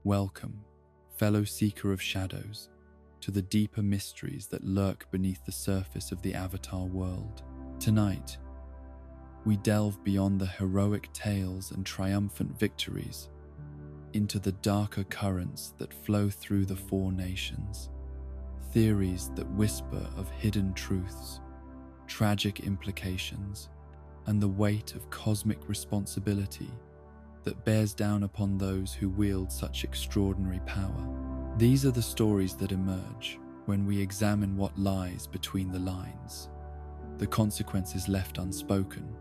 Welcome, fellow seeker of shadows, to the deeper mysteries that lurk beneath the surface of the Avatar world. Tonight, we delve beyond the heroic tales and triumphant victories into the darker currents that flow through the Four Nations, theories that whisper of hidden truths, tragic implications, and the weight of cosmic responsibility that bears down upon those who wield such extraordinary power. These are the stories that emerge when we examine what lies between the lines, the consequences left unspoken,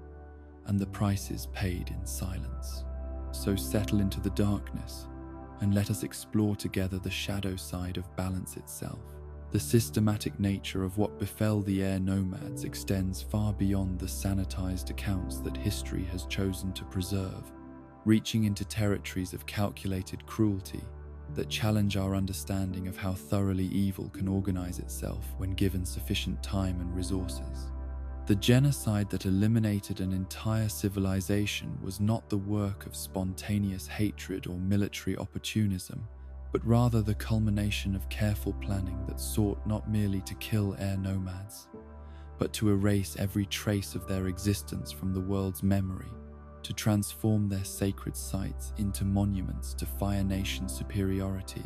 and the prices paid in silence. So settle into the darkness and let us explore together the shadow side of balance itself. The systematic nature of what befell the air nomads extends far beyond the sanitized accounts that history has chosen to preserve, reaching into territories of calculated cruelty that challenge our understanding of how thoroughly evil can organize itself when given sufficient time and resources. The genocide that eliminated an entire civilization was not the work of spontaneous hatred or military opportunism, but rather the culmination of careful planning that sought not merely to kill air nomads, but to erase every trace of their existence from the world's memory, to transform their sacred sites into monuments to Fire Nation superiority,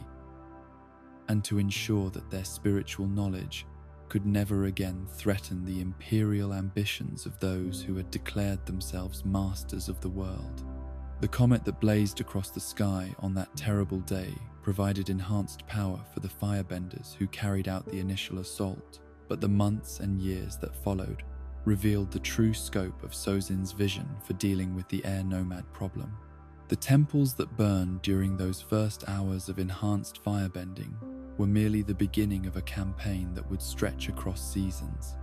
and to ensure that their spiritual knowledge could never again threaten the imperial ambitions of those who had declared themselves masters of the world. The comet that blazed across the sky on that terrible day provided enhanced power for the firebenders who carried out the initial assault, but the months and years that followed revealed the true scope of Sozin's vision for dealing with the air nomad problem. The temples that burned during those first hours of enhanced firebending were merely the beginning of a campaign that would stretch across seasons,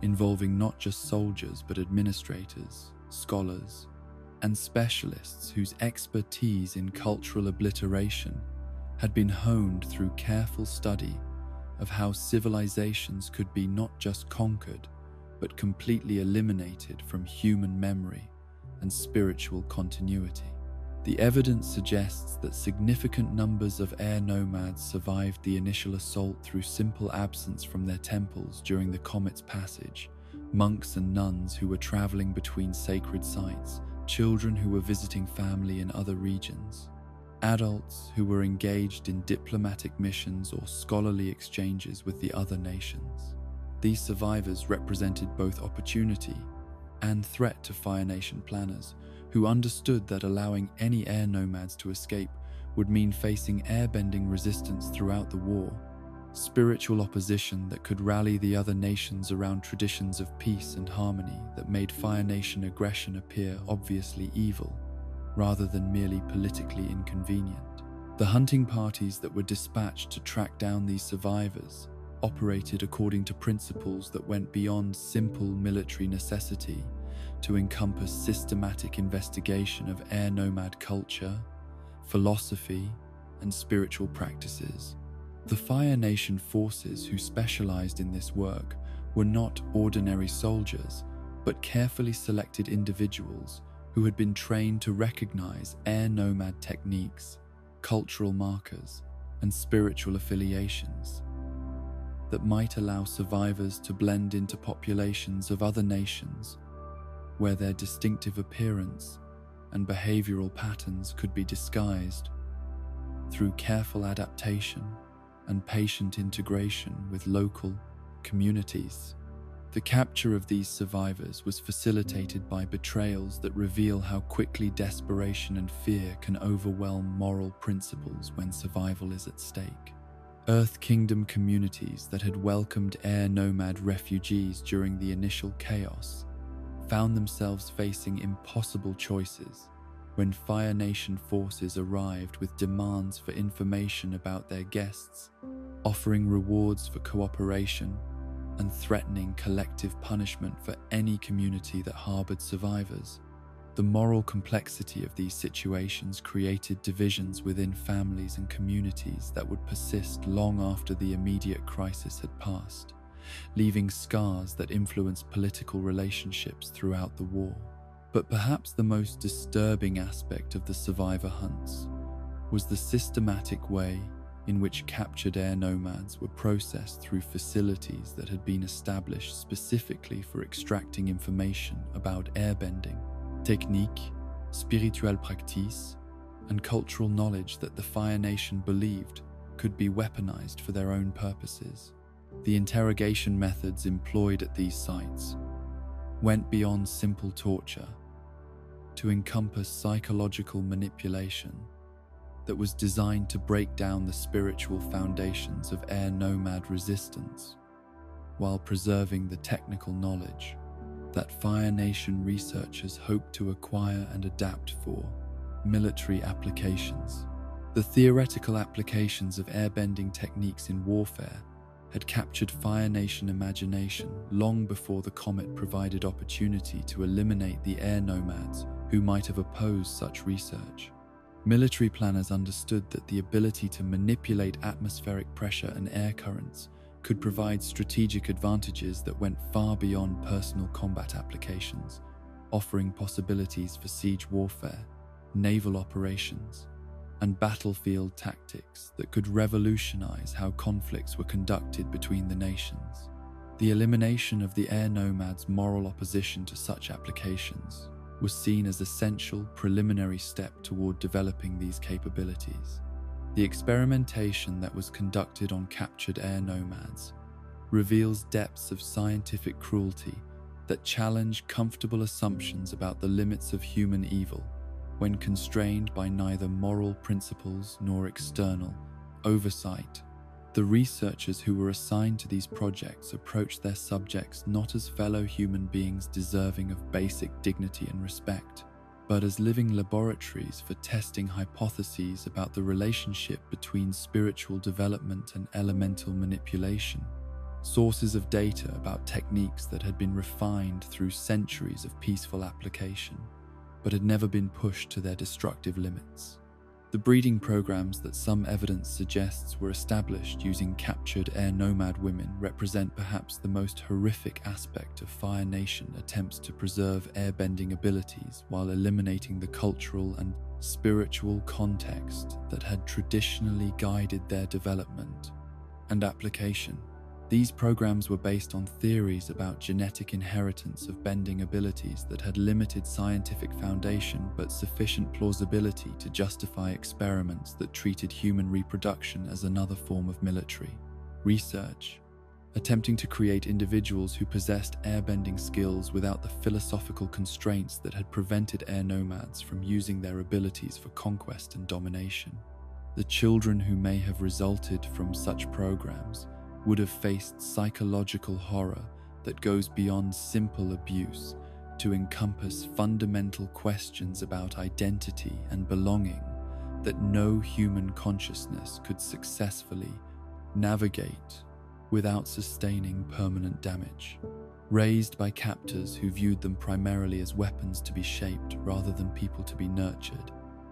involving not just soldiers but administrators, scholars, and specialists whose expertise in cultural obliteration had been honed through careful study of how civilizations could be not just conquered, but completely eliminated from human memory and spiritual continuity. The evidence suggests that significant numbers of air nomads survived the initial assault through simple absence from their temples during the comet's passage, monks and nuns who were traveling between sacred sites, children who were visiting family in other regions, adults who were engaged in diplomatic missions or scholarly exchanges with the other nations. These survivors represented both opportunity and threat to Fire Nation planners, who understood that allowing any air nomads to escape would mean facing airbending resistance throughout the war, spiritual opposition that could rally the other nations around traditions of peace and harmony that made Fire Nation aggression appear obviously evil, rather than merely politically inconvenient. The hunting parties that were dispatched to track down these survivors operated according to principles that went beyond simple military necessity to encompass systematic investigation of air nomad culture, philosophy, and spiritual practices. The Fire Nation forces who specialized in this work were not ordinary soldiers, but carefully selected individuals who had been trained to recognize air nomad techniques, cultural markers, and spiritual affiliations that might allow survivors to blend into populations of other nations where their distinctive appearance and behavioral patterns could be disguised through careful adaptation and patient integration with local communities. The capture of these survivors was facilitated by betrayals that reveal how quickly desperation and fear can overwhelm moral principles when survival is at stake. Earth Kingdom communities that had welcomed air nomad refugees during the initial chaos found themselves facing impossible choices when Fire Nation forces arrived with demands for information about their guests, offering rewards for cooperation and threatening collective punishment for any community that harbored survivors. The moral complexity of these situations created divisions within families and communities that would persist long after the immediate crisis had passed, leaving scars that influenced political relationships throughout the war. But perhaps the most disturbing aspect of the survivor hunts was the systematic way in which captured air nomads were processed through facilities that had been established specifically for extracting information about airbending, technique, spirituelle practice, and cultural knowledge that the Fire Nation believed could be weaponized for their own purposes. The interrogation methods employed at these sites went beyond simple torture to encompass psychological manipulation that was designed to break down the spiritual foundations of air nomad resistance while preserving the technical knowledge that Fire Nation researchers hoped to acquire and adapt for military applications. The theoretical applications of airbending techniques in warfare had captured Fire Nation imagination long before the comet provided opportunity to eliminate the air nomads who might have opposed such research. Military planners understood that the ability to manipulate atmospheric pressure and air currents could provide strategic advantages that went far beyond personal combat applications, offering possibilities for siege warfare, naval operations, and battlefield tactics that could revolutionize how conflicts were conducted between the nations. The elimination of the air nomads' moral opposition to such applications was seen as an essential preliminary step toward developing these capabilities. The experimentation that was conducted on captured air nomads reveals depths of scientific cruelty that challenge comfortable assumptions about the limits of human evil when constrained by neither moral principles nor external oversight. The researchers who were assigned to these projects approached their subjects not as fellow human beings deserving of basic dignity and respect, but as living laboratories for testing hypotheses about the relationship between spiritual development and elemental manipulation, sources of data about techniques that had been refined through centuries of peaceful application, but had never been pushed to their destructive limits. The breeding programs that some evidence suggests were established using captured air nomad women represent perhaps the most horrific aspect of Fire Nation attempts to preserve airbending abilities while eliminating the cultural and spiritual context that had traditionally guided their development and application. These programs were based on theories about genetic inheritance of bending abilities that had limited scientific foundation but sufficient plausibility to justify experiments that treated human reproduction as another form of military research, attempting to create individuals who possessed airbending skills without the philosophical constraints that had prevented air nomads from using their abilities for conquest and domination. The children who may have resulted from such programs would have faced psychological horror that goes beyond simple abuse to encompass fundamental questions about identity and belonging that no human consciousness could successfully navigate without sustaining permanent damage. Raised by captors who viewed them primarily as weapons to be shaped rather than people to be nurtured,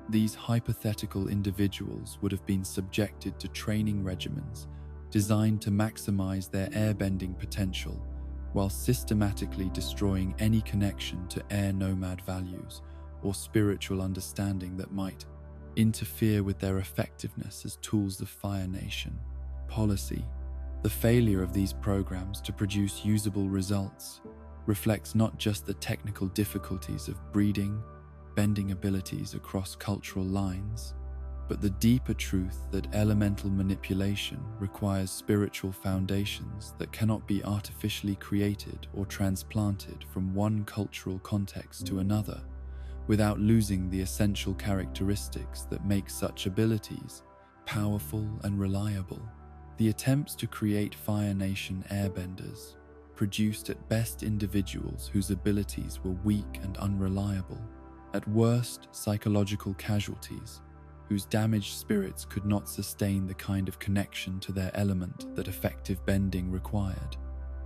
these hypothetical individuals would have been subjected to training regimens designed to maximize their airbending potential while systematically destroying any connection to air nomad values or spiritual understanding that might interfere with their effectiveness as tools of Fire Nation policy. The failure of these programs to produce usable results reflects not just the technical difficulties of breeding bending abilities across cultural lines, but the deeper truth that elemental manipulation requires spiritual foundations that cannot be artificially created or transplanted from one cultural context to another without losing the essential characteristics that make such abilities powerful and reliable. The attempts to create Fire Nation airbenders produced at best individuals whose abilities were weak and unreliable, at worst psychological casualties whose damaged spirits could not sustain the kind of connection to their element that effective bending required.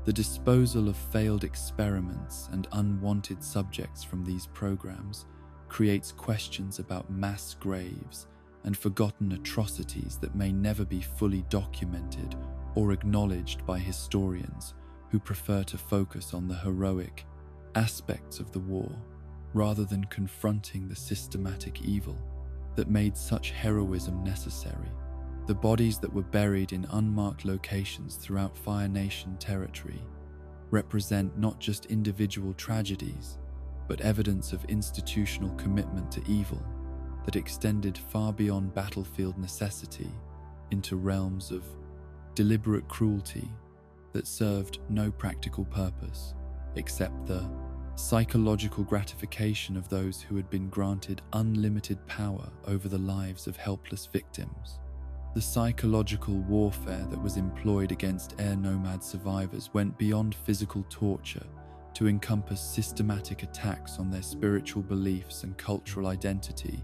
The disposal of failed experiments and unwanted subjects from these programs creates questions about mass graves and forgotten atrocities that may never be fully documented or acknowledged by historians who prefer to focus on the heroic aspects of the war rather than confronting the systematic evil. that made such heroism necessary. The bodies that were buried in unmarked locations throughout Fire Nation territory represent not just individual tragedies, but evidence of institutional commitment to evil that extended far beyond battlefield necessity into realms of deliberate cruelty that served no practical purpose except the psychological gratification of those who had been granted unlimited power over the lives of helpless victims. The psychological warfare that was employed against air nomad survivors went beyond physical torture to encompass systematic attacks on their spiritual beliefs and cultural identity,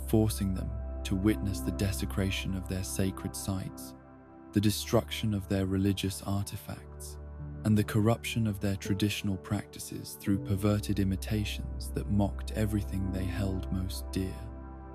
forcing them to witness the desecration of their sacred sites, the destruction of their religious artifacts, and the corruption of their traditional practices through perverted imitations that mocked everything they held most dear.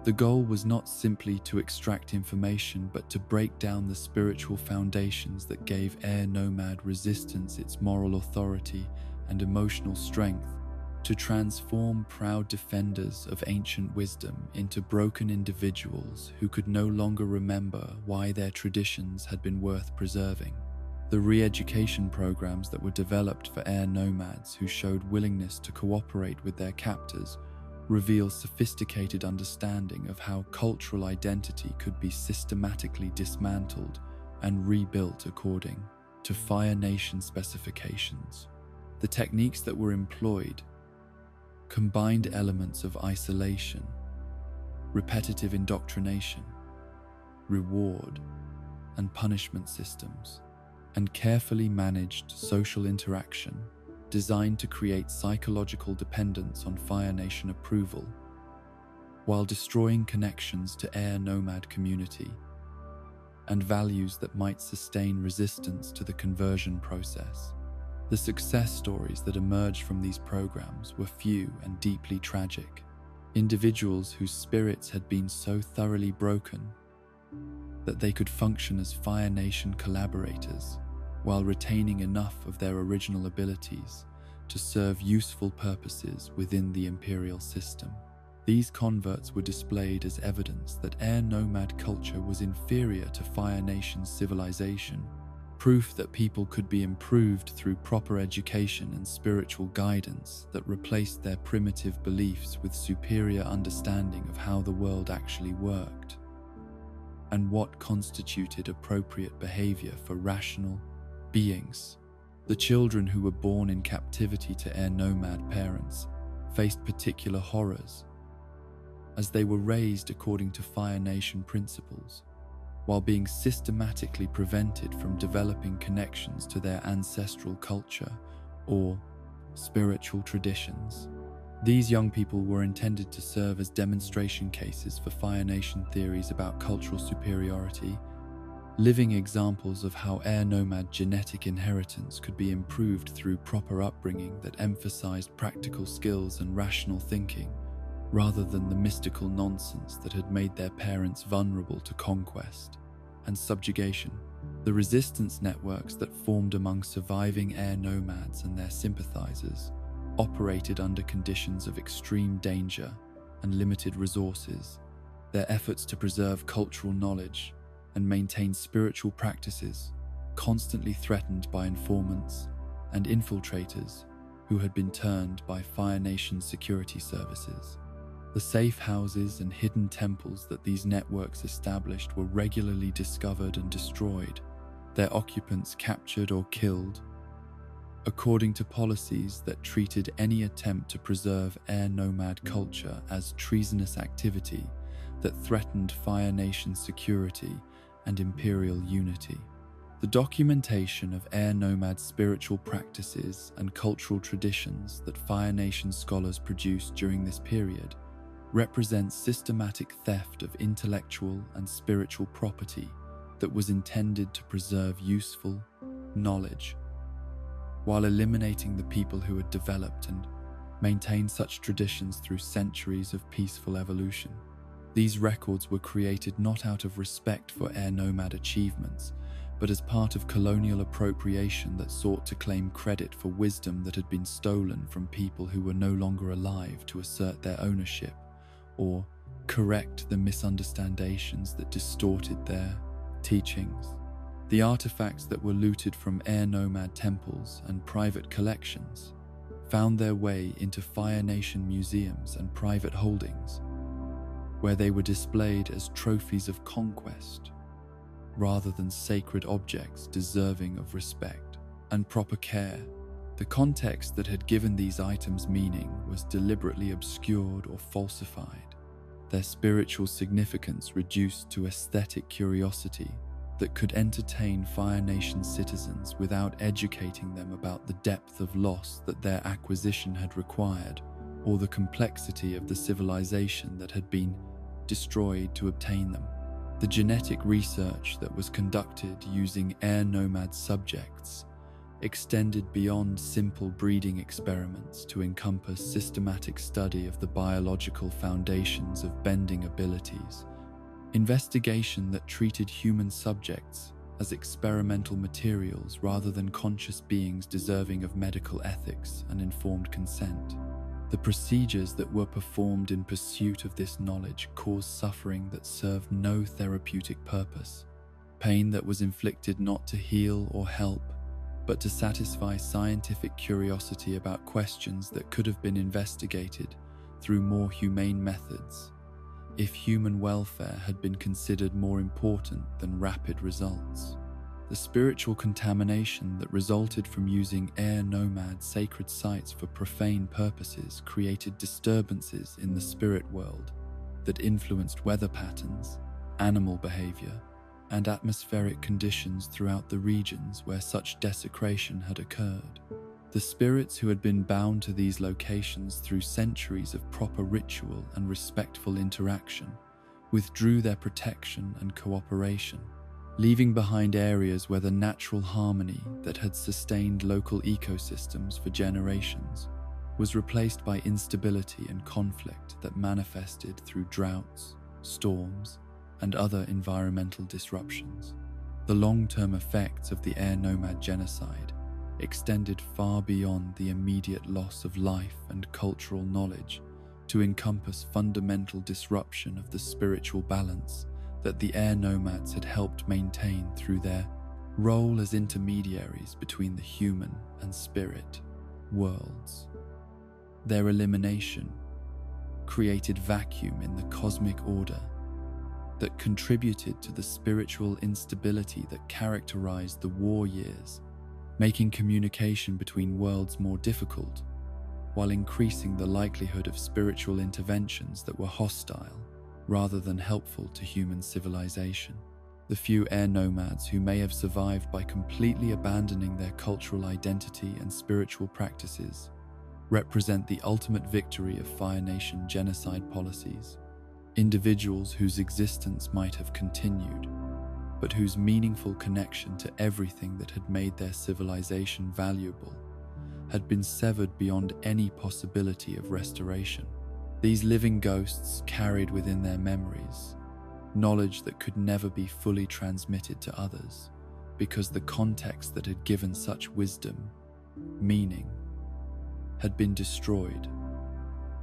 The goal was not simply to extract information, but to break down the spiritual foundations that gave Air Nomad resistance its moral authority and emotional strength, to transform proud defenders of ancient wisdom into broken individuals who could no longer remember why their traditions had been worth preserving. The re-education programs that were developed for air nomads who showed willingness to cooperate with their captors reveal sophisticated understanding of how cultural identity could be systematically dismantled and rebuilt according to Fire Nation specifications. The techniques that were employed combined elements of isolation, repetitive indoctrination, reward and punishment systems, and carefully managed social interaction designed to create psychological dependence on Fire Nation approval, while destroying connections to air nomad community and values that might sustain resistance to the conversion process. The success stories that emerged from these programs were few and deeply tragic. Individuals whose spirits had been so thoroughly broken that they could function as Fire Nation collaborators while retaining enough of their original abilities to serve useful purposes within the Imperial system. These converts were displayed as evidence that air nomad culture was inferior to Fire Nation's civilization, proof that people could be improved through proper education and spiritual guidance that replaced their primitive beliefs with superior understanding of how the world actually worked and what constituted appropriate behavior for rational beings. The children who were born in captivity to air nomad parents faced particular horrors, as they were raised according to Fire Nation principles, while being systematically prevented from developing connections to their ancestral culture or spiritual traditions. These young people were intended to serve as demonstration cases for Fire Nation theories about cultural superiority, living examples of how air nomad genetic inheritance could be improved through proper upbringing that emphasized practical skills and rational thinking, rather than the mystical nonsense that had made their parents vulnerable to conquest and subjugation. The resistance networks that formed among surviving air nomads and their sympathizers operated under conditions of extreme danger and limited resources. Their efforts to preserve cultural knowledge and maintain spiritual practices constantly threatened by informants and infiltrators who had been turned by Fire Nation security services. The safe houses and hidden temples that these networks established were regularly discovered and destroyed, their occupants captured or killed, according to policies that treated any attempt to preserve air nomad culture as treasonous activity that threatened Fire Nation security and imperial unity. The documentation of air nomad spiritual practices and cultural traditions that Fire Nation scholars produced during this period represents systematic theft of intellectual and spiritual property that was intended to preserve useful knowledge, while eliminating the people who had developed and maintained such traditions through centuries of peaceful evolution. These records were created not out of respect for air nomad achievements, but as part of colonial appropriation that sought to claim credit for wisdom that had been stolen from people who were no longer alive to assert their ownership or correct the misunderstandings that distorted their teachings. The artifacts that were looted from Air Nomad temples and private collections found their way into Fire Nation museums and private holdings, where they were displayed as trophies of conquest rather than sacred objects deserving of respect and proper care. The context that had given these items meaning was deliberately obscured or falsified, their spiritual significance reduced to aesthetic curiosity that could entertain Fire Nation citizens without educating them about the depth of loss that their acquisition had required, or the complexity of the civilization that had been destroyed to obtain them. The genetic research that was conducted using Air Nomad subjects extended beyond simple breeding experiments to encompass systematic study of the biological foundations of bending abilities, investigation that treated human subjects as experimental materials rather than conscious beings deserving of medical ethics and informed consent. The procedures that were performed in pursuit of this knowledge caused suffering that served no therapeutic purpose, pain that was inflicted not to heal or help, but to satisfy scientific curiosity about questions that could have been investigated through more humane methods if human welfare had been considered more important than rapid results. The spiritual contamination that resulted from using Air Nomad sacred sites for profane purposes created disturbances in the spirit world that influenced weather patterns, animal behavior, and atmospheric conditions throughout the regions where such desecration had occurred. The spirits who had been bound to these locations through centuries of proper ritual and respectful interaction withdrew their protection and cooperation, leaving behind areas where the natural harmony that had sustained local ecosystems for generations was replaced by instability and conflict that manifested through droughts, storms, and other environmental disruptions. The long-term effects of the Air Nomad genocide extended far beyond the immediate loss of life and cultural knowledge to encompass fundamental disruption of the spiritual balance that the Air Nomads had helped maintain through their role as intermediaries between the human and spirit worlds. Their elimination created vacuum in the cosmic order that contributed to the spiritual instability that characterized the war years, making communication between worlds more difficult, while increasing the likelihood of spiritual interventions that were hostile rather than helpful to human civilization. The few Air Nomads who may have survived by completely abandoning their cultural identity and spiritual practices represent the ultimate victory of Fire Nation genocide policies. Individuals whose existence might have continued, but whose meaningful connection to everything that had made their civilization valuable had been severed beyond any possibility of restoration. These living ghosts carried within their memories knowledge that could never be fully transmitted to others, because the context that had given such wisdom, meaning, had been destroyed,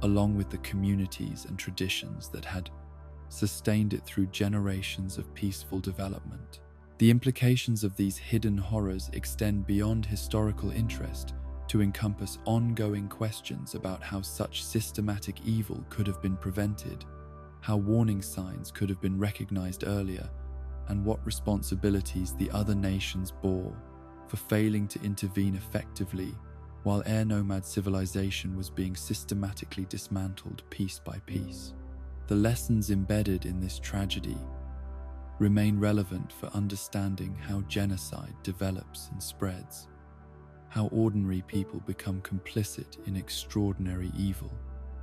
along with the communities and traditions that had sustained it through generations of peaceful development. The implications of these hidden horrors extend beyond historical interest to encompass ongoing questions about how such systematic evil could have been prevented, how warning signs could have been recognized earlier, and what responsibilities the other nations bore for failing to intervene effectively while Air Nomad civilization was being systematically dismantled piece by piece. The lessons embedded in this tragedy remain relevant for understanding how genocide develops and spreads, how ordinary people become complicit in extraordinary evil,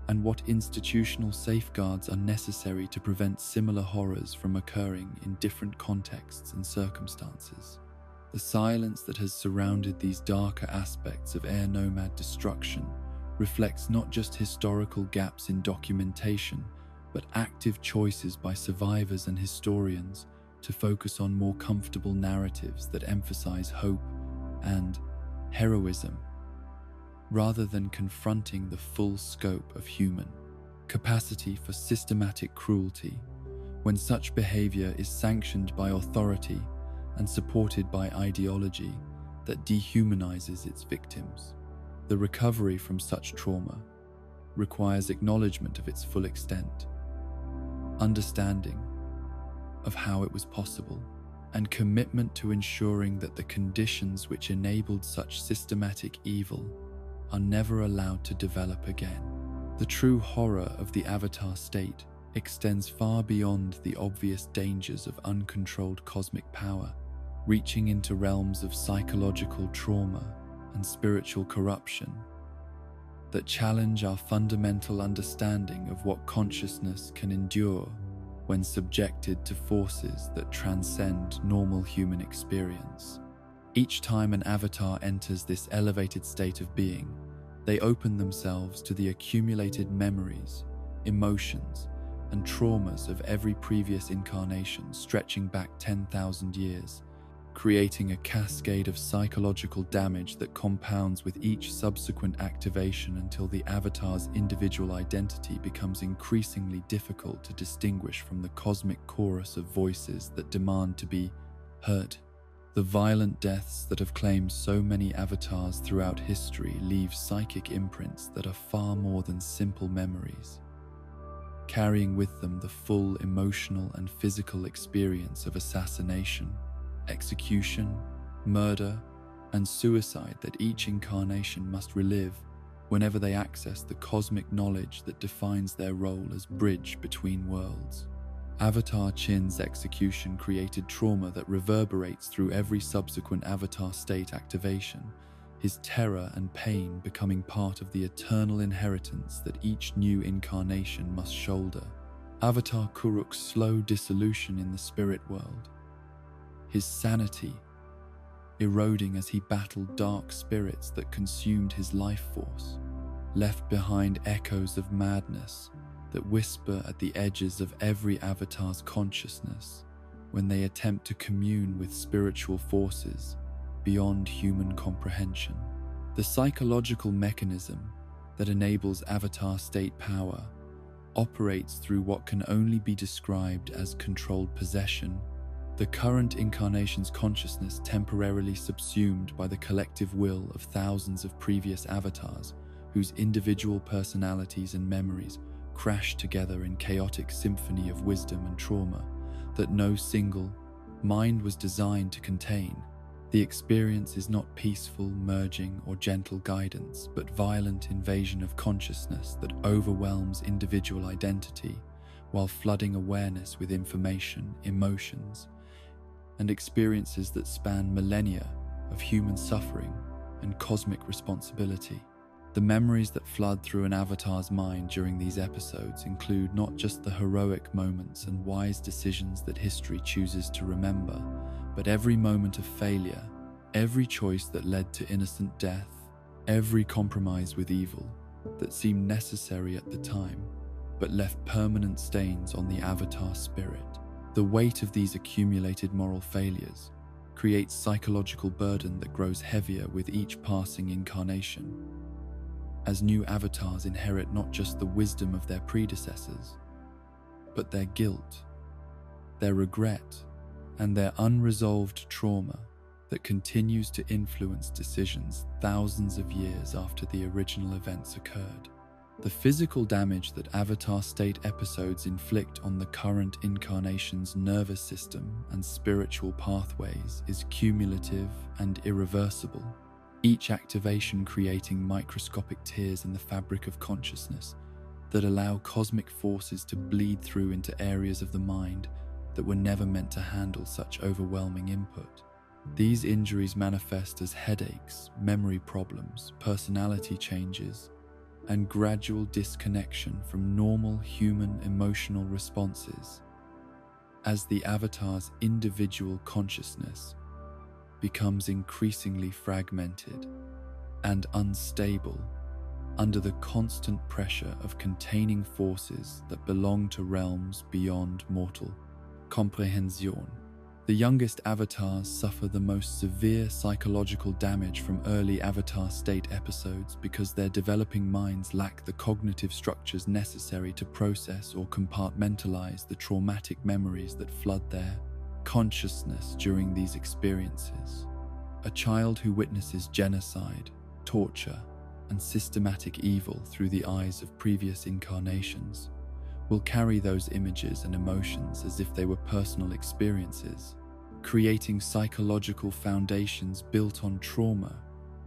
and what institutional safeguards are necessary to prevent similar horrors from occurring in different contexts and circumstances. The silence that has surrounded these darker aspects of Air Nomad destruction reflects not just historical gaps in documentation, but active choices by survivors and historians to focus on more comfortable narratives that emphasize hope and heroism, rather than confronting the full scope of human capacity for systematic cruelty, when such behavior is sanctioned by authority and supported by ideology that dehumanizes its victims. The recovery from such trauma requires acknowledgement of its full extent, understanding of how it was possible, and commitment to ensuring that the conditions which enabled such systematic evil are never allowed to develop again. The true horror of the Avatar state extends far beyond the obvious dangers of uncontrolled cosmic power, reaching into realms of psychological trauma and spiritual corruption that challenge our fundamental understanding of what consciousness can endure when subjected to forces that transcend normal human experience. Each time an avatar enters this elevated state of being, they open themselves to the accumulated memories, emotions, and traumas of every previous incarnation stretching back 10,000 years, creating a cascade of psychological damage that compounds with each subsequent activation until the avatar's individual identity becomes increasingly difficult to distinguish from the cosmic chorus of voices that demand to be heard. The violent deaths that have claimed so many avatars throughout history leave psychic imprints that are far more than simple memories, carrying with them the full emotional and physical experience of assassination, execution, murder, and suicide that each incarnation must relive whenever they access the cosmic knowledge that defines their role as bridge between worlds. Avatar Chin's execution created trauma that reverberates through every subsequent Avatar state activation, his terror and pain becoming part of the eternal inheritance that each new incarnation must shoulder. Avatar Kuruk's slow dissolution in the spirit world, his sanity eroding as he battled dark spirits that consumed his life force, left behind echoes of madness that whisper at the edges of every avatar's consciousness when they attempt to commune with spiritual forces beyond human comprehension. The psychological mechanism that enables avatar state power operates through what can only be described as controlled possession. The current incarnation's consciousness temporarily subsumed by the collective will of thousands of previous avatars whose individual personalities and memories crash together in chaotic symphony of wisdom and trauma that no single mind was designed to contain. The experience is not peaceful merging or gentle guidance, but violent invasion of consciousness that overwhelms individual identity while flooding awareness with information, emotions, and experiences that span millennia of human suffering and cosmic responsibility. The memories that flood through an avatar's mind during these episodes include not just the heroic moments and wise decisions that history chooses to remember, but every moment of failure, every choice that led to innocent death, every compromise with evil that seemed necessary at the time, but left permanent stains on the avatar spirit. The weight of these accumulated moral failures creates psychological burden that grows heavier with each passing incarnation, as new avatars inherit not just the wisdom of their predecessors, but their guilt, their regret, and their unresolved trauma that continues to influence decisions thousands of years after the original events occurred. The physical damage that Avatar state episodes inflict on the current incarnation's nervous system and spiritual pathways is cumulative and irreversible, each activation creating microscopic tears in the fabric of consciousness that allow cosmic forces to bleed through into areas of the mind that were never meant to handle such overwhelming input. These injuries manifest as headaches, memory problems, personality changes, and gradual disconnection from normal human emotional responses as the avatar's individual consciousness becomes increasingly fragmented and unstable under the constant pressure of containing forces that belong to realms beyond mortal comprehension. The youngest avatars suffer the most severe psychological damage from early avatar state episodes because their developing minds lack the cognitive structures necessary to process or compartmentalize the traumatic memories that flood their consciousness during these experiences. A child who witnesses genocide, torture, and systematic evil through the eyes of previous incarnations will carry those images and emotions as if they were personal experiences, creating psychological foundations built on trauma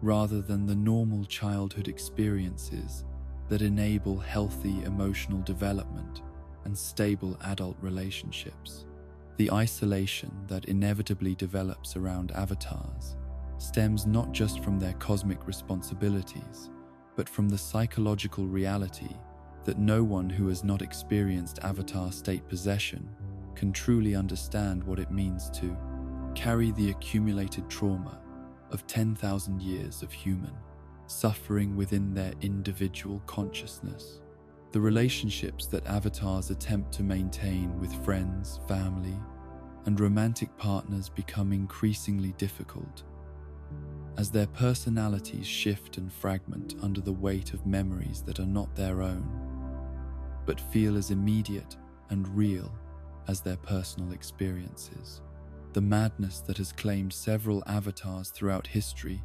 rather than the normal childhood experiences that enable healthy emotional development and stable adult relationships. The isolation that inevitably develops around avatars stems not just from their cosmic responsibilities, but from the psychological reality that no one who has not experienced avatar state possession can truly understand what it means to carry the accumulated trauma of 10,000 years of human suffering within their individual consciousness. The relationships that avatars attempt to maintain with friends, family, and romantic partners become increasingly difficult as their personalities shift and fragment under the weight of memories that are not their own, but feel as immediate and real as their personal experiences. The madness that has claimed several avatars throughout history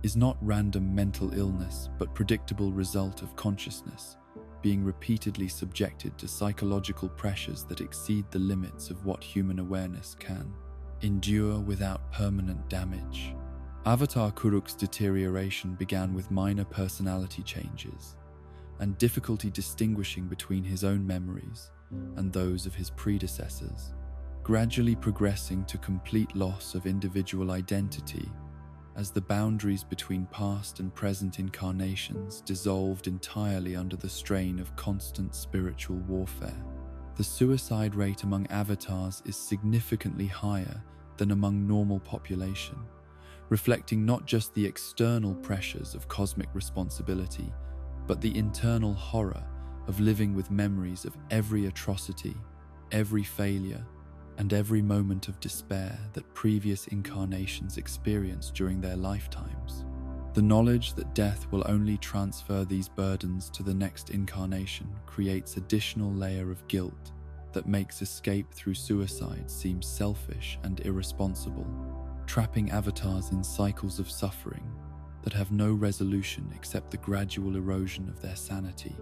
is not random mental illness, but predictable result of consciousness being repeatedly subjected to psychological pressures that exceed the limits of what human awareness can endure without permanent damage. Avatar Kuruk's deterioration began with minor personality changes and difficulty distinguishing between his own memories and those of his predecessors, gradually progressing to complete loss of individual identity as the boundaries between past and present incarnations dissolved entirely under the strain of constant spiritual warfare. The suicide rate among avatars is significantly higher than among normal population, reflecting not just the external pressures of cosmic responsibility, but the internal horror of living with memories of every atrocity, every failure, and every moment of despair that previous incarnations experienced during their lifetimes. The knowledge that death will only transfer these burdens to the next incarnation creates additional layer of guilt that makes escape through suicide seem selfish and irresponsible, trapping avatars in cycles of suffering that have no resolution except the gradual erosion of their sanity.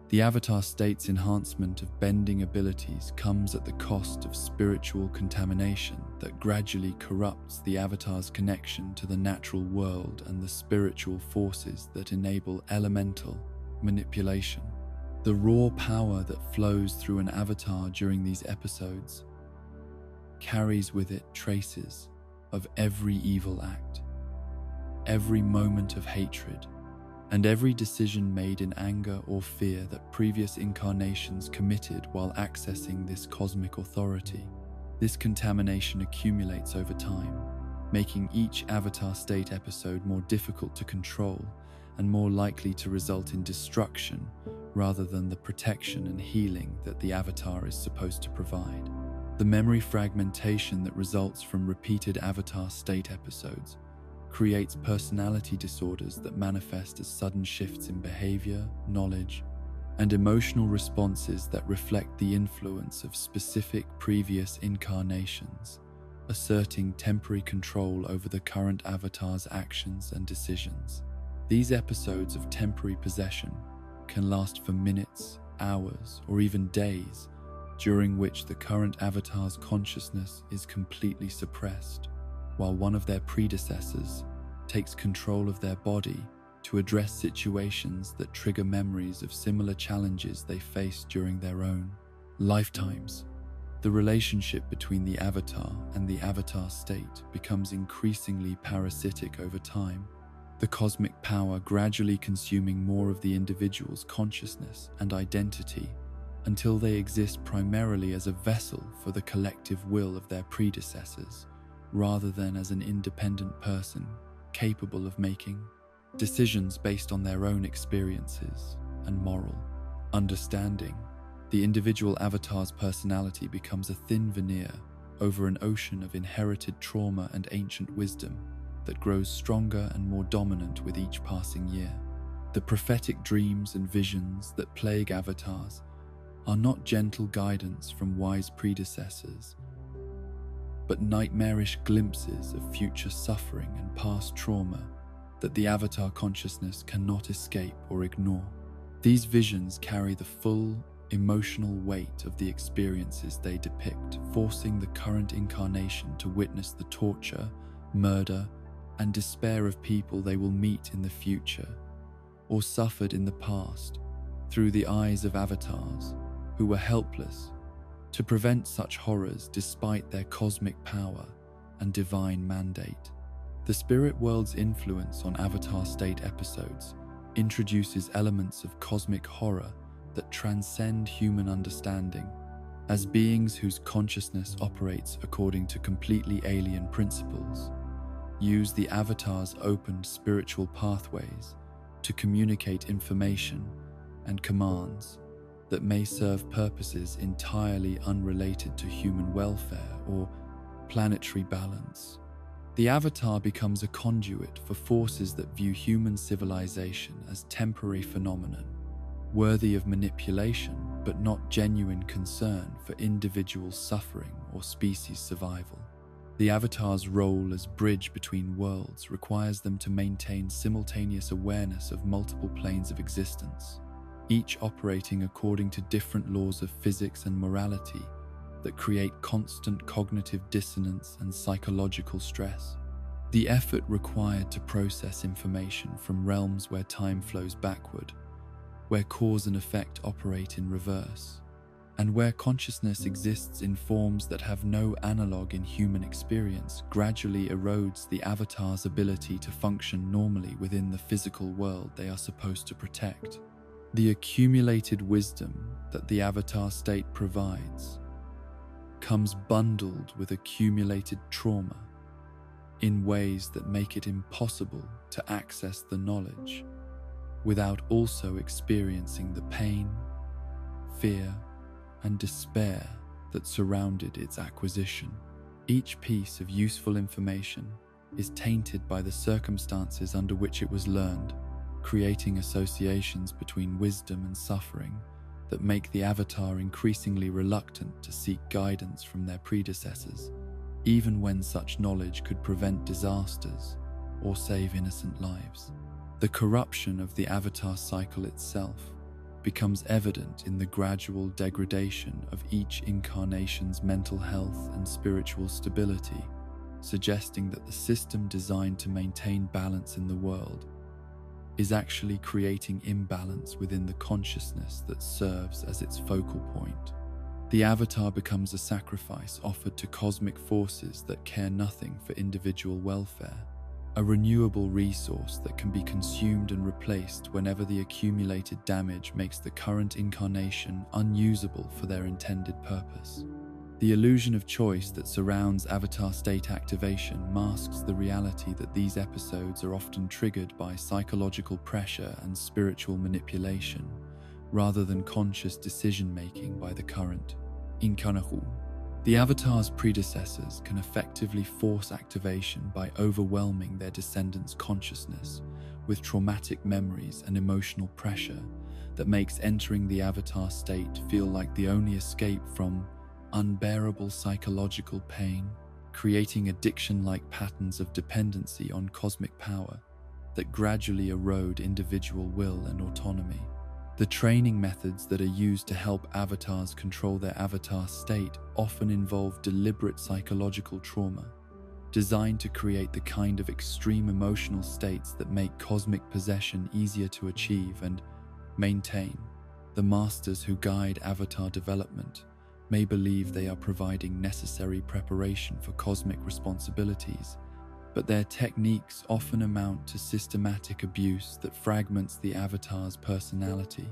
The avatar state's enhancement of bending abilities comes at the cost of spiritual contamination that gradually corrupts the avatar's connection to the natural world and the spiritual forces that enable elemental manipulation. The raw power that flows through an avatar during these episodes carries with it traces of every evil act, every moment of hatred, and every decision made in anger or fear that previous incarnations committed while accessing this cosmic authority. This contamination accumulates over time, making each avatar state episode more difficult to control and more likely to result in destruction rather than the protection and healing that the avatar is supposed to provide. The memory fragmentation that results from repeated avatar state episodes creates personality disorders that manifest as sudden shifts in behavior, knowledge, and emotional responses that reflect the influence of specific previous incarnations, asserting temporary control over the current avatar's actions and decisions. These episodes of temporary possession can last for minutes, hours, or even days, during which the current avatar's consciousness is completely suppressed, while one of their predecessors takes control of their body to address situations that trigger memories of similar challenges they faced during their own lifetimes. The relationship between the avatar and the avatar state becomes increasingly parasitic over time, the cosmic power gradually consuming more of the individual's consciousness and identity until they exist primarily as a vessel for the collective will of their predecessors, rather than as an independent person capable of making decisions based on their own experiences and moral understanding. The individual avatar's personality becomes a thin veneer over an ocean of inherited trauma and ancient wisdom that grows stronger and more dominant with each passing year. The prophetic dreams and visions that plague avatars are not gentle guidance from wise predecessors, but nightmarish glimpses of future suffering and past trauma that the avatar consciousness cannot escape or ignore. These visions carry the full emotional weight of the experiences they depict, forcing the current incarnation to witness the torture, murder, and despair of people they will meet in the future, or suffered in the past, through the eyes of avatars who were helpless to prevent such horrors despite their cosmic power and divine mandate. The spirit world's influence on Avatar State episodes introduces elements of cosmic horror that transcend human understanding. As beings whose consciousness operates according to completely alien principles, use the avatar's opened spiritual pathways to communicate information and commands that may serve purposes entirely unrelated to human welfare or planetary balance. The avatar becomes a conduit for forces that view human civilization as temporary phenomenon, worthy of manipulation but not genuine concern for individual suffering or species survival. The avatar's role as bridge between worlds requires them to maintain simultaneous awareness of multiple planes of existence, each operating according to different laws of physics and morality that create constant cognitive dissonance and psychological stress. The effort required to process information from realms where time flows backward, where cause and effect operate in reverse, and where consciousness exists in forms that have no analog in human experience, gradually erodes the avatar's ability to function normally within the physical world they are supposed to protect. The accumulated wisdom that the avatar state provides comes bundled with accumulated trauma in ways that make it impossible to access the knowledge without also experiencing the pain, fear, and despair that surrounded its acquisition. Each piece of useful information is tainted by the circumstances under which it was learned, creating associations between wisdom and suffering that make the avatar increasingly reluctant to seek guidance from their predecessors, even when such knowledge could prevent disasters or save innocent lives. The corruption of the avatar cycle itself becomes evident in the gradual degradation of each incarnation's mental health and spiritual stability, suggesting that the system designed to maintain balance in the world is actually creating imbalance within the consciousness that serves as its focal point. The avatar becomes a sacrifice offered to cosmic forces that care nothing for individual welfare, a renewable resource that can be consumed and replaced whenever the accumulated damage makes the current incarnation unusable for their intended purpose. The illusion of choice that surrounds avatar state activation masks the reality that these episodes are often triggered by psychological pressure and spiritual manipulation, rather than conscious decision-making by the current incarnation. The avatar's predecessors can effectively force activation by overwhelming their descendants' consciousness with traumatic memories and emotional pressure that makes entering the avatar state feel like the only escape from unbearable psychological pain, creating addiction-like patterns of dependency on cosmic power that gradually erode individual will and autonomy. The training methods that are used to help avatars control their avatar state often involve deliberate psychological trauma, designed to create the kind of extreme emotional states that make cosmic possession easier to achieve and maintain. The masters who guide avatar development may believe they are providing necessary preparation for cosmic responsibilities, but their techniques often amount to systematic abuse that fragments the avatar's personality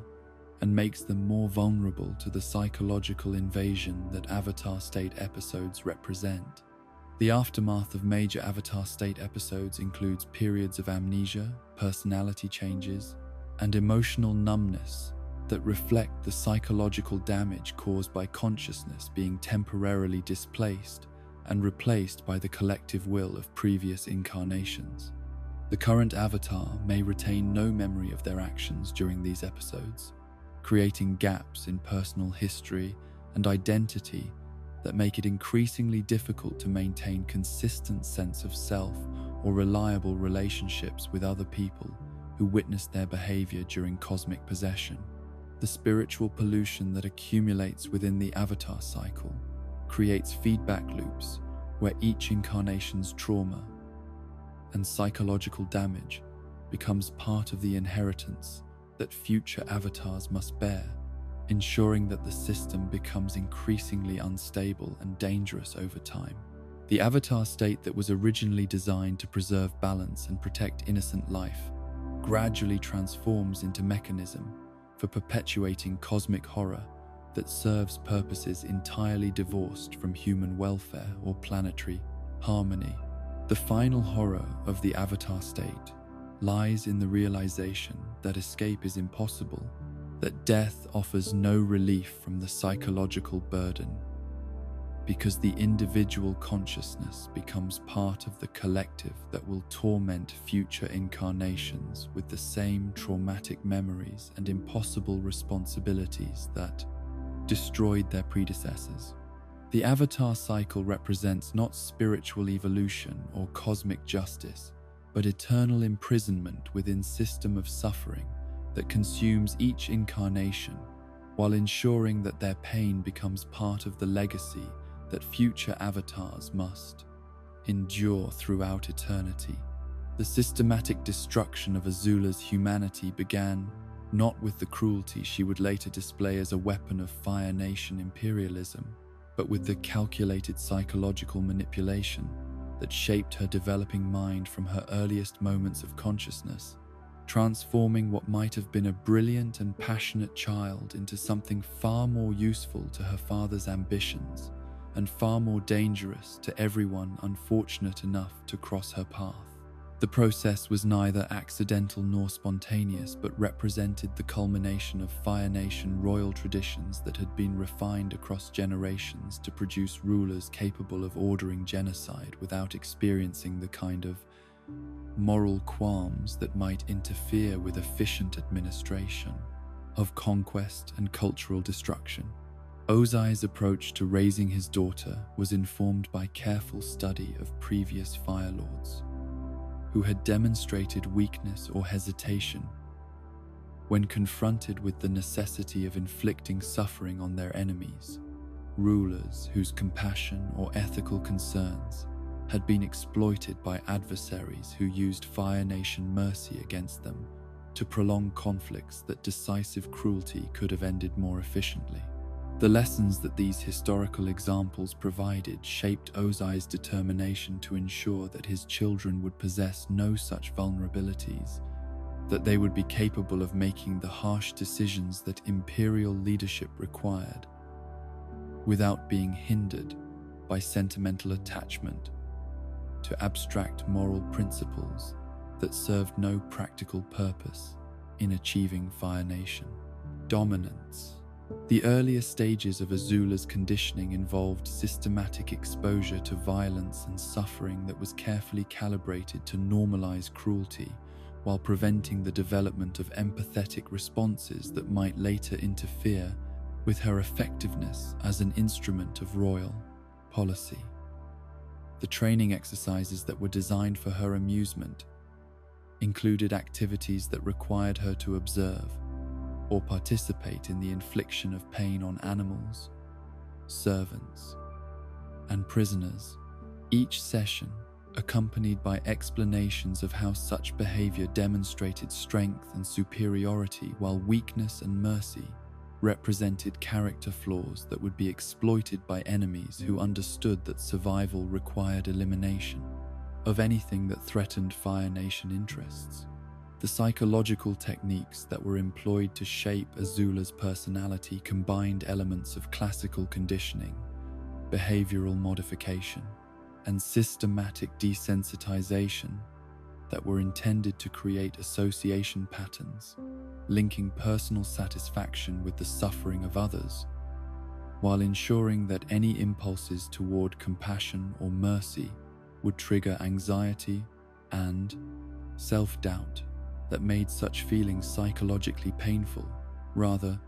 and makes them more vulnerable to the psychological invasion that avatar state episodes represent. The aftermath of major avatar state episodes includes periods of amnesia, personality changes, and emotional numbness that reflect the psychological damage caused by consciousness being temporarily displaced and replaced by the collective will of previous incarnations. The current avatar may retain no memory of their actions during these episodes, creating gaps in personal history and identity that make it increasingly difficult to maintain consistent sense of self or reliable relationships with other people who witness their behavior during cosmic possession. The spiritual pollution that accumulates within the avatar cycle creates feedback loops where each incarnation's trauma and psychological damage becomes part of the inheritance that future avatars must bear, ensuring that the system becomes increasingly unstable and dangerous over time. The avatar state that was originally designed to preserve balance and protect innocent life gradually transforms into mechanism for perpetuating cosmic horror that serves purposes entirely divorced from human welfare or planetary harmony. The final horror of the avatar state lies in the realization that escape is impossible, that death offers no relief from the psychological burden, because the individual consciousness becomes part of the collective that will torment future incarnations with the same traumatic memories and impossible responsibilities that destroyed their predecessors. The avatar cycle represents not spiritual evolution or cosmic justice, but eternal imprisonment within a system of suffering that consumes each incarnation, while ensuring that their pain becomes part of the legacy that future avatars must endure throughout eternity. The systematic destruction of Azula's humanity began not with the cruelty she would later display as a weapon of Fire Nation imperialism, but with the calculated psychological manipulation that shaped her developing mind from her earliest moments of consciousness, transforming what might have been a brilliant and passionate child into something far more useful to her father's ambitions and far more dangerous to everyone unfortunate enough to cross her path. The process was neither accidental nor spontaneous, but represented the culmination of Fire Nation royal traditions that had been refined across generations to produce rulers capable of ordering genocide without experiencing the kind of moral qualms that might interfere with efficient administration of conquest and cultural destruction. Ozai's approach to raising his daughter was informed by careful study of previous Fire Lords, who had demonstrated weakness or hesitation when confronted with the necessity of inflicting suffering on their enemies, rulers whose compassion or ethical concerns had been exploited by adversaries who used Fire Nation mercy against them to prolong conflicts that decisive cruelty could have ended more efficiently. The lessons that these historical examples provided shaped Ozai's determination to ensure that his children would possess no such vulnerabilities, that they would be capable of making the harsh decisions that imperial leadership required, without being hindered by sentimental attachment to abstract moral principles that served no practical purpose in achieving Fire Nation dominance. The earlier stages of Azula's conditioning involved systematic exposure to violence and suffering that was carefully calibrated to normalize cruelty, while preventing the development of empathetic responses that might later interfere with her effectiveness as an instrument of royal policy. The training exercises that were designed for her amusement included activities that required her to observe or participate in the infliction of pain on animals, servants, and prisoners, each session accompanied by explanations of how such behavior demonstrated strength and superiority, while weakness and mercy represented character flaws that would be exploited by enemies who understood that survival required elimination of anything that threatened Fire Nation interests. The psychological techniques that were employed to shape Azula's personality combined elements of classical conditioning, behavioral modification, and systematic desensitization that were intended to create association patterns, linking personal satisfaction with the suffering of others, while ensuring that any impulses toward compassion or mercy would trigger anxiety and self-doubt that made such feelings psychologically painful rather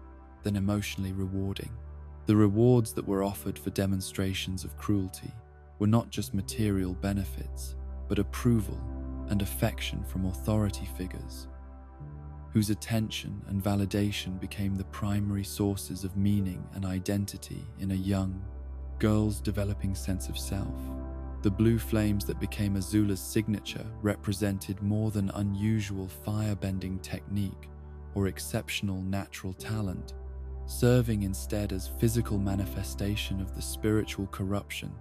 than emotionally rewarding. The rewards that were offered for demonstrations of cruelty were not just material benefits, but approval and affection from authority figures, whose attention and validation became the primary sources of meaning and identity in a young girl's developing sense of self. The blue flames that became Azula's signature represented more than unusual firebending technique or exceptional natural talent, serving instead as physical manifestation of the spiritual corruption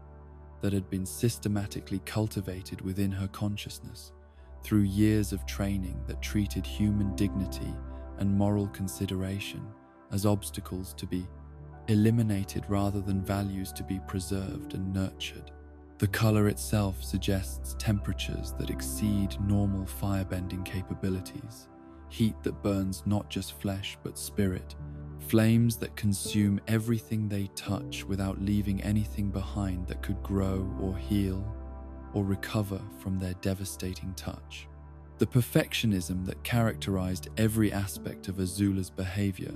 that had been systematically cultivated within her consciousness through years of training that treated human dignity and moral consideration as obstacles to be eliminated rather than values to be preserved and nurtured. The color itself suggests temperatures that exceed normal firebending capabilities, heat that burns not just flesh but spirit, flames that consume everything they touch without leaving anything behind that could grow or heal or recover from their devastating touch. The perfectionism that characterized every aspect of Azula's behavior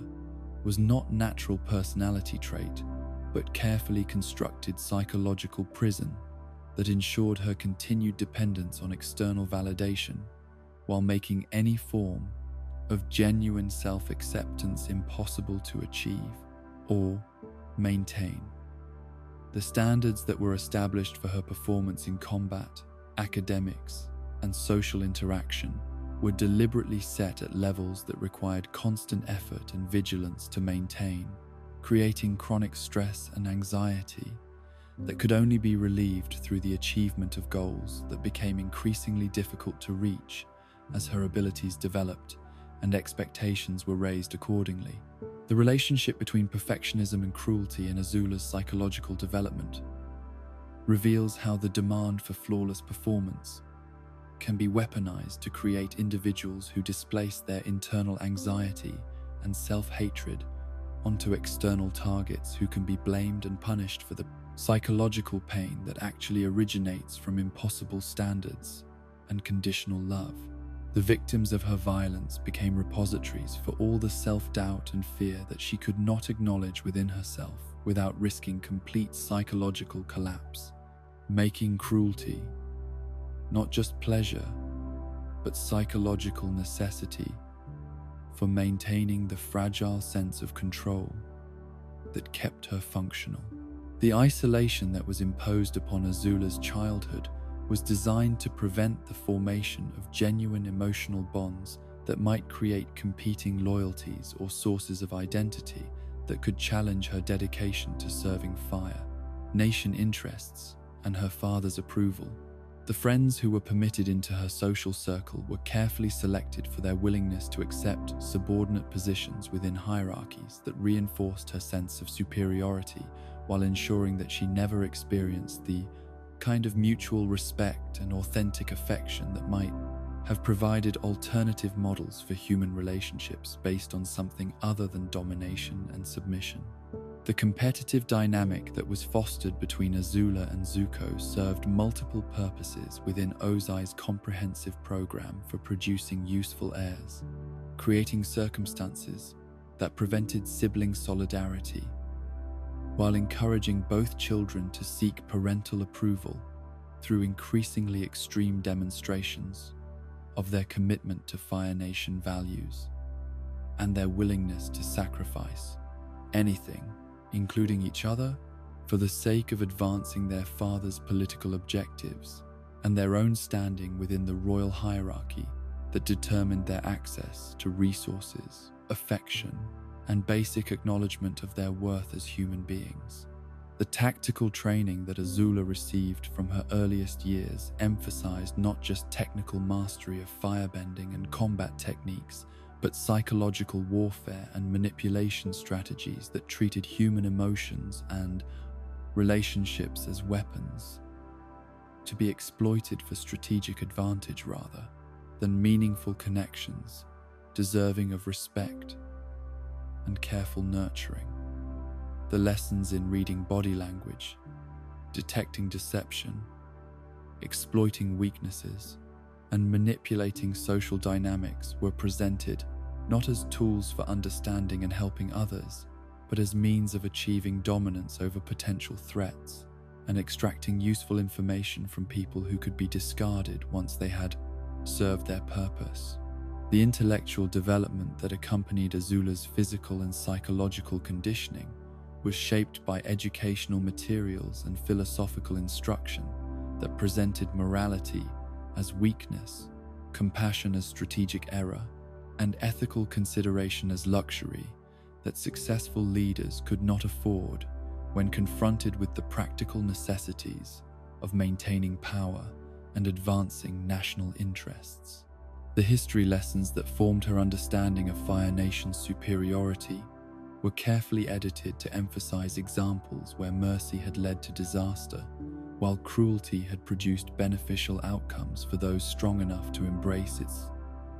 was not natural personality trait, but carefully constructed psychological prison that ensured her continued dependence on external validation while making any form of genuine self-acceptance impossible to achieve or maintain. The standards that were established for her performance in combat, academics, and social interaction were deliberately set at levels that required constant effort and vigilance to maintain, creating chronic stress and anxiety that could only be relieved through the achievement of goals that became increasingly difficult to reach as her abilities developed and expectations were raised accordingly. The relationship between perfectionism and cruelty in Azula's psychological development reveals how the demand for flawless performance can be weaponized to create individuals who displace their internal anxiety and self-hatred onto external targets who can be blamed and punished for the psychological pain that actually originates from impossible standards and conditional love. The victims of her violence became repositories for all the self-doubt and fear that she could not acknowledge within herself without risking complete psychological collapse, making cruelty not just pleasure, but psychological necessity for maintaining the fragile sense of control that kept her functional. The isolation that was imposed upon Azula's childhood was designed to prevent the formation of genuine emotional bonds that might create competing loyalties or sources of identity that could challenge her dedication to serving fire, nation interests, and her father's approval. The friends who were permitted into her social circle were carefully selected for their willingness to accept subordinate positions within hierarchies that reinforced her sense of superiority while ensuring that she never experienced the kind of mutual respect and authentic affection that might have provided alternative models for human relationships based on something other than domination and submission. The competitive dynamic that was fostered between Azula and Zuko served multiple purposes within Ozai's comprehensive program for producing useful heirs, creating circumstances that prevented sibling solidarity, while encouraging both children to seek parental approval through increasingly extreme demonstrations of their commitment to Fire Nation values and their willingness to sacrifice anything, including each other, for the sake of advancing their father's political objectives and their own standing within the royal hierarchy that determined their access to resources, affection, and basic acknowledgement of their worth as human beings. The tactical training that Azula received from her earliest years emphasized not just technical mastery of firebending and combat techniques, but psychological warfare and manipulation strategies that treated human emotions and relationships as weapons, to be exploited for strategic advantage rather than meaningful connections, deserving of respect and careful nurturing. The lessons in reading body language, detecting deception, exploiting weaknesses, and manipulating social dynamics were presented not as tools for understanding and helping others, but as means of achieving dominance over potential threats and extracting useful information from people who could be discarded once they had served their purpose. The intellectual development that accompanied Azula's physical and psychological conditioning was shaped by educational materials and philosophical instruction that presented morality as weakness, compassion as strategic error, and ethical consideration as luxury that successful leaders could not afford when confronted with the practical necessities of maintaining power and advancing national interests. The history lessons that formed her understanding of Fire Nation's superiority were carefully edited to emphasize examples where mercy had led to disaster, while cruelty had produced beneficial outcomes for those strong enough to embrace its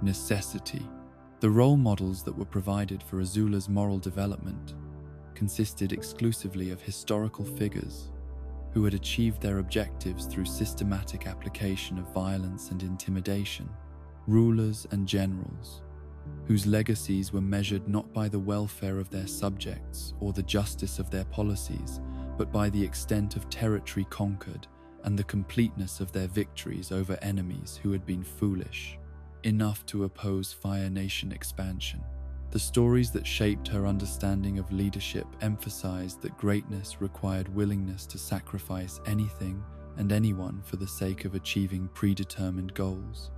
necessity. The role models that were provided for Azula's moral development consisted exclusively of historical figures who had achieved their objectives through systematic application of violence and intimidation, rulers and generals, whose legacies were measured not by the welfare of their subjects or the justice of their policies, but by the extent of territory conquered and the completeness of their victories over enemies who had been foolish enough to oppose Fire Nation expansion. The stories that shaped her understanding of leadership emphasized that greatness required willingness to sacrifice anything and anyone for the sake of achieving predetermined goals.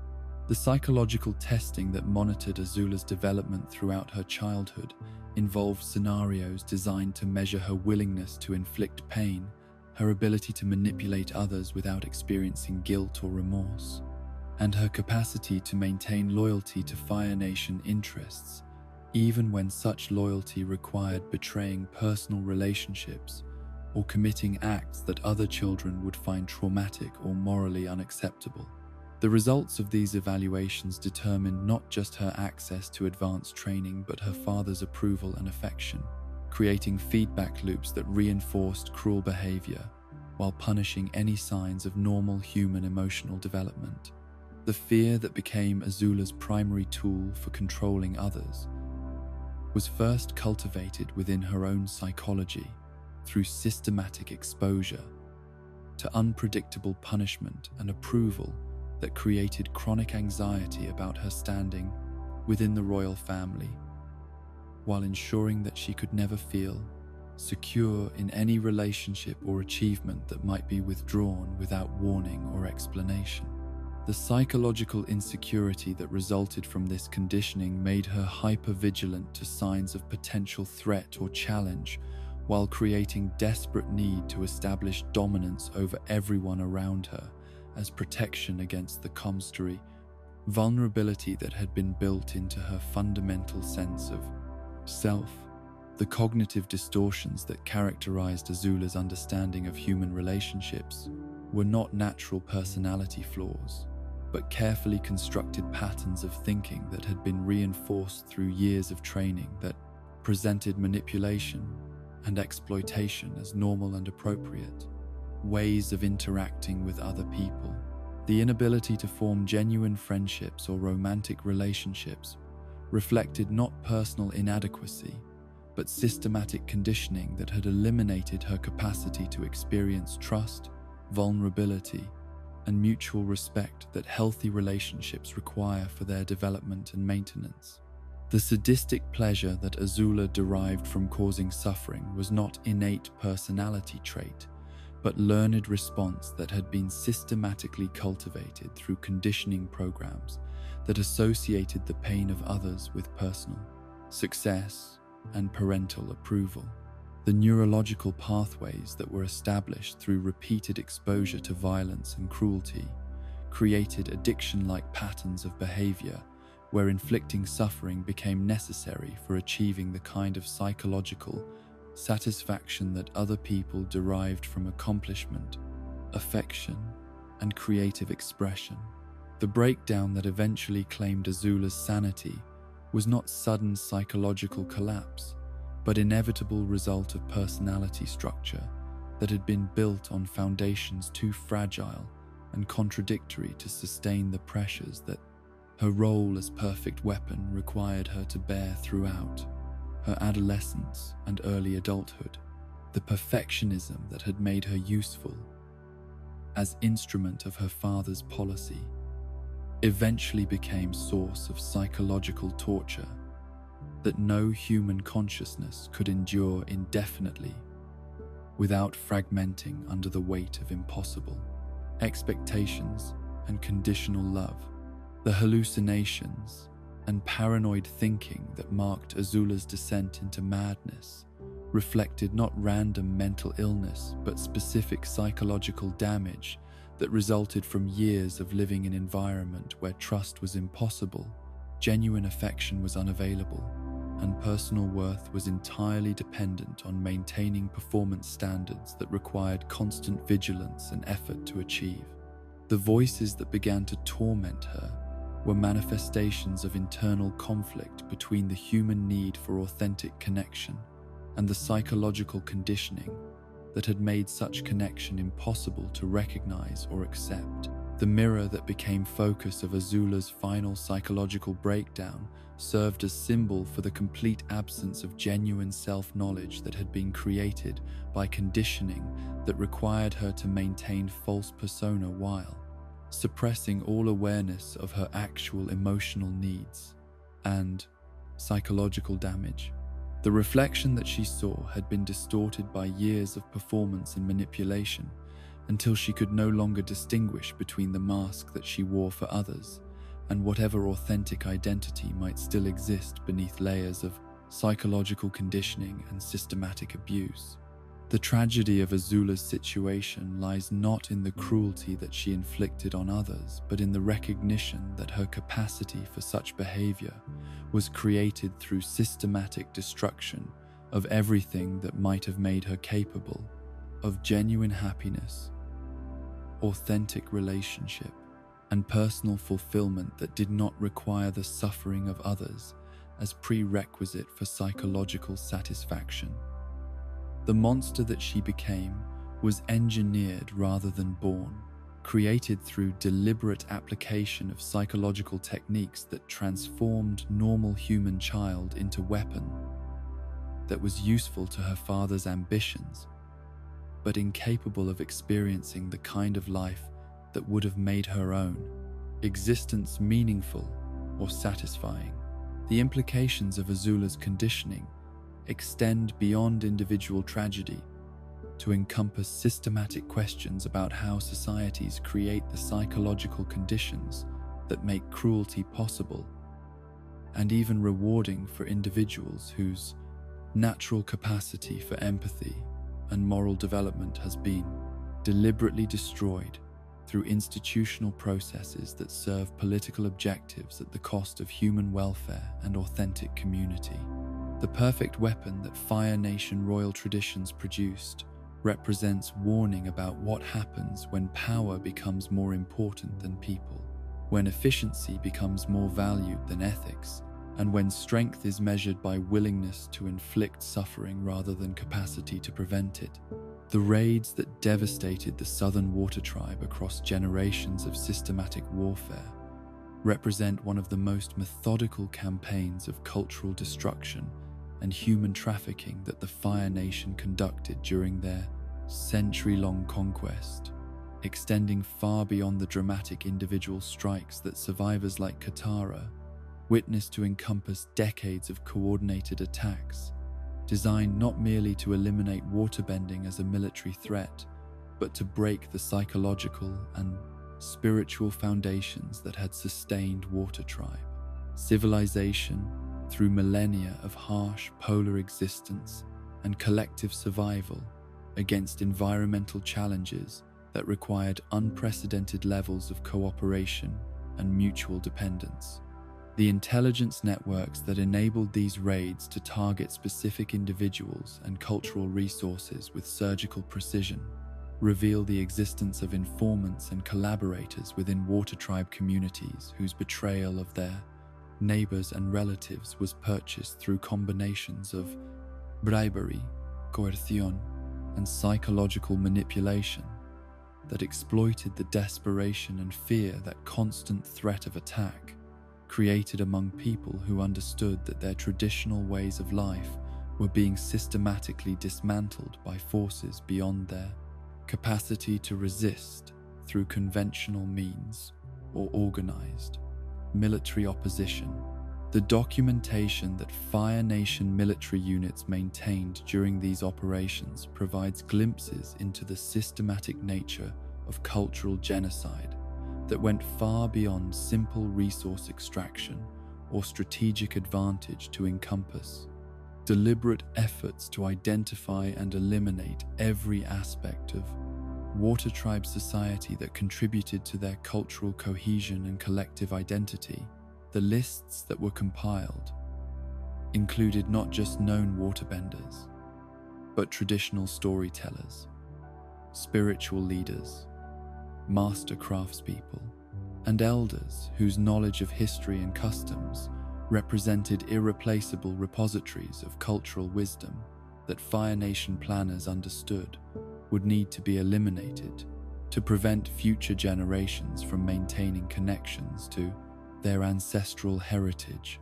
The psychological testing that monitored Azula's development throughout her childhood involved scenarios designed to measure her willingness to inflict pain, her ability to manipulate others without experiencing guilt or remorse, and her capacity to maintain loyalty to Fire Nation interests, even when such loyalty required betraying personal relationships or committing acts that other children would find traumatic or morally unacceptable. The results of these evaluations determined not just her access to advanced training, but her father's approval and affection, creating feedback loops that reinforced cruel behavior while punishing any signs of normal human emotional development. The fear that became Azula's primary tool for controlling others was first cultivated within her own psychology through systematic exposure to unpredictable punishment and approval that created chronic anxiety about her standing within the royal family, while ensuring that she could never feel secure in any relationship or achievement that might be withdrawn without warning or explanation. The psychological insecurity that resulted from this conditioning made her hypervigilant to signs of potential threat or challenge, while creating desperate need to establish dominance over everyone around her as protection against the constant vulnerability that had been built into her fundamental sense of self. The cognitive distortions that characterized Azula's understanding of human relationships were not natural personality flaws, but carefully constructed patterns of thinking that had been reinforced through years of training that presented manipulation and exploitation as normal and appropriate ways of interacting with other people. The inability to form genuine friendships or romantic relationships reflected not personal inadequacy, but systematic conditioning that had eliminated her capacity to experience trust, vulnerability, and mutual respect that healthy relationships require for their development and maintenance. The sadistic pleasure that Azula derived from causing suffering was not innate personality trait, but learned response that had been systematically cultivated through conditioning programs that associated the pain of others with personal success and parental approval. The neurological pathways that were established through repeated exposure to violence and cruelty created addiction-like patterns of behavior where inflicting suffering became necessary for achieving the kind of psychological satisfaction that other people derived from accomplishment, affection, and creative expression. The breakdown that eventually claimed Azula's sanity was not sudden psychological collapse, but inevitable result of personality structure that had been built on foundations too fragile and contradictory to sustain the pressures that her role as perfect weapon required her to bear throughout her adolescence and early adulthood. The perfectionism that had made her useful as instrument of her father's policy eventually became source of psychological torture that no human consciousness could endure indefinitely without fragmenting under the weight of impossible expectations and conditional love. The hallucinations and paranoid thinking that marked Azula's descent into madness reflected not random mental illness but specific psychological damage that resulted from years of living in an environment where trust was impossible, genuine affection was unavailable, and personal worth was entirely dependent on maintaining performance standards that required constant vigilance and effort to achieve. The voices that began to torment her were manifestations of internal conflict between the human need for authentic connection and the psychological conditioning that had made such connection impossible to recognize or accept. The mirror that became focus of Azula's final psychological breakdown served as symbol for the complete absence of genuine self-knowledge that had been created by conditioning that required her to maintain false persona while suppressing all awareness of her actual emotional needs and psychological damage. The reflection that she saw had been distorted by years of performance and manipulation until she could no longer distinguish between the mask that she wore for others and whatever authentic identity might still exist beneath layers of psychological conditioning and systematic abuse. The tragedy of Azula's situation lies not in the cruelty that she inflicted on others, but in the recognition that her capacity for such behavior was created through systematic destruction of everything that might have made her capable of genuine happiness, authentic relationship, and personal fulfillment that did not require the suffering of others as prerequisite for psychological satisfaction. The monster that she became was engineered rather than born, created through deliberate application of psychological techniques that transformed normal human child into weapon that was useful to her father's ambitions, but incapable of experiencing the kind of life that would have made her own existence meaningful or satisfying. The implications of Azula's conditioning extend beyond individual tragedy to encompass systematic questions about how societies create the psychological conditions that make cruelty possible, and even rewarding for individuals whose natural capacity for empathy and moral development has been deliberately destroyed through institutional processes that serve political objectives at the cost of human welfare and authentic community. The perfect weapon that Fire Nation royal traditions produced represents warning about what happens when power becomes more important than people, when efficiency becomes more valued than ethics, and when strength is measured by willingness to inflict suffering rather than capacity to prevent it. The raids that devastated the Southern Water Tribe across generations of systematic warfare represent one of the most methodical campaigns of cultural destruction and human trafficking that the Fire Nation conducted during their century-long conquest, extending far beyond the dramatic individual strikes that survivors like Katara witnessed to encompass decades of coordinated attacks, designed not merely to eliminate waterbending as a military threat, but to break the psychological and spiritual foundations that had sustained Water Tribe. Civilization, through millennia of harsh polar existence and collective survival against environmental challenges that required unprecedented levels of cooperation and mutual dependence. The intelligence networks that enabled these raids to target specific individuals and cultural resources with surgical precision reveal the existence of informants and collaborators within Water Tribe communities whose betrayal of their neighbors and relatives was purchased through combinations of bribery, coercion, and psychological manipulation that exploited the desperation and fear that constant threat of attack created among people who understood that their traditional ways of life were being systematically dismantled by forces beyond their capacity to resist through conventional means or organized military opposition. The documentation that Fire Nation military units maintained during these operations provides glimpses into the systematic nature of cultural genocide that went far beyond simple resource extraction or strategic advantage to encompass deliberate efforts to identify and eliminate every aspect of Water Tribe society that contributed to their cultural cohesion and collective identity. The lists that were compiled included not just known waterbenders, but traditional storytellers, spiritual leaders, master craftspeople, and elders whose knowledge of history and customs represented irreplaceable repositories of cultural wisdom that Fire Nation planners understood would need to be eliminated to prevent future generations from maintaining connections to their ancestral heritage.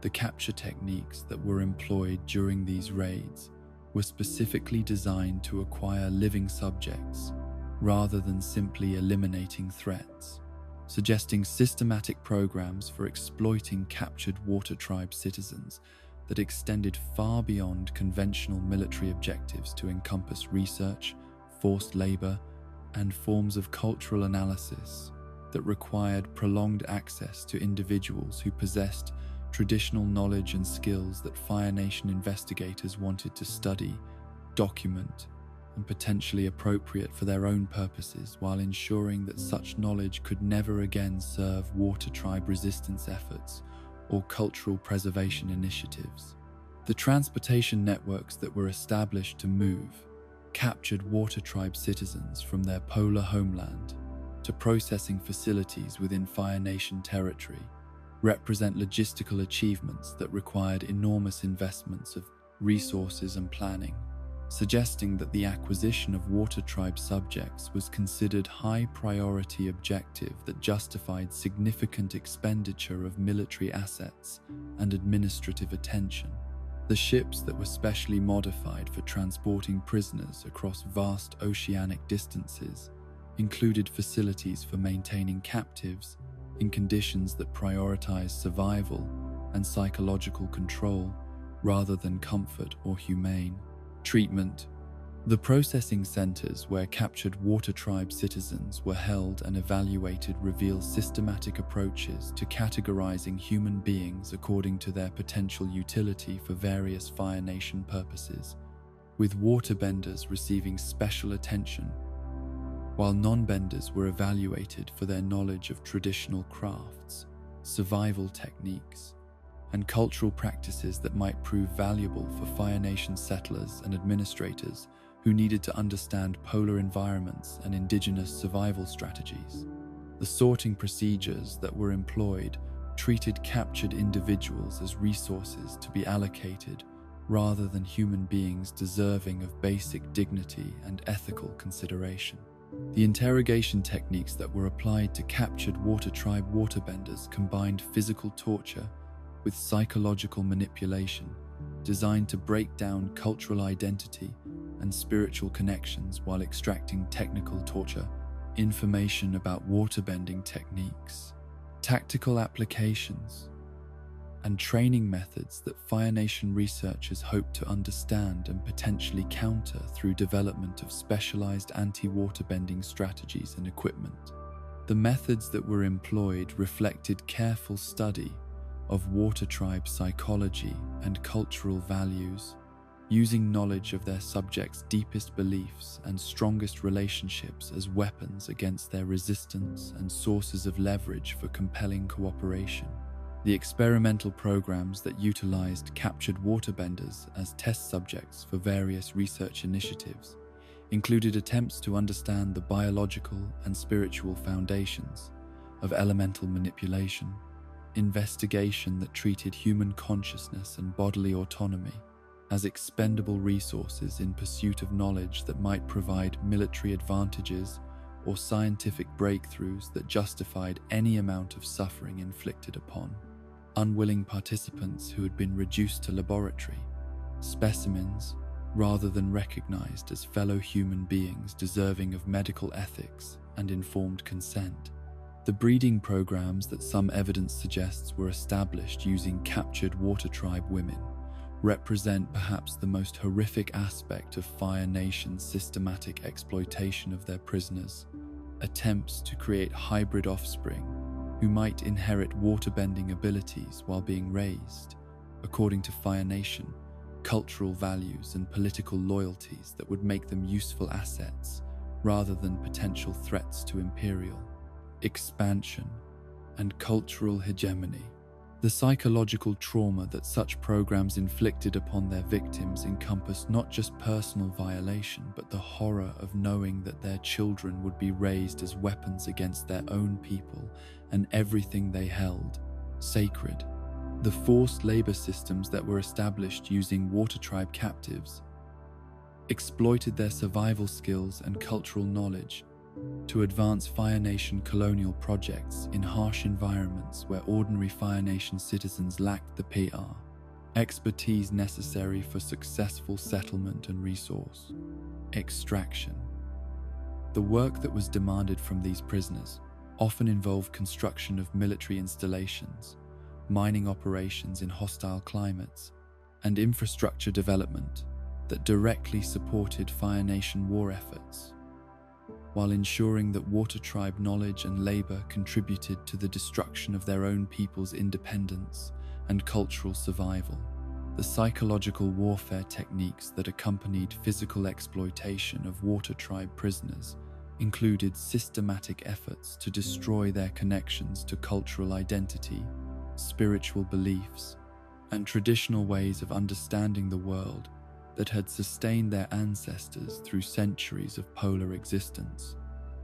The capture techniques that were employed during these raids were specifically designed to acquire living subjects rather than simply eliminating threats, suggesting systematic programs for exploiting captured Water Tribe citizens that extended far beyond conventional military objectives to encompass research, forced labor, and forms of cultural analysis that required prolonged access to individuals who possessed traditional knowledge and skills that Fire Nation investigators wanted to study, document, and potentially appropriate for their own purposes, while ensuring that such knowledge could never again serve Water Tribe resistance efforts or cultural preservation initiatives. The transportation networks that were established to move captured Water Tribe citizens from their polar homeland to processing facilities within Fire Nation territory represent logistical achievements that required enormous investments of resources and planning, suggesting that the acquisition of Water Tribe subjects was considered high-priority objective that justified significant expenditure of military assets and administrative attention. The ships that were specially modified for transporting prisoners across vast oceanic distances included facilities for maintaining captives in conditions that prioritized survival and psychological control rather than comfort or humane treatment. The processing centers where captured Water Tribe citizens were held and evaluated reveal systematic approaches to categorizing human beings according to their potential utility for various Fire Nation purposes, with waterbenders receiving special attention, while non-benders were evaluated for their knowledge of traditional crafts, survival techniques, and cultural practices that might prove valuable for Fire Nation settlers and administrators who needed to understand polar environments and indigenous survival strategies. The sorting procedures that were employed treated captured individuals as resources to be allocated rather than human beings deserving of basic dignity and ethical consideration. The interrogation techniques that were applied to captured Water Tribe waterbenders combined physical torture with psychological manipulation, designed to break down cultural identity and spiritual connections while extracting technical torture, information about waterbending techniques, tactical applications, and training methods that Fire Nation researchers hope to understand and potentially counter through development of specialized anti-waterbending strategies and equipment. The methods that were employed reflected careful study of Water Tribe psychology and cultural values, using knowledge of their subjects' deepest beliefs and strongest relationships as weapons against their resistance and sources of leverage for compelling cooperation. The experimental programs that utilized captured waterbenders as test subjects for various research initiatives included attempts to understand the biological and spiritual foundations of elemental manipulation, investigation that treated human consciousness and bodily autonomy as expendable resources in pursuit of knowledge that might provide military advantages or scientific breakthroughs that justified any amount of suffering inflicted upon unwilling participants who had been reduced to laboratory specimens rather than recognized as fellow human beings deserving of medical ethics and informed consent. The breeding programs that some evidence suggests were established using captured water tribe women represent perhaps the most horrific aspect of Fire Nation's systematic exploitation of their prisoners. Attempts to create hybrid offspring who might inherit waterbending abilities while being raised, according to Fire Nation, cultural values and political loyalties that would make them useful assets rather than potential threats to imperial expansion and cultural hegemony. The psychological trauma that such programs inflicted upon their victims encompassed not just personal violation, but the horror of knowing that their children would be raised as weapons against their own people and everything they held sacred. The forced labor systems that were established using water tribe captives exploited their survival skills and cultural knowledge to advance Fire Nation colonial projects in harsh environments where ordinary Fire Nation citizens lacked the PR expertise necessary for successful settlement and resource extraction. The work that was demanded from these prisoners often involved construction of military installations, mining operations in hostile climates, and infrastructure development that directly supported Fire Nation war efforts, while ensuring that water tribe knowledge and labor contributed to the destruction of their own people's independence and cultural survival. The psychological warfare techniques that accompanied physical exploitation of water tribe prisoners included systematic efforts to destroy their connections to cultural identity, spiritual beliefs, and traditional ways of understanding the world that had sustained their ancestors through centuries of polar existence.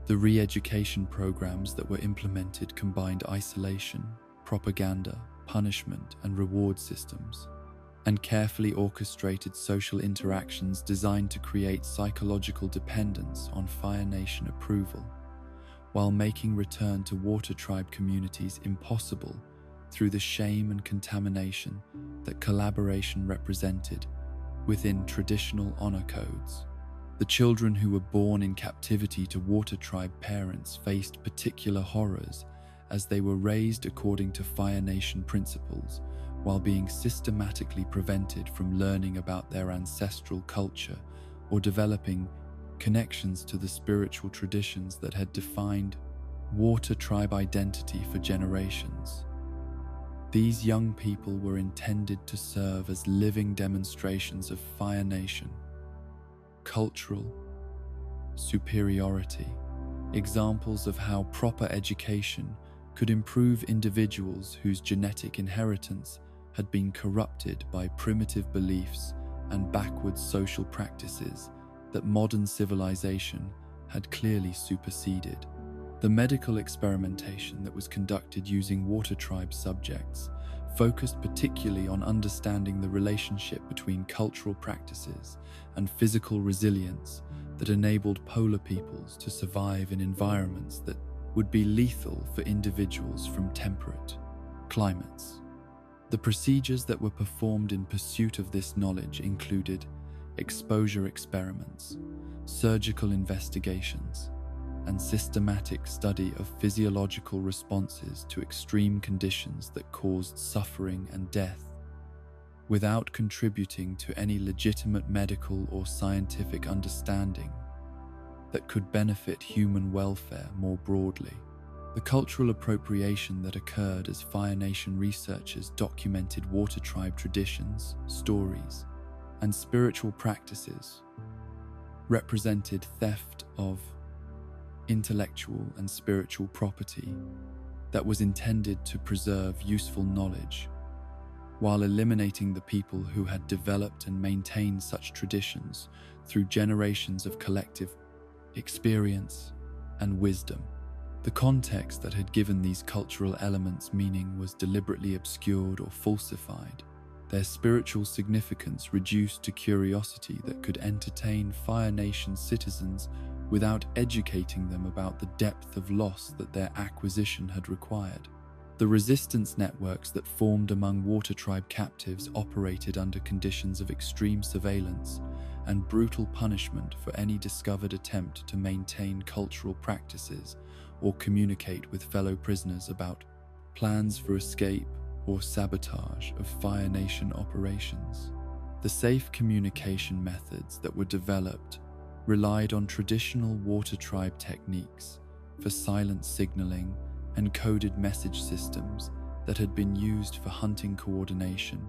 The re-education programs that were implemented combined isolation, propaganda, punishment, and reward systems, and carefully orchestrated social interactions designed to create psychological dependence on Fire Nation approval, while making return to water tribe communities impossible through the shame and contamination that collaboration represented within traditional honor codes. The children who were born in captivity to water tribe parents faced particular horrors as they were raised according to Fire Nation principles while being systematically prevented from learning about their ancestral culture or developing connections to the spiritual traditions that had defined water tribe identity for generations. These young people were intended to serve as living demonstrations of Fire Nation cultural superiority, examples of how proper education could improve individuals whose genetic inheritance had been corrupted by primitive beliefs and backwards social practices that modern civilization had clearly superseded. The medical experimentation that was conducted using water tribe subjects focused particularly on understanding the relationship between cultural practices and physical resilience that enabled polar peoples to survive in environments that would be lethal for individuals from temperate climates. The procedures that were performed in pursuit of this knowledge included exposure experiments, surgical investigations, and systematic study of physiological responses to extreme conditions that caused suffering and death, without contributing to any legitimate medical or scientific understanding that could benefit human welfare more broadly. The cultural appropriation that occurred as Fire Nation researchers documented water tribe traditions, stories, and spiritual practices represented theft of intellectual and spiritual property that was intended to preserve useful knowledge, while eliminating the people who had developed and maintained such traditions through generations of collective experience and wisdom. The context that had given these cultural elements meaning was deliberately obscured or falsified. their spiritual significance reduced to curiosity that could entertain Fire Nation citizens without educating them about the depth of loss that their acquisition had required. The resistance networks that formed among Water Tribe captives operated under conditions of extreme surveillance and brutal punishment for any discovered attempt to maintain cultural practices or communicate with fellow prisoners about plans for escape or sabotage of Fire Nation operations. The safe communication methods that were developed relied on traditional Water Tribe techniques for silent signaling and coded message systems that had been used for hunting coordination,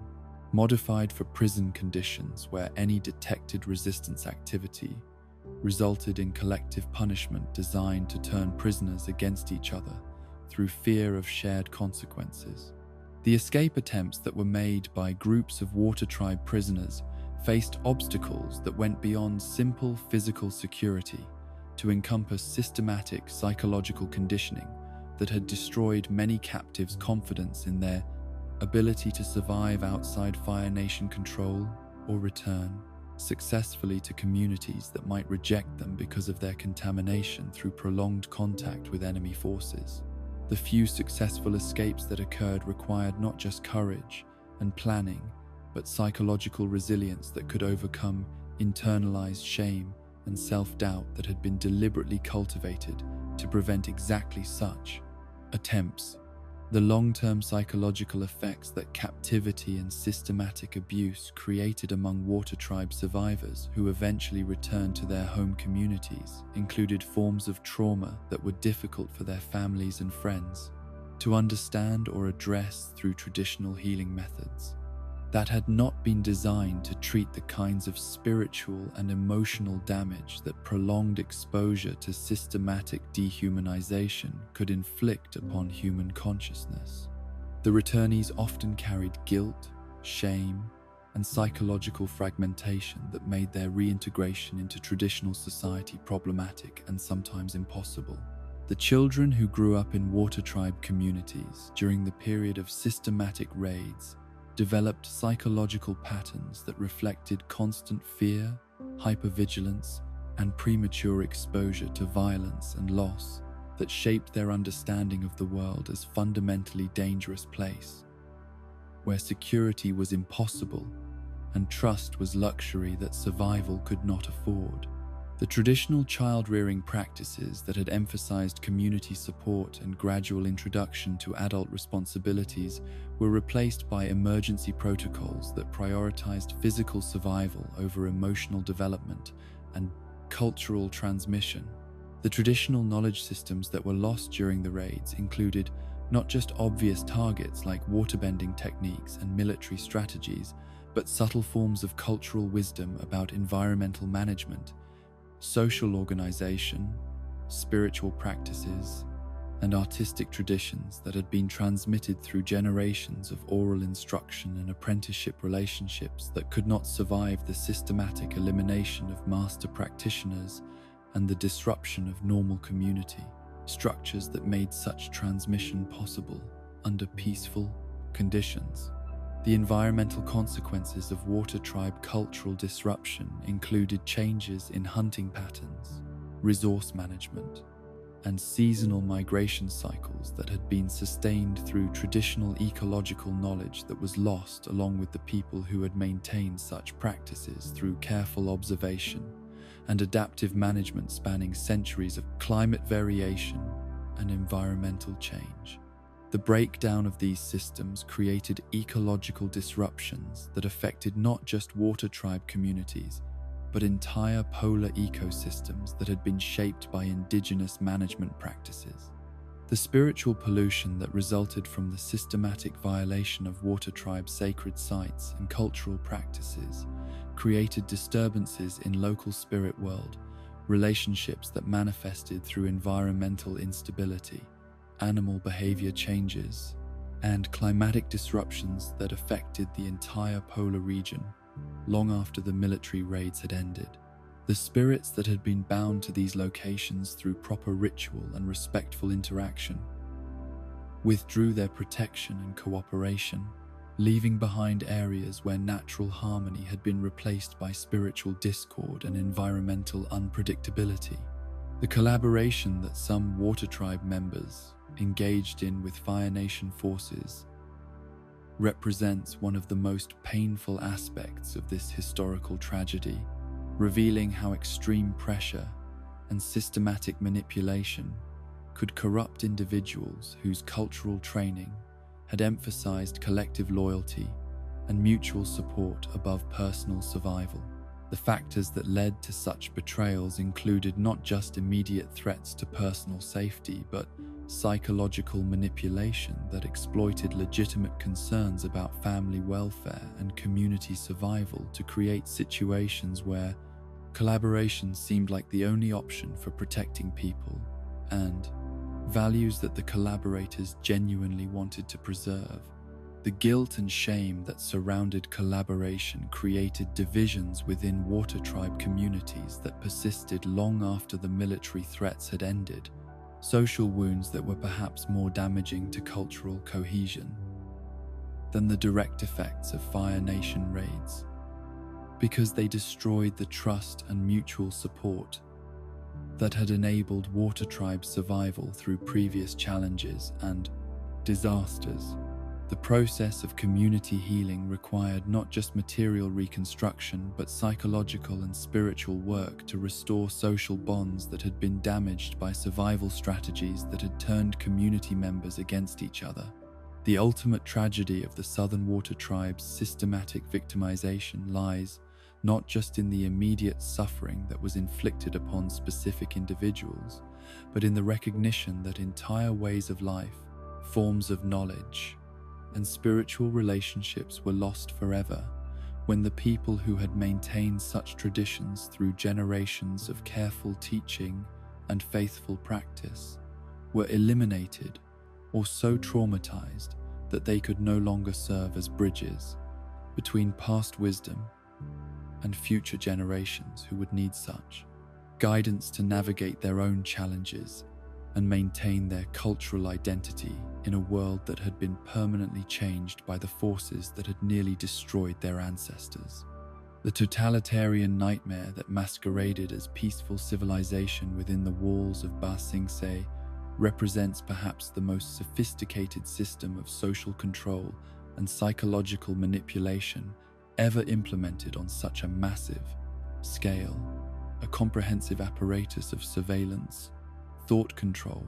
modified for prison conditions where any detected resistance activity resulted in collective punishment designed to turn prisoners against each other through fear of shared consequences. The escape attempts that were made by groups of Water Tribe prisoners faced obstacles that went beyond simple physical security to encompass systematic psychological conditioning that had destroyed many captives' confidence in their ability to survive outside Fire Nation control or return successfully to communities that might reject them because of their contamination through prolonged contact with enemy forces. The few successful escapes that occurred required not just courage and planning, but psychological resilience that could overcome internalized shame and self-doubt that had been deliberately cultivated to prevent exactly such attempts. The long-term psychological effects that captivity and systematic abuse created among Water Tribe survivors who eventually returned to their home communities included forms of trauma that were difficult for their families and friends to understand or address through traditional healing methods that had not been designed to treat the kinds of spiritual and emotional damage that prolonged exposure to systematic dehumanization could inflict upon human consciousness. The returnees often carried guilt, shame, and psychological fragmentation that made their reintegration into traditional society problematic and sometimes impossible. The children who grew up in Water Tribe communities during the period of systematic raids developed psychological patterns that reflected constant fear, hypervigilance, and premature exposure to violence and loss that shaped their understanding of the world as a fundamentally dangerous place, where security was impossible and trust was luxury that survival could not afford. The traditional child-rearing practices that had emphasized community support and gradual introduction to adult responsibilities were replaced by emergency protocols that prioritized physical survival over emotional development and cultural transmission. The traditional knowledge systems that were lost during the raids included not just obvious targets like waterbending techniques and military strategies, but subtle forms of cultural wisdom about environmental management, social organization, spiritual practices, and artistic traditions that had been transmitted through generations of oral instruction and apprenticeship relationships that could not survive the systematic elimination of master practitioners and the disruption of normal community structures that made such transmission possible under peaceful conditions. The environmental consequences of Water Tribe cultural disruption included changes in hunting patterns, resource management, and seasonal migration cycles that had been sustained through traditional ecological knowledge that was lost along with the people who had maintained such practices through careful observation and adaptive management spanning centuries of climate variation and environmental change. The breakdown of these systems created ecological disruptions that affected not just Water Tribe communities, but entire polar ecosystems that had been shaped by indigenous management practices. The spiritual pollution that resulted from the systematic violation of Water Tribe sacred sites and cultural practices created disturbances in local spirit world, relationships that manifested through environmental instability, animal behavior changes, and climatic disruptions that affected the entire polar region long after the military raids had ended. The spirits that had been bound to these locations through proper ritual and respectful interaction withdrew their protection and cooperation, leaving behind areas where natural harmony had been replaced by spiritual discord and environmental unpredictability. The collaboration that some Water Tribe members engaged in with Fire Nation forces represents one of the most painful aspects of this historical tragedy, revealing how extreme pressure and systematic manipulation could corrupt individuals whose cultural training had emphasized collective loyalty and mutual support above personal survival. The factors that led to such betrayals included not just immediate threats to personal safety, but psychological manipulation that exploited legitimate concerns about family welfare and community survival to create situations where collaboration seemed like the only option for protecting people and values that the collaborators genuinely wanted to preserve. The guilt and shame that surrounded collaboration created divisions within Water Tribe communities that persisted long after the military threats had ended, social wounds that were perhaps more damaging to cultural cohesion than the direct effects of Fire Nation raids, because they destroyed the trust and mutual support that had enabled Water Tribe's survival through previous challenges and disasters. The process of community healing required not just material reconstruction, but psychological and spiritual work to restore social bonds that had been damaged by survival strategies that had turned community members against each other. The ultimate tragedy of the Southern Water Tribe's systematic victimization lies not just in the immediate suffering that was inflicted upon specific individuals, but in the recognition that entire ways of life, forms of knowledge, and spiritual relationships were lost forever when the people who had maintained such traditions through generations of careful teaching and faithful practice were eliminated or so traumatized that they could no longer serve as bridges between past wisdom and future generations who would need such guidance to navigate their own challenges and maintain their cultural identity in a world that had been permanently changed by the forces that had nearly destroyed their ancestors. The totalitarian nightmare that masqueraded as peaceful civilization within the walls of Ba Sing Se represents perhaps the most sophisticated system of social control and psychological manipulation ever implemented on such a massive scale. A comprehensive apparatus of surveillance, thought control,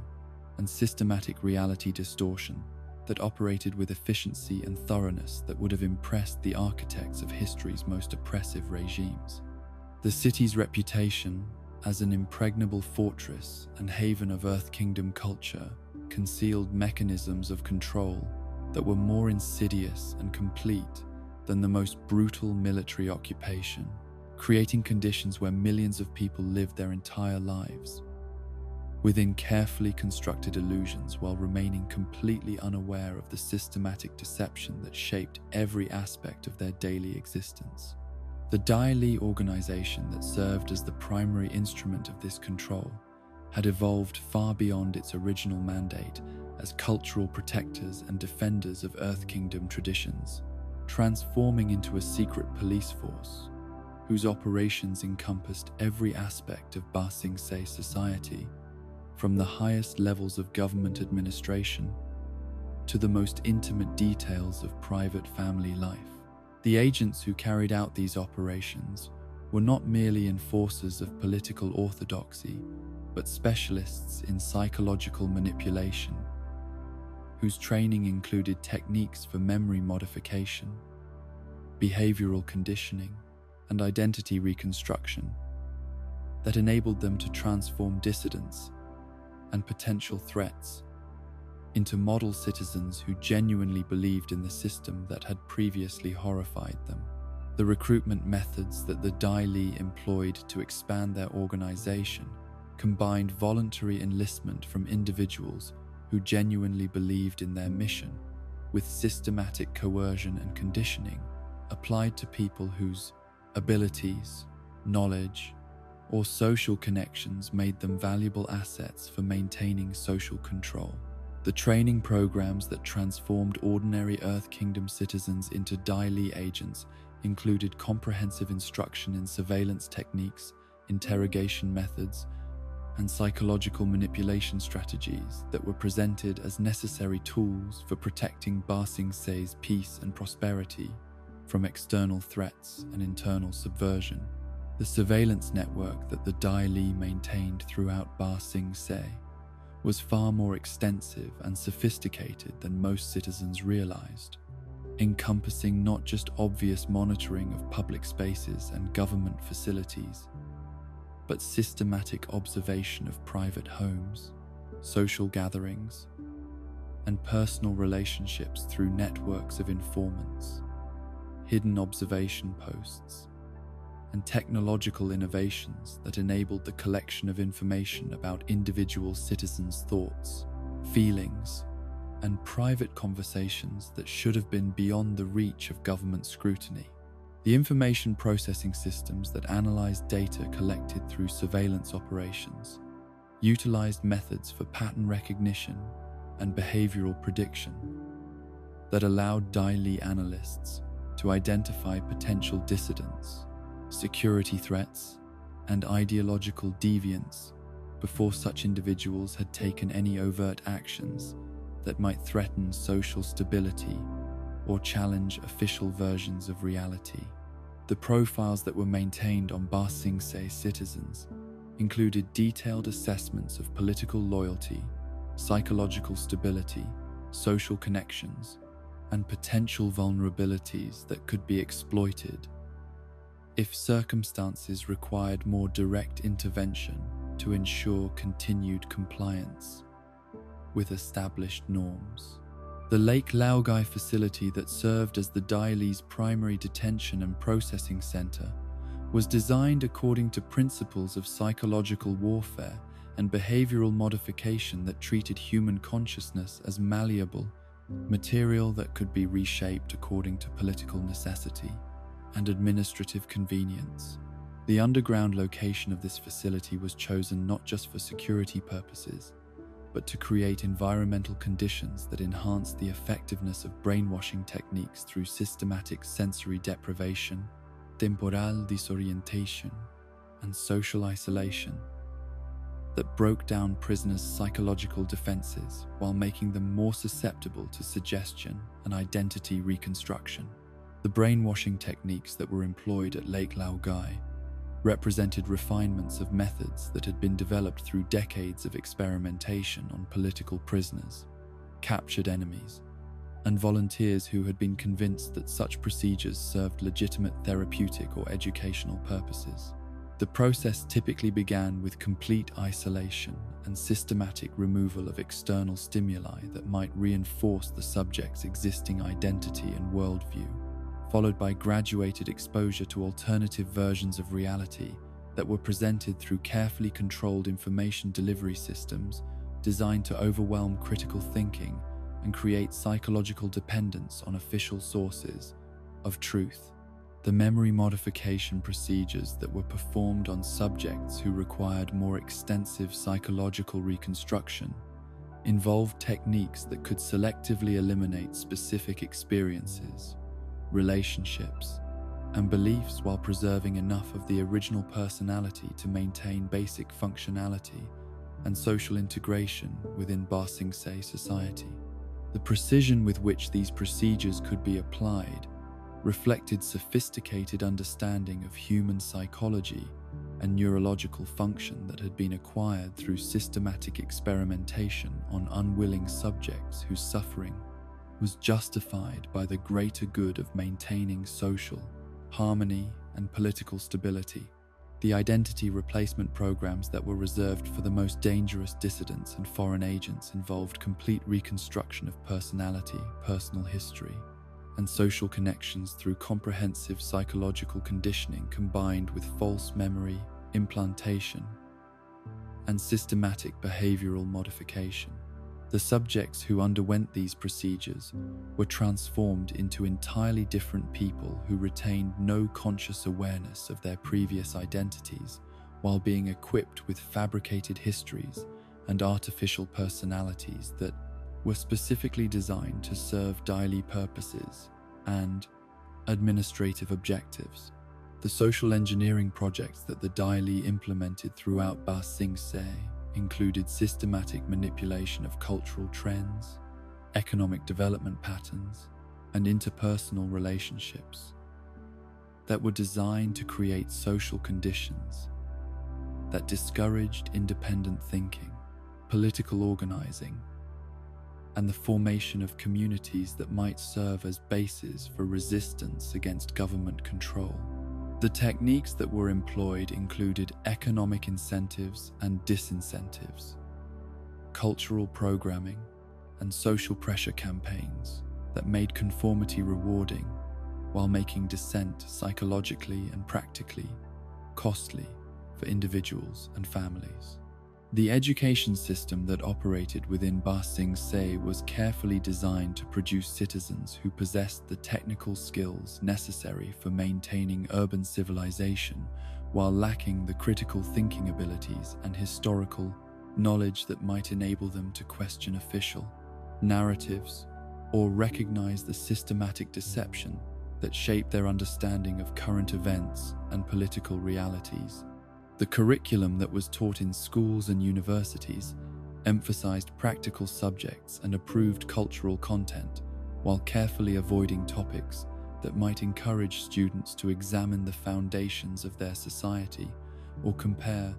and systematic reality distortion that operated with efficiency and thoroughness that would have impressed the architects of history's most oppressive regimes. The city's reputation as an impregnable fortress and haven of Earth Kingdom culture concealed mechanisms of control that were more insidious and complete than the most brutal military occupation, creating conditions where millions of people lived their entire lives within carefully constructed illusions while remaining completely unaware of the systematic deception that shaped every aspect of their daily existence. The Dai Li organization that served as the primary instrument of this control had evolved far beyond its original mandate as cultural protectors and defenders of Earth Kingdom traditions, transforming into a secret police force whose operations encompassed every aspect of Ba Sing Se society, from the highest levels of government administration to the most intimate details of private family life. The agents who carried out these operations were not merely enforcers of political orthodoxy, but specialists in psychological manipulation, whose training included techniques for memory modification, behavioral conditioning, and identity reconstruction that enabled them to transform dissidents and potential threats into model citizens who genuinely believed in the system that had previously horrified them. The recruitment methods that the Dai Li employed to expand their organization combined voluntary enlistment from individuals who genuinely believed in their mission with systematic coercion and conditioning applied to people whose abilities, knowledge, or social connections made them valuable assets for maintaining social control. The training programs that transformed ordinary Earth Kingdom citizens into Dai Li agents included comprehensive instruction in surveillance techniques, interrogation methods, and psychological manipulation strategies that were presented as necessary tools for protecting Ba Sing Se's peace and prosperity from external threats and internal subversion. The surveillance network that the Dai Li maintained throughout Ba Sing Se was far more extensive and sophisticated than most citizens realized, encompassing not just obvious monitoring of public spaces and government facilities, but systematic observation of private homes, social gatherings, and personal relationships through networks of informants, hidden observation posts, and technological innovations that enabled the collection of information about individual citizens' thoughts, feelings, and private conversations that should have been beyond the reach of government scrutiny. The information processing systems that analyzed data collected through surveillance operations utilized methods for pattern recognition and behavioral prediction that allowed Dai Li analysts to identify potential dissidents, security threats, and ideological deviants before such individuals had taken any overt actions that might threaten social stability or challenge official versions of reality. The profiles that were maintained on Ba Sing Se citizens included detailed assessments of political loyalty, psychological stability, social connections, and potential vulnerabilities that could be exploited if circumstances required more direct intervention to ensure continued compliance with established norms. The Lake Laogai facility that served as the Dai Li's primary detention and processing center was designed according to principles of psychological warfare and behavioral modification that treated human consciousness as malleable material that could be reshaped according to political necessity and administrative convenience. The underground location of this facility was chosen not just for security purposes, but to create environmental conditions that enhanced the effectiveness of brainwashing techniques through systematic sensory deprivation, temporal disorientation, and social isolation that broke down prisoners' psychological defenses while making them more susceptible to suggestion and identity reconstruction. The brainwashing techniques that were employed at Lake Laogai represented refinements of methods that had been developed through decades of experimentation on political prisoners, captured enemies, and volunteers who had been convinced that such procedures served legitimate therapeutic or educational purposes. The process typically began with complete isolation and systematic removal of external stimuli that might reinforce the subject's existing identity and worldview, followed by graduated exposure to alternative versions of reality that were presented through carefully controlled information delivery systems designed to overwhelm critical thinking and create psychological dependence on official sources of truth. The memory modification procedures that were performed on subjects who required more extensive psychological reconstruction involved techniques that could selectively eliminate specific experiences, relationships, and beliefs while preserving enough of the original personality to maintain basic functionality and social integration within Ba Sing Se society. The precision with which these procedures could be applied reflected sophisticated understanding of human psychology and neurological function that had been acquired through systematic experimentation on unwilling subjects whose suffering was justified by the greater good of maintaining social harmony and political stability. The identity replacement programs that were reserved for the most dangerous dissidents and foreign agents involved complete reconstruction of personality, personal history, and social connections through comprehensive psychological conditioning combined with false memory, implantation, and systematic behavioral modification. The subjects who underwent these procedures were transformed into entirely different people who retained no conscious awareness of their previous identities while being equipped with fabricated histories and artificial personalities that were specifically designed to serve daily purposes and administrative objectives. The social engineering projects that the Daily implemented throughout Ba Sing Se included systematic manipulation of cultural trends, economic development patterns, and interpersonal relationships that were designed to create social conditions that discouraged independent thinking, political organizing, and the formation of communities that might serve as bases for resistance against government control. The techniques that were employed included economic incentives and disincentives, cultural programming, and social pressure campaigns that made conformity rewarding while making dissent psychologically and practically costly for individuals and families. The education system that operated within Ba Sing Se was carefully designed to produce citizens who possessed the technical skills necessary for maintaining urban civilization while lacking the critical thinking abilities and historical knowledge that might enable them to question official narratives or recognize the systematic deception that shaped their understanding of current events and political realities. The curriculum that was taught in schools and universities emphasized practical subjects and approved cultural content, while carefully avoiding topics that might encourage students to examine the foundations of their society or compare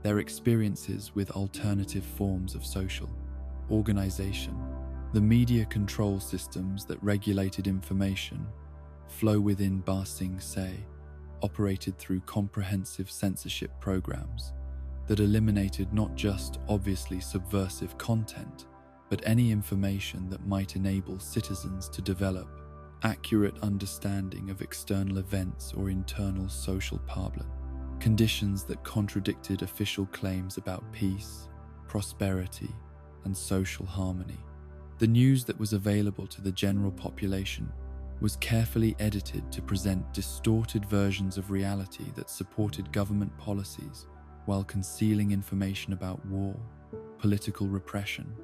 their experiences with alternative forms of social organization. The media control systems that regulated information flow within Ba Sing Se operated through comprehensive censorship programs that eliminated not just obviously subversive content, but any information that might enable citizens to develop accurate understanding of external events or internal social problem, conditions that contradicted official claims about peace, prosperity, and social harmony. The news that was available to the general population was carefully edited to present distorted versions of reality that supported government policies while concealing information about war, political repression,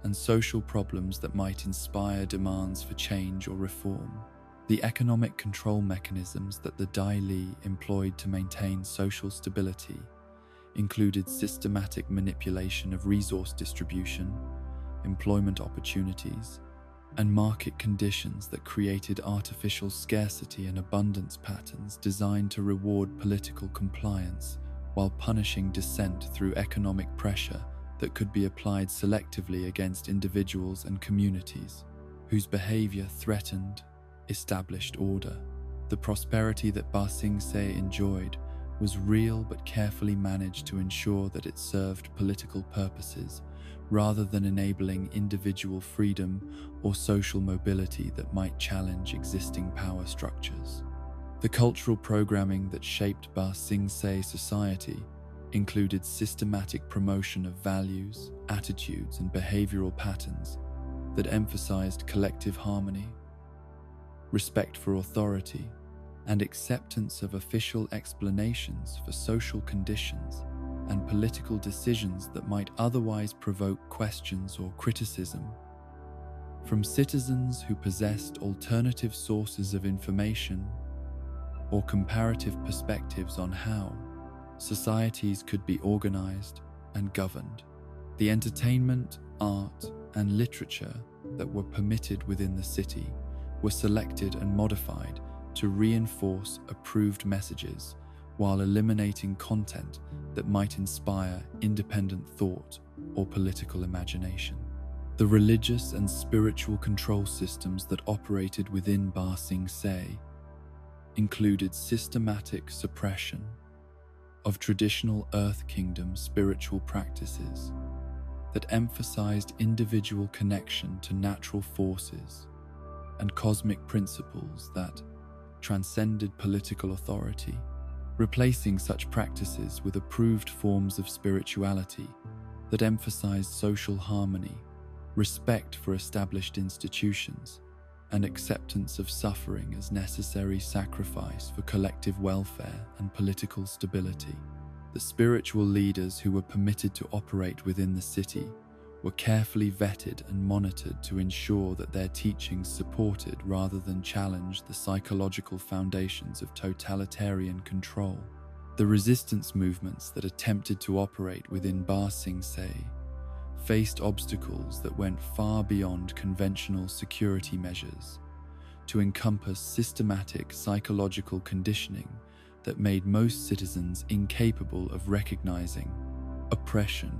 and social problems that might inspire demands for change or reform. The economic control mechanisms that the Daily employed to maintain social stability included systematic manipulation of resource distribution, employment opportunities, and market conditions that created artificial scarcity and abundance patterns designed to reward political compliance while punishing dissent through economic pressure that could be applied selectively against individuals and communities whose behavior threatened established order. The prosperity that Ba Sing Se enjoyed was real but carefully managed to ensure that it served political purposes rather than enabling individual freedom or social mobility that might challenge existing power structures. The cultural programming that shaped Ba Sing Se society included systematic promotion of values, attitudes, and behavioral patterns that emphasized collective harmony, respect for authority, and acceptance of official explanations for social conditions and political decisions that might otherwise provoke questions or criticism. From citizens who possessed alternative sources of information or comparative perspectives on how societies could be organized and governed. The entertainment, art, and literature that were permitted within the city were selected and modified to reinforce approved messages while eliminating content that might inspire independent thought or political imagination. The religious and spiritual control systems that operated within Ba Sing Se included systematic suppression of traditional Earth Kingdom spiritual practices that emphasized individual connection to natural forces and cosmic principles that transcended political authority, replacing such practices with approved forms of spirituality that emphasized social harmony, respect for established institutions, and acceptance of suffering as necessary sacrifice for collective welfare and political stability. The spiritual leaders who were permitted to operate within the city were carefully vetted and monitored to ensure that their teachings supported rather than challenged the psychological foundations of totalitarian control. The resistance movements that attempted to operate within Ba Sing Se faced obstacles that went far beyond conventional security measures to encompass systematic psychological conditioning that made most citizens incapable of recognizing oppression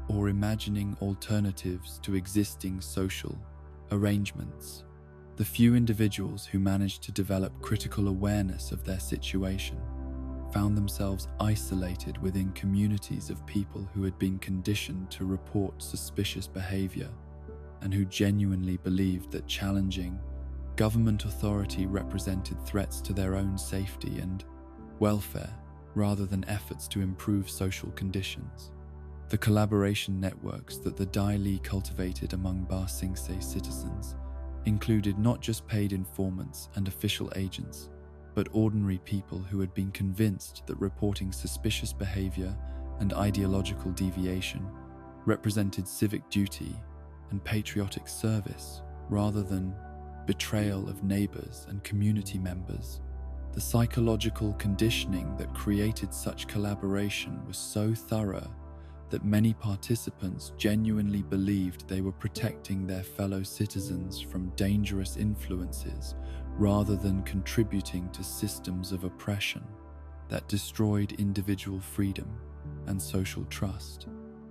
or imagining alternatives to existing social arrangements. The few individuals who managed to develop critical awareness of their situation found themselves isolated within communities of people who had been conditioned to report suspicious behavior and who genuinely believed that challenging government authority represented threats to their own safety and welfare rather than efforts to improve social conditions. The collaboration networks that the Dai Li cultivated among Ba Sing Se citizens included not just paid informants and official agents, but ordinary people who had been convinced that reporting suspicious behavior and ideological deviation represented civic duty and patriotic service rather than betrayal of neighbors and community members. The psychological conditioning that created such collaboration was so thorough that many participants genuinely believed they were protecting their fellow citizens from dangerous influences rather than contributing to systems of oppression that destroyed individual freedom and social trust.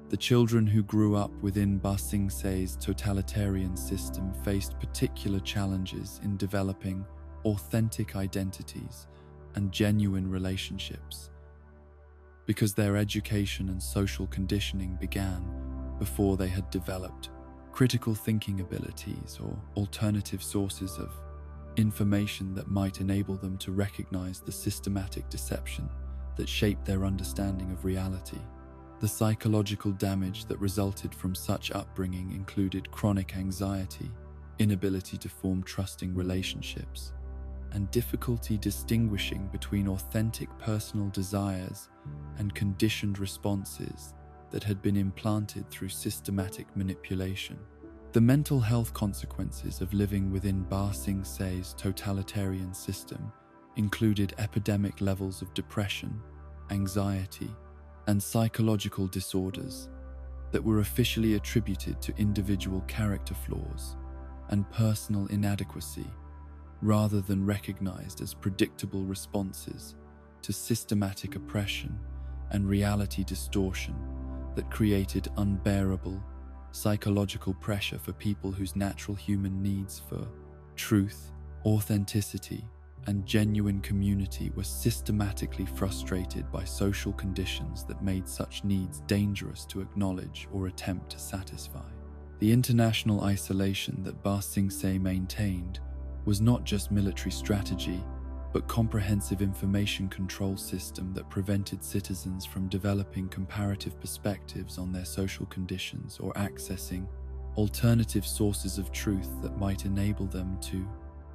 The children who grew up within Ba Sing Se's totalitarian system faced particular challenges in developing authentic identities and genuine relationships, because their education and social conditioning began before they had developed critical thinking abilities or alternative sources of information that might enable them to recognize the systematic deception that shaped their understanding of reality. The psychological damage that resulted from such upbringing included chronic anxiety, inability to form trusting relationships, and difficulty distinguishing between authentic personal desires and conditioned responses that had been implanted through systematic manipulation. The mental health consequences of living within Ba Sing Se's totalitarian system included epidemic levels of depression, anxiety, and psychological disorders that were officially attributed to individual character flaws and personal inadequacy, rather than recognized as predictable responses to systematic oppression and reality distortion that created unbearable psychological pressure for people whose natural human needs for truth, authenticity, and genuine community were systematically frustrated by social conditions that made such needs dangerous to acknowledge or attempt to satisfy. The international isolation that Ba Sing Se maintained was not just military strategy, but comprehensive information control system that prevented citizens from developing comparative perspectives on their social conditions or accessing alternative sources of truth that might enable them to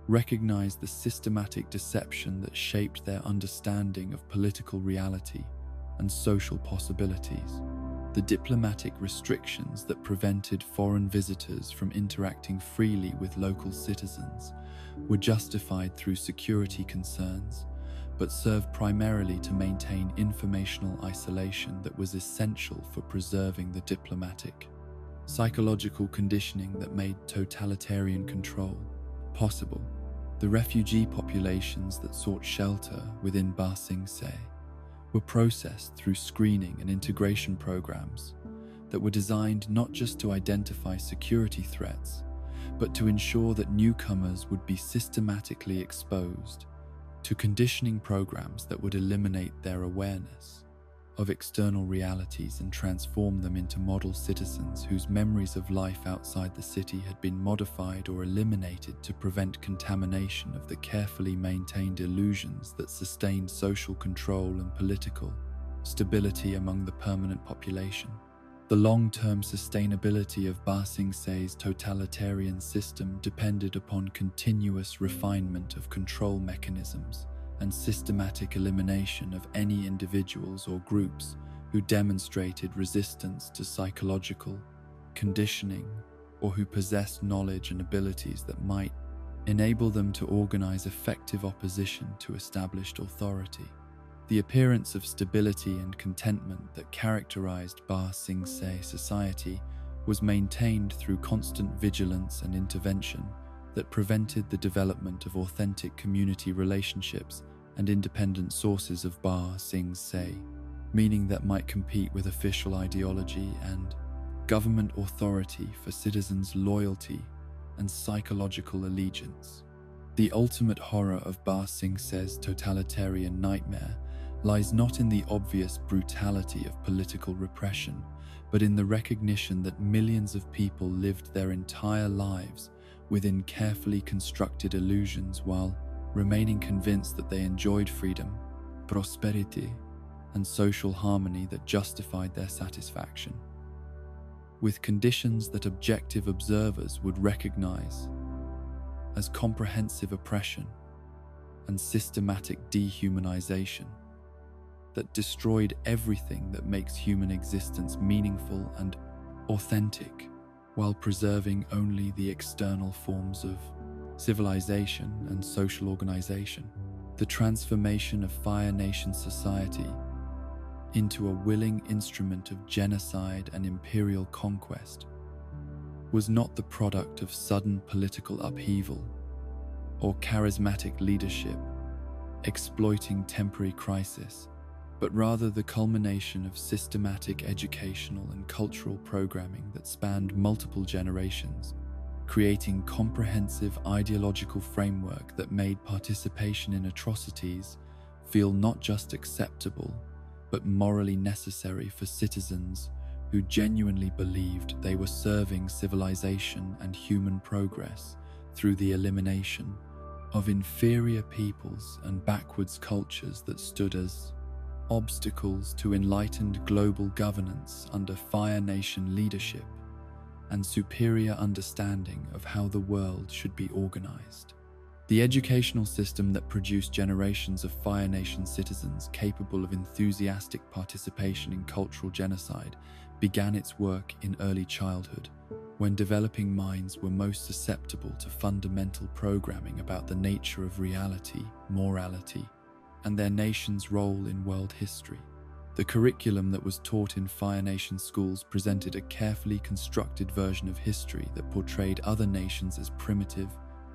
recognize the systematic deception that shaped their understanding of political reality and social possibilities. The diplomatic restrictions that prevented foreign visitors from interacting freely with local citizens were justified through security concerns, but served primarily to maintain informational isolation that was essential for preserving the diplomatic, psychological conditioning that made totalitarian control possible. The refugee populations that sought shelter within Ba Sing Se were processed through screening and integration programs that were designed not just to identify security threats, but to ensure that newcomers would be systematically exposed to conditioning programs that would eliminate their awareness of external realities and transform them into model citizens whose memories of life outside the city had been modified or eliminated to prevent contamination of the carefully maintained illusions that sustained social control and political stability among the permanent population. The long-term sustainability of Ba Sing Se's totalitarian system depended upon continuous refinement of control mechanisms and systematic elimination of any individuals or groups who demonstrated resistance to psychological conditioning, or who possessed knowledge and abilities that might enable them to organize effective opposition to established authority. The appearance of stability and contentment that characterized Ba Sing Se society was maintained through constant vigilance and intervention that prevented the development of authentic community relationships and independent sources of Ba Sing Se, meaning that might compete with official ideology and government authority for citizens' loyalty and psychological allegiance. The ultimate horror of Ba Sing Se's totalitarian nightmare lies not in the obvious brutality of political repression, but in the recognition that millions of people lived their entire lives within carefully constructed illusions while remaining convinced that they enjoyed freedom, prosperity, and social harmony that justified their satisfaction, with conditions that objective observers would recognize as comprehensive oppression and systematic dehumanization that destroyed everything that makes human existence meaningful and authentic, while preserving only the external forms of civilization and social organization. The transformation of Fire Nation society into a willing instrument of genocide and imperial conquest was not the product of sudden political upheaval or charismatic leadership exploiting temporary crisis, but rather the culmination of systematic educational and cultural programming that spanned multiple generations, creating comprehensive ideological framework that made participation in atrocities feel not just acceptable, but morally necessary for citizens who genuinely believed they were serving civilization and human progress through the elimination of inferior peoples and backwards cultures that stood as obstacles to enlightened global governance under Fire Nation leadership and superior understanding of how the world should be organized. The educational system that produced generations of Fire Nation citizens capable of enthusiastic participation in cultural genocide began its work in early childhood, when developing minds were most susceptible to fundamental programming about the nature of reality, morality, and their nation's role in world history. The curriculum that was taught in Fire Nation schools presented a carefully constructed version of history that portrayed other nations as primitive,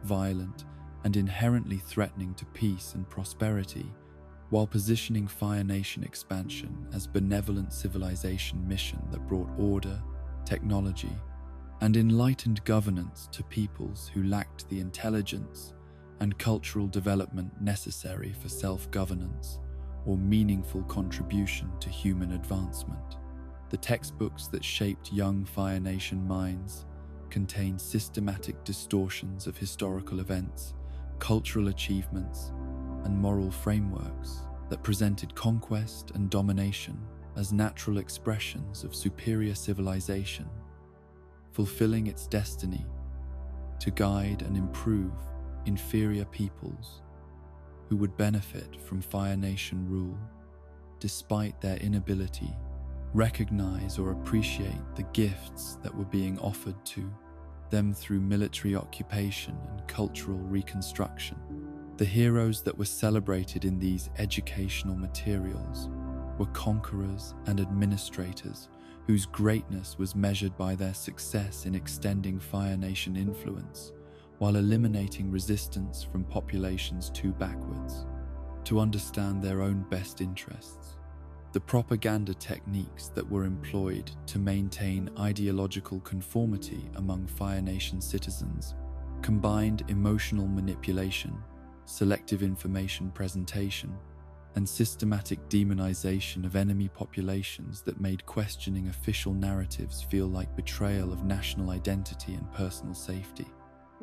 violent, and inherently threatening to peace and prosperity, while positioning Fire Nation expansion as benevolent civilization mission that brought order, technology, and enlightened governance to peoples who lacked the intelligence and cultural development necessary for self-governance or meaningful contribution to human advancement. The textbooks that shaped young Fire Nation minds contained systematic distortions of historical events, cultural achievements, and moral frameworks that presented conquest and domination as natural expressions of superior civilization, fulfilling its destiny to guide and improve inferior peoples who would benefit from Fire Nation rule, despite their inability to recognize or appreciate the gifts that were being offered to them through military occupation and cultural reconstruction. The heroes that were celebrated in these educational materials were conquerors and administrators whose greatness was measured by their success in extending Fire Nation influence while eliminating resistance from populations too backwards to understand their own best interests. The propaganda techniques that were employed to maintain ideological conformity among Fire Nation citizens combined emotional manipulation, selective information presentation, and systematic demonization of enemy populations that made questioning official narratives feel like betrayal of national identity and personal safety.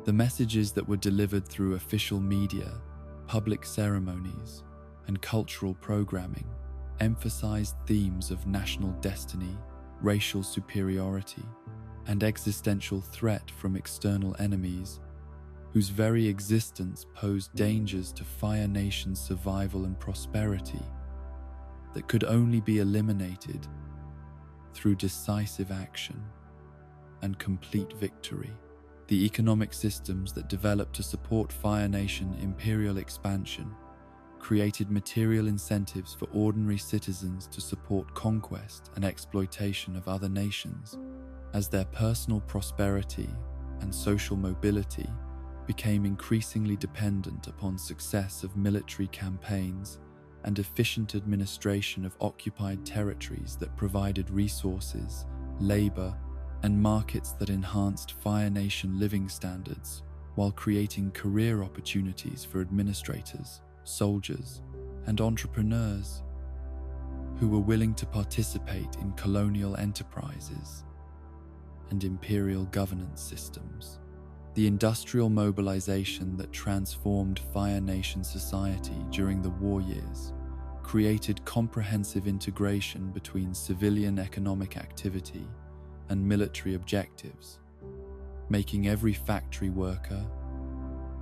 The messages that were delivered through official media, public ceremonies, and cultural programming emphasized themes of national destiny, racial superiority, and existential threat from external enemies whose very existence posed dangers to Fire Nation's survival and prosperity that could only be eliminated through decisive action and complete victory. The economic systems that developed to support Fire Nation imperial expansion created material incentives for ordinary citizens to support conquest and exploitation of other nations, as their personal prosperity and social mobility became increasingly dependent upon success of military campaigns and efficient administration of occupied territories that provided resources, labor, and markets that enhanced Fire Nation living standards while creating career opportunities for administrators, soldiers, and entrepreneurs who were willing to participate in colonial enterprises and imperial governance systems. The industrial mobilization that transformed Fire Nation society during the war years created comprehensive integration between civilian economic activity and military objectives, making every factory worker,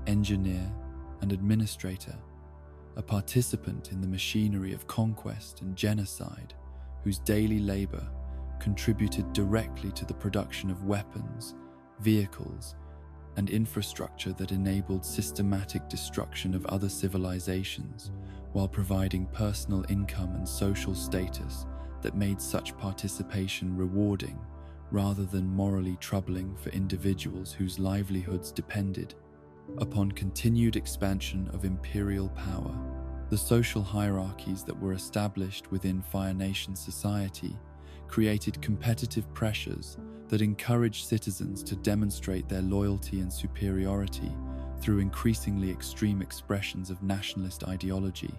engineer, and administrator a participant in the machinery of conquest and genocide, whose daily labor contributed directly to the production of weapons, vehicles, and infrastructure that enabled systematic destruction of other civilizations, while providing personal income and social status that made such participation rewarding rather than morally troubling for individuals whose livelihoods depended upon continued expansion of imperial power. The social hierarchies that were established within Fire Nation society created competitive pressures that encouraged citizens to demonstrate their loyalty and superiority through increasingly extreme expressions of nationalist ideology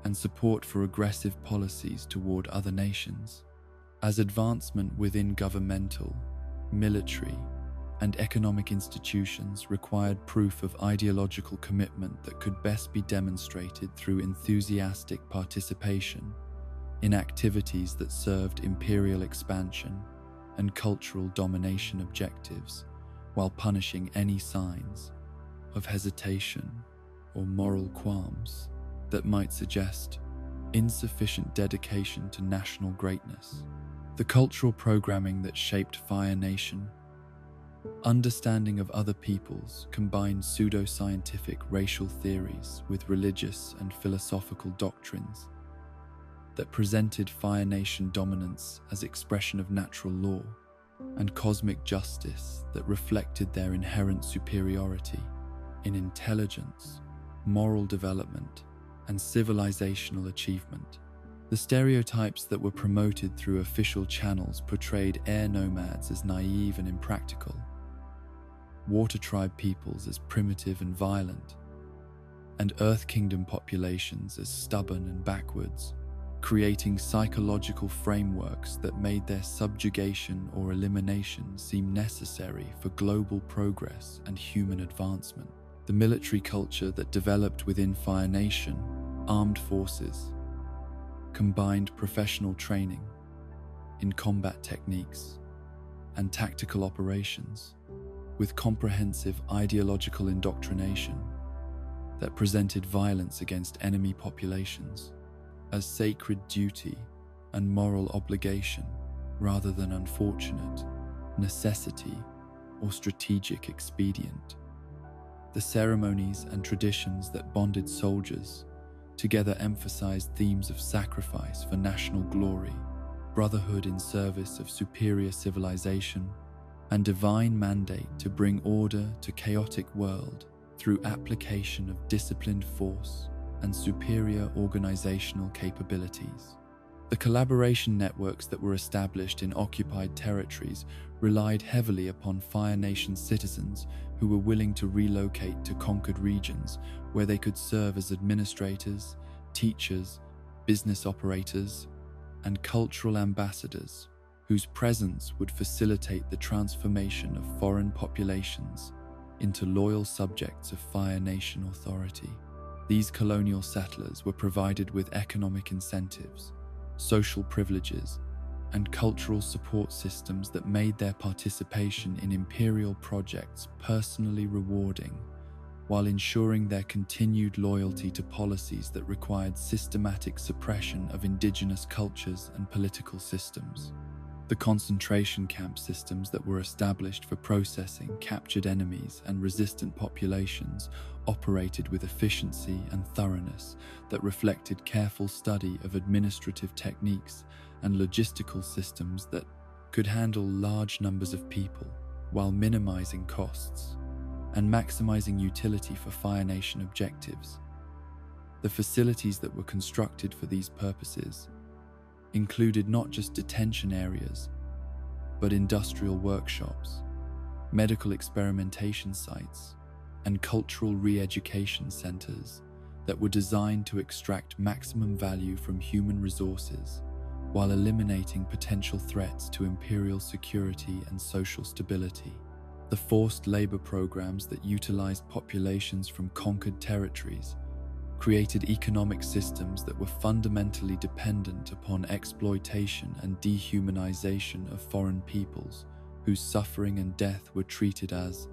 and support for aggressive policies toward other nations. As advancement within governmental, military, and economic institutions required proof of ideological commitment that could best be demonstrated through enthusiastic participation in activities that served imperial expansion and cultural domination objectives, while punishing any signs of hesitation or moral qualms that might suggest insufficient dedication to national greatness. The cultural programming that shaped Fire Nation, understanding of other peoples, combined pseudo-scientific racial theories with religious and philosophical doctrines that presented Fire Nation dominance as expression of natural law and cosmic justice that reflected their inherent superiority in intelligence, moral development, and civilizational achievement. The stereotypes that were promoted through official channels portrayed air nomads as naive and impractical, water tribe peoples as primitive and violent, and Earth Kingdom populations as stubborn and backwards, creating psychological frameworks that made their subjugation or elimination seem necessary for global progress and human advancement. The military culture that developed within Fire Nation, armed forces, combined professional training in combat techniques and tactical operations with comprehensive ideological indoctrination that presented violence against enemy populations as sacred duty and moral obligation rather than unfortunate necessity or strategic expedient. The ceremonies and traditions that bonded soldiers together emphasized themes of sacrifice for national glory, brotherhood in service of superior civilization, and divine mandate to bring order to chaotic world through application of disciplined force and superior organizational capabilities. The collaboration networks that were established in occupied territories relied heavily upon Fire Nation citizens who were willing to relocate to conquered regions where they could serve as administrators, teachers, business operators, and cultural ambassadors, whose presence would facilitate the transformation of foreign populations into loyal subjects of Fire Nation authority. These colonial settlers were provided with economic incentives, social privileges, and cultural support systems that made their participation in imperial projects personally rewarding, while ensuring their continued loyalty to policies that required systematic suppression of indigenous cultures and political systems. The concentration camp systems that were established for processing captured enemies and resistant populations operated with efficiency and thoroughness that reflected careful study of administrative techniques and logistical systems that could handle large numbers of people while minimizing costs and maximizing utility for Fire Nation objectives. The facilities that were constructed for these purposes included not just detention areas, but industrial workshops, medical experimentation sites, and cultural re-education centers that were designed to extract maximum value from human resources while eliminating potential threats to imperial security and social stability. The forced labor programs that utilized populations from conquered territories created economic systems that were fundamentally dependent upon exploitation and dehumanization of foreign peoples, whose suffering and death were treated as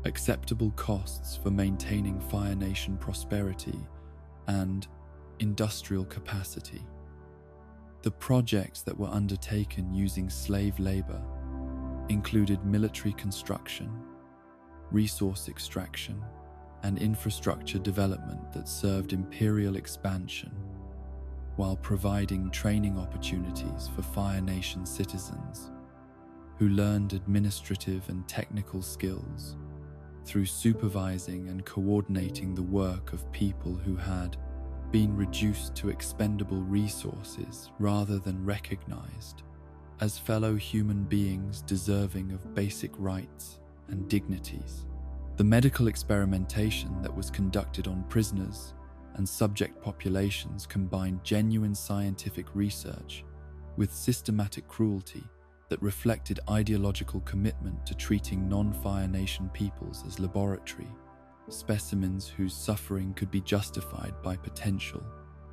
acceptable costs for maintaining Fire Nation prosperity and industrial capacity. The projects that were undertaken using slave labor included military construction, resource extraction, and infrastructure development that served imperial expansion, while providing training opportunities for Fire Nation citizens who learned administrative and technical skills through supervising and coordinating the work of people who had been reduced to expendable resources rather than recognized as fellow human beings deserving of basic rights and dignities. The medical experimentation that was conducted on prisoners and subject populations combined genuine scientific research with systematic cruelty that reflected ideological commitment to treating non-Fire Nation peoples as laboratory specimens whose suffering could be justified by potential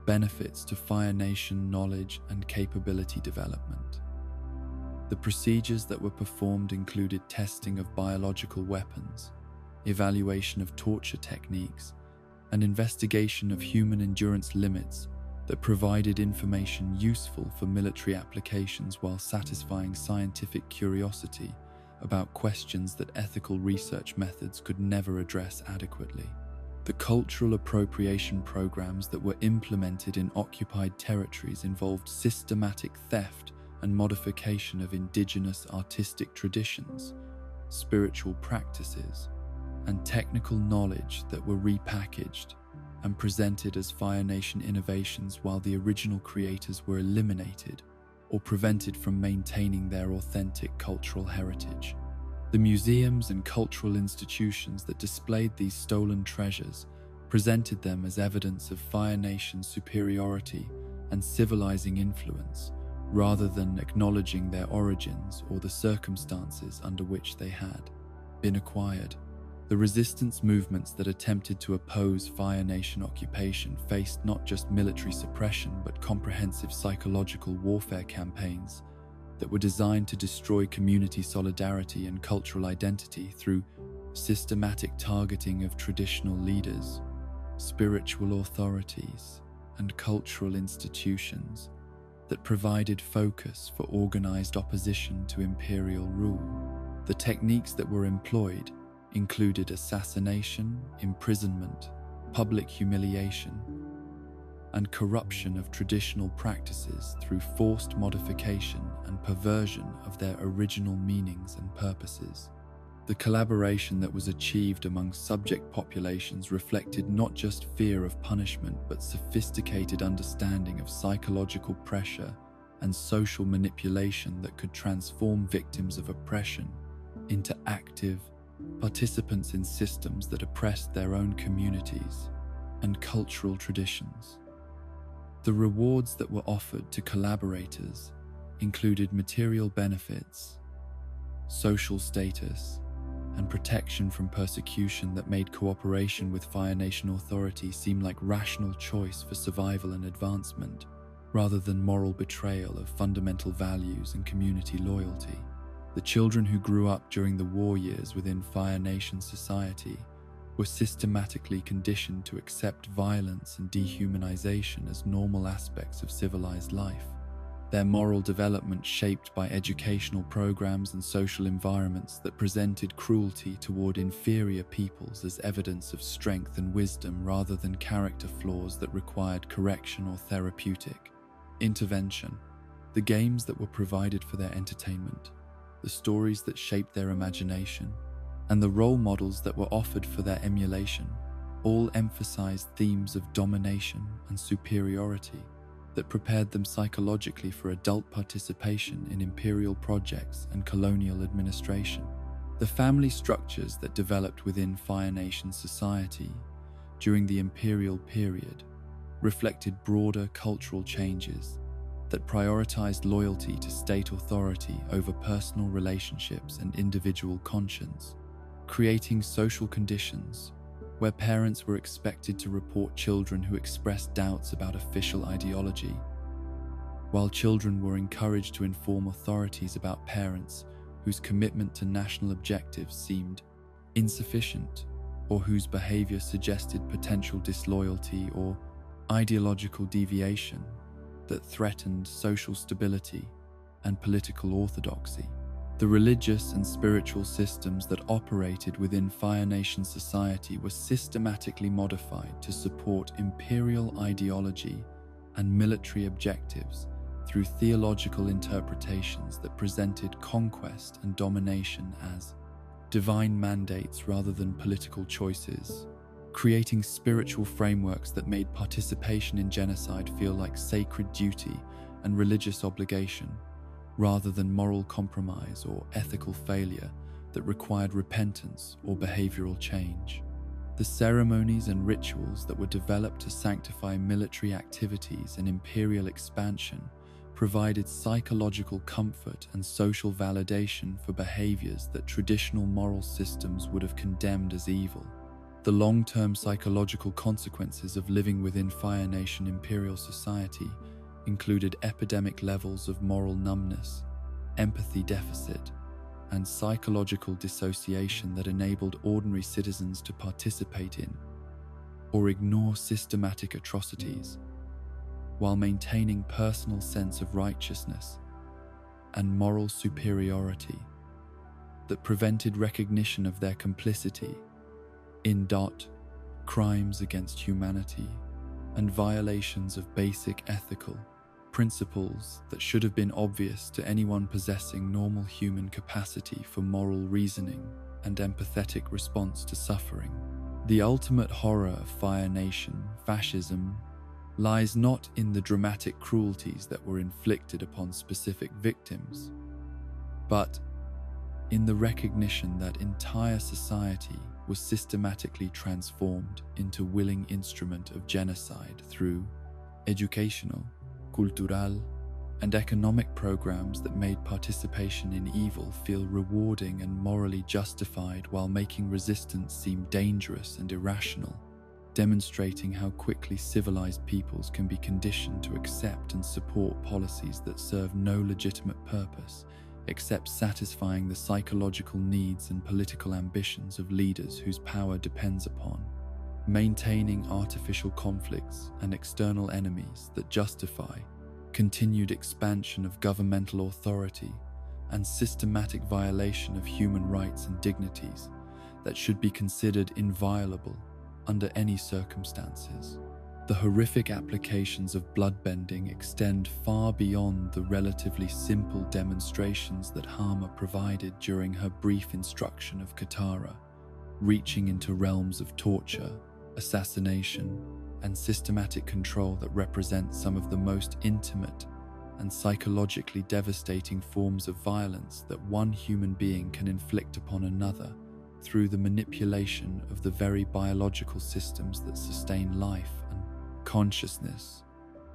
benefits to Fire Nation knowledge and capability development. The procedures that were performed included testing of biological weapons, evaluation of torture techniques, and investigation of human endurance limits that provided information useful for military applications while satisfying scientific curiosity about questions that ethical research methods could never address adequately. The cultural appropriation programs that were implemented in occupied territories involved systematic theft and modification of indigenous artistic traditions, spiritual practices, and technical knowledge that were repackaged and presented as Fire Nation innovations while the original creators were eliminated or prevented from maintaining their authentic cultural heritage. The museums and cultural institutions that displayed these stolen treasures presented them as evidence of Fire Nation's superiority and civilizing influence, rather than acknowledging their origins or the circumstances under which they had been acquired. The resistance movements that attempted to oppose Fire Nation occupation faced not just military suppression but comprehensive psychological warfare campaigns that were designed to destroy community solidarity and cultural identity through systematic targeting of traditional leaders, spiritual authorities, and cultural institutions that provided focus for organized opposition to imperial rule. The techniques that were employed included assassination, imprisonment, public humiliation, and corruption of traditional practices through forced modification and perversion of their original meanings and purposes. The collaboration that was achieved among subject populations reflected not just fear of punishment but sophisticated understanding of psychological pressure and social manipulation that could transform victims of oppression into active participants in systems that oppressed their own communities and cultural traditions. The rewards that were offered to collaborators included material benefits, social status, and protection from persecution that made cooperation with Fire Nation authorities seem like rational choice for survival and advancement, rather than moral betrayal of fundamental values and community loyalty. The children who grew up during the war years within Fire Nation society were systematically conditioned to accept violence and dehumanization as normal aspects of civilized life, their moral development shaped by educational programs and social environments that presented cruelty toward inferior peoples as evidence of strength and wisdom rather than character flaws that required correction or therapeutic intervention. The games that were provided for their entertainment, the stories that shaped their imagination, and the role models that were offered for their emulation all emphasized themes of domination and superiority that prepared them psychologically for adult participation in imperial projects and colonial administration. The family structures that developed within Fire Nation society during the imperial period reflected broader cultural changes that prioritized loyalty to state authority over personal relationships and individual conscience, creating social conditions where parents were expected to report children who expressed doubts about official ideology, while children were encouraged to inform authorities about parents whose commitment to national objectives seemed insufficient or whose behavior suggested potential disloyalty or ideological deviation that threatened social stability and political orthodoxy. The religious and spiritual systems that operated within Fire Nation society were systematically modified to support imperial ideology and military objectives through theological interpretations that presented conquest and domination as divine mandates rather than political choices, creating spiritual frameworks that made participation in genocide feel like sacred duty and religious obligation, rather than moral compromise or ethical failure that required repentance or behavioral change. The ceremonies and rituals that were developed to sanctify military activities and imperial expansion provided psychological comfort and social validation for behaviors that traditional moral systems would have condemned as evil. The long-term psychological consequences of living within Fire Nation imperial society included epidemic levels of moral numbness, empathy deficit, and psychological dissociation that enabled ordinary citizens to participate in or ignore systematic atrocities, while maintaining personal sense of righteousness and moral superiority that prevented recognition of their complicity in crimes against humanity and violations of basic ethical principles that should have been obvious to anyone possessing normal human capacity for moral reasoning and empathetic response to suffering. The ultimate horror of Fire Nation fascism lies not in the dramatic cruelties that were inflicted upon specific victims, but in the recognition that entire society was systematically transformed into willing instrument of genocide through educational, cultural, and economic programs that made participation in evil feel rewarding and morally justified while making resistance seem dangerous and irrational, demonstrating how quickly civilized peoples can be conditioned to accept and support policies that serve no legitimate purpose except satisfying the psychological needs and political ambitions of leaders whose power depends upon maintaining artificial conflicts and external enemies that justify continued expansion of governmental authority and systematic violation of human rights and dignities that should be considered inviolable under any circumstances. The horrific applications of bloodbending extend far beyond the relatively simple demonstrations that Hama provided during her brief instruction of Katara, reaching into realms of torture, assassination, and systematic control that represent some of the most intimate and psychologically devastating forms of violence that one human being can inflict upon another through the manipulation of the very biological systems that sustain life and consciousness.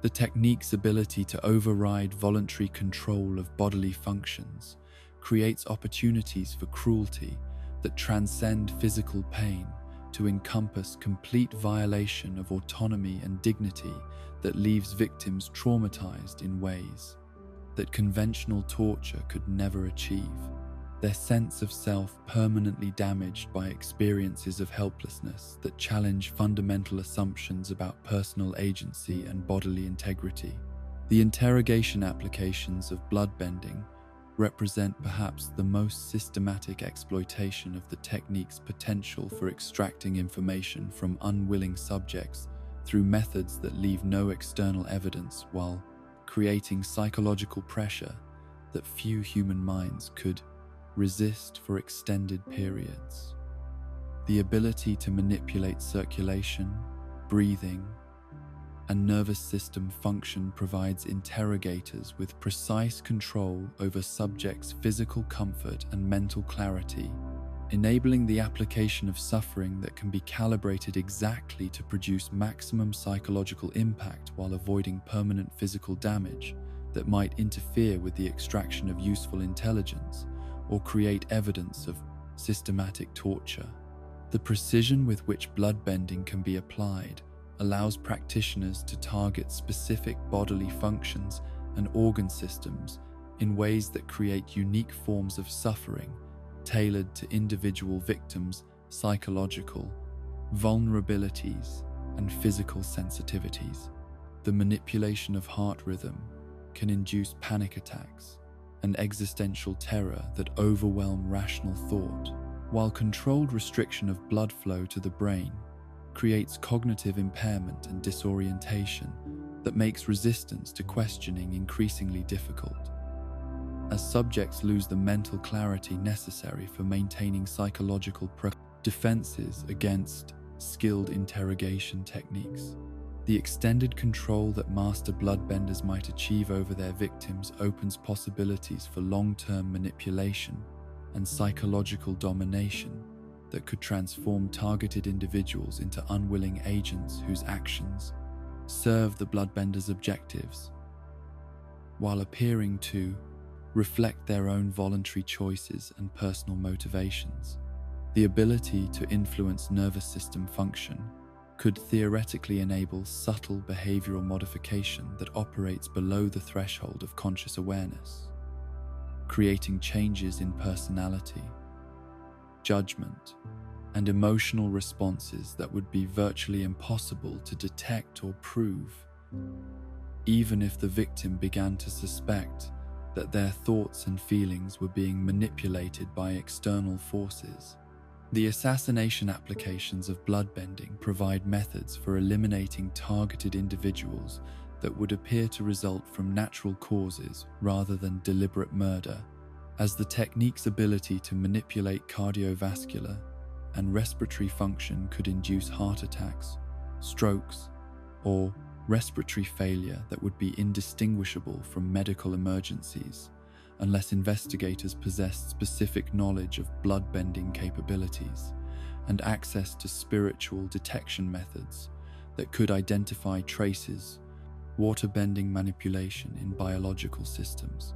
The technique's ability to override voluntary control of bodily functions creates opportunities for cruelty that transcend physical pain to encompass complete violation of autonomy and dignity that leaves victims traumatized in ways that conventional torture could never achieve, their sense of self permanently damaged by experiences of helplessness that challenge fundamental assumptions about personal agency and bodily integrity. The interrogation applications of bloodbending represent perhaps the most systematic exploitation of the technique's potential for extracting information from unwilling subjects through methods that leave no external evidence while creating psychological pressure that few human minds could resist for extended periods. The ability to manipulate circulation, breathing, and nervous system function provides interrogators with precise control over subjects' physical comfort and mental clarity, enabling the application of suffering that can be calibrated exactly to produce maximum psychological impact while avoiding permanent physical damage that might interfere with the extraction of useful intelligence or create evidence of systematic torture. The precision with which bloodbending can be applied allows practitioners to target specific bodily functions and organ systems in ways that create unique forms of suffering tailored to individual victims' psychological vulnerabilities and physical sensitivities. The manipulation of heart rhythm can induce panic attacks and existential terror that overwhelm rational thought, while controlled restriction of blood flow to the brain creates cognitive impairment and disorientation that makes resistance to questioning increasingly difficult. As subjects lose the mental clarity necessary for maintaining psychological defenses against skilled interrogation techniques, the extended control that master bloodbenders might achieve over their victims opens possibilities for long-term manipulation and psychological domination that could transform targeted individuals into unwilling agents whose actions serve the bloodbender's objectives, while appearing to reflect their own voluntary choices and personal motivations. The ability to influence nervous system function could theoretically enable subtle behavioral modification that operates below the threshold of conscious awareness, creating changes in personality, judgment, and emotional responses that would be virtually impossible to detect or prove, even if the victim began to suspect that their thoughts and feelings were being manipulated by external forces. The assassination applications of bloodbending provide methods for eliminating targeted individuals that would appear to result from natural causes rather than deliberate murder, as the technique's ability to manipulate cardiovascular and respiratory function could induce heart attacks, strokes, or respiratory failure that would be indistinguishable from medical emergencies unless investigators possessed specific knowledge of bloodbending capabilities and access to spiritual detection methods that could identify traces, waterbending manipulation in biological systems.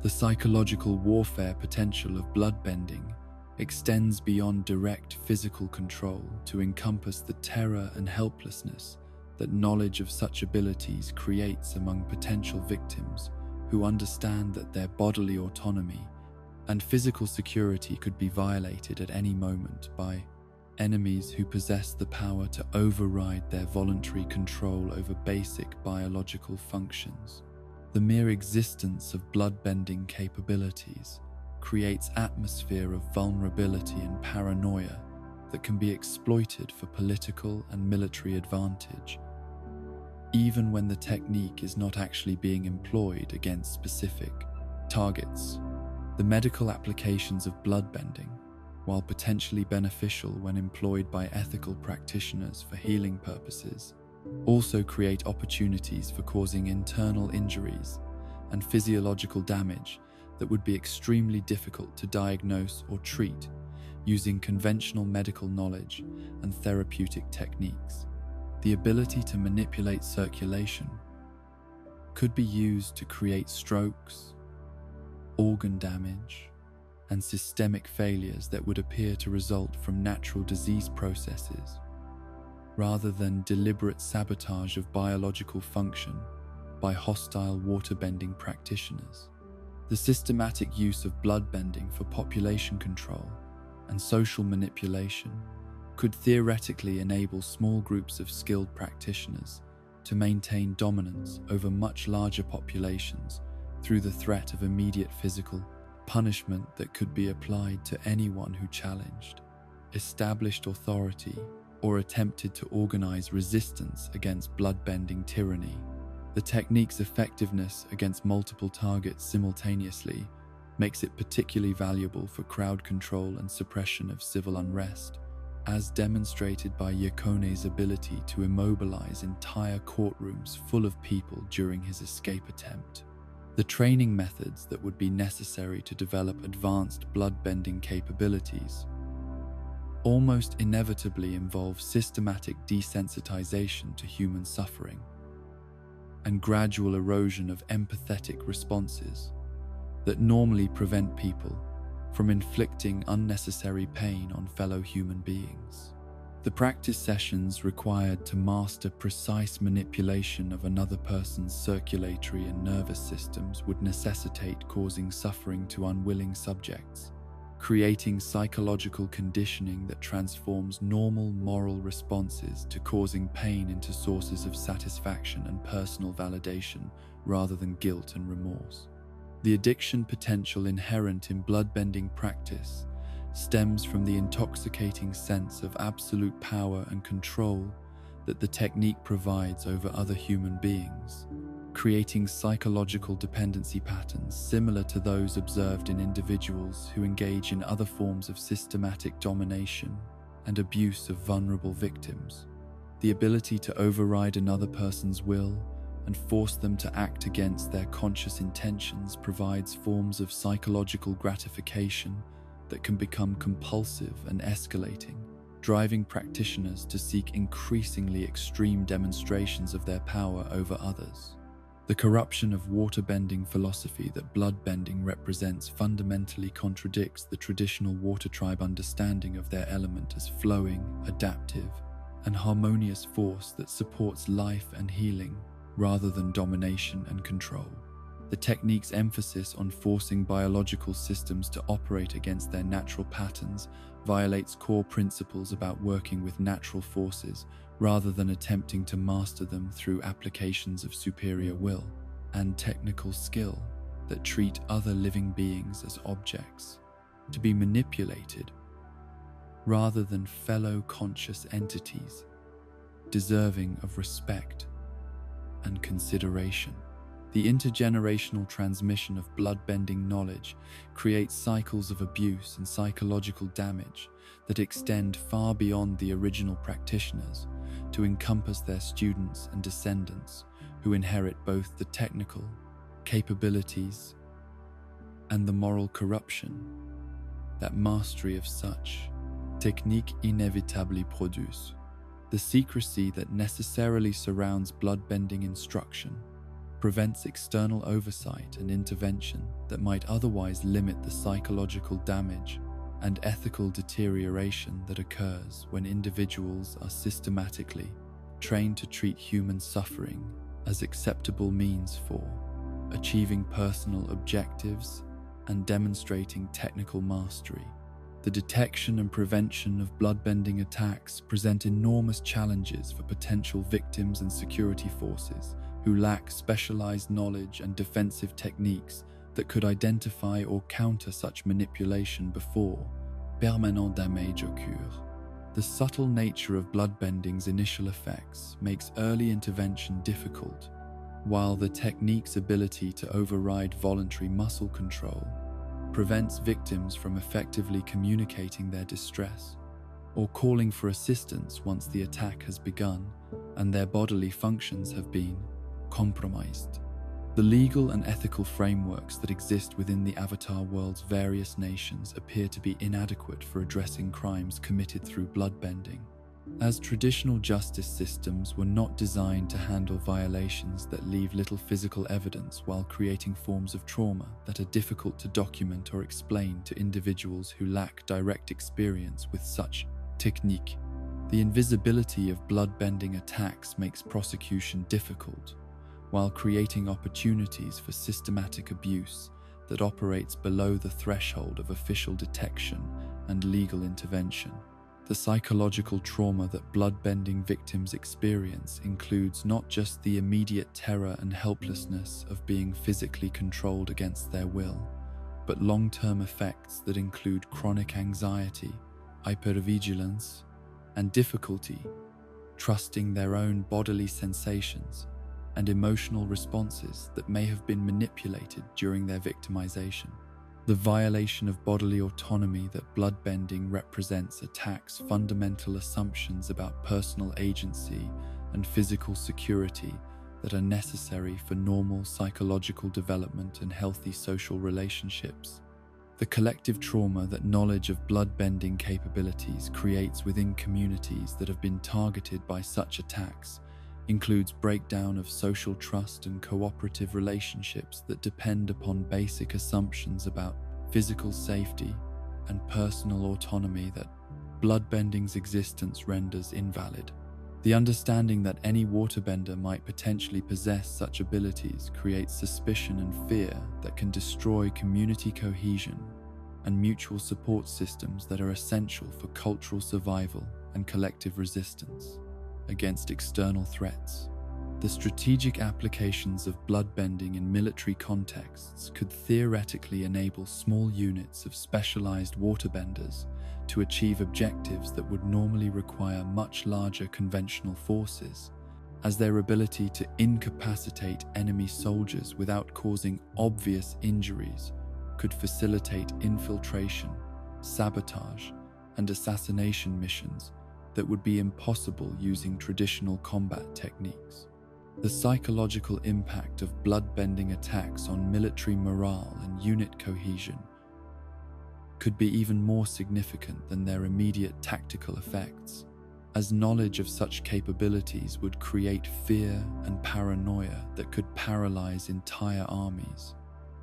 The psychological warfare potential of bloodbending extends beyond direct physical control to encompass the terror and helplessness that knowledge of such abilities creates among potential victims who understand that their bodily autonomy and physical security could be violated at any moment by enemies who possess the power to override their voluntary control over basic biological functions. The mere existence of bloodbending capabilities creates atmosphere of vulnerability and paranoia that can be exploited for political and military advantage, even when the technique is not actually being employed against specific targets. The medical applications of bloodbending, while potentially beneficial when employed by ethical practitioners for healing purposes, also create opportunities for causing internal injuries and physiological damage that would be extremely difficult to diagnose or treat using conventional medical knowledge and therapeutic techniques. The ability to manipulate circulation could be used to create strokes, organ damage, and systemic failures that would appear to result from natural disease processes, rather than deliberate sabotage of biological function by hostile waterbending practitioners. The systematic use of bloodbending for population control and social manipulation could theoretically enable small groups of skilled practitioners to maintain dominance over much larger populations through the threat of immediate physical punishment that could be applied to anyone who challenged, established authority, or attempted to organize resistance against bloodbending tyranny. The technique's effectiveness against multiple targets simultaneously makes it particularly valuable for crowd control and suppression of civil unrest, as demonstrated by Yakone's ability to immobilize entire courtrooms full of people during his escape attempt. The training methods that would be necessary to develop advanced bloodbending capabilities almost inevitably involve systematic desensitization to human suffering and gradual erosion of empathetic responses that normally prevent people from inflicting unnecessary pain on fellow human beings. The practice sessions required to master precise manipulation of another person's circulatory and nervous systems would necessitate causing suffering to unwilling subjects, creating psychological conditioning that transforms normal moral responses to causing pain into sources of satisfaction and personal validation rather than guilt and remorse. The addiction potential inherent in bloodbending practice stems from the intoxicating sense of absolute power and control that the technique provides over other human beings, creating psychological dependency patterns similar to those observed in individuals who engage in other forms of systematic domination and abuse of vulnerable victims. The ability to override another person's will and force them to act against their conscious intentions provides forms of psychological gratification that can become compulsive and escalating, driving practitioners to seek increasingly extreme demonstrations of their power over others. The corruption of waterbending philosophy that bloodbending represents fundamentally contradicts the traditional water tribe understanding of their element as flowing, adaptive, and harmonious force that supports life and healing rather than domination and control. The technique's emphasis on forcing biological systems to operate against their natural patterns violates core principles about working with natural forces rather than attempting to master them through applications of superior will and technical skill that treat other living beings as objects to be manipulated rather than fellow conscious entities deserving of respect and consideration. The intergenerational transmission of bloodbending knowledge creates cycles of abuse and psychological damage that extend far beyond the original practitioners to encompass their students and descendants who inherit both the technical capabilities and the moral corruption that mastery of such technique inévitably produce. The secrecy that necessarily surrounds bloodbending instruction prevents external oversight and intervention that might otherwise limit the psychological damage and ethical deterioration that occurs when individuals are systematically trained to treat human suffering as acceptable means for achieving personal objectives and demonstrating technical mastery. The detection and prevention of bloodbending attacks present enormous challenges for potential victims and security forces who lack specialized knowledge and defensive techniques that could identify or counter such manipulation before permanent damage occurs. The subtle nature of bloodbending's initial effects makes early intervention difficult, while the technique's ability to override voluntary muscle control prevents victims from effectively communicating their distress or calling for assistance once the attack has begun and their bodily functions have been compromised. The legal and ethical frameworks that exist within the Avatar world's various nations appear to be inadequate for addressing crimes committed through bloodbending, as traditional justice systems were not designed to handle violations that leave little physical evidence while creating forms of trauma that are difficult to document or explain to individuals who lack direct experience with such technique. The invisibility of bloodbending attacks makes prosecution difficult, while creating opportunities for systematic abuse that operates below the threshold of official detection and legal intervention. The psychological trauma that bloodbending victims experience includes not just the immediate terror and helplessness of being physically controlled against their will, but long-term effects that include chronic anxiety, hypervigilance, and difficulty trusting their own bodily sensations and emotional responses that may have been manipulated during their victimization. The violation of bodily autonomy that bloodbending represents attacks fundamental assumptions about personal agency and physical security that are necessary for normal psychological development and healthy social relationships. The collective trauma that knowledge of bloodbending capabilities creates within communities that have been targeted by such attacks includes breakdown of social trust and cooperative relationships that depend upon basic assumptions about physical safety and personal autonomy that bloodbending's existence renders invalid. The understanding that any waterbender might potentially possess such abilities creates suspicion and fear that can destroy community cohesion and mutual support systems that are essential for cultural survival and collective resistance against external threats. The strategic applications of bloodbending in military contexts could theoretically enable small units of specialized waterbenders to achieve objectives that would normally require much larger conventional forces, as their ability to incapacitate enemy soldiers without causing obvious injuries could facilitate infiltration, sabotage, and assassination missions that would be impossible using traditional combat techniques. The psychological impact of bloodbending attacks on military morale and unit cohesion could be even more significant than their immediate tactical effects, as knowledge of such capabilities would create fear and paranoia that could paralyze entire armies.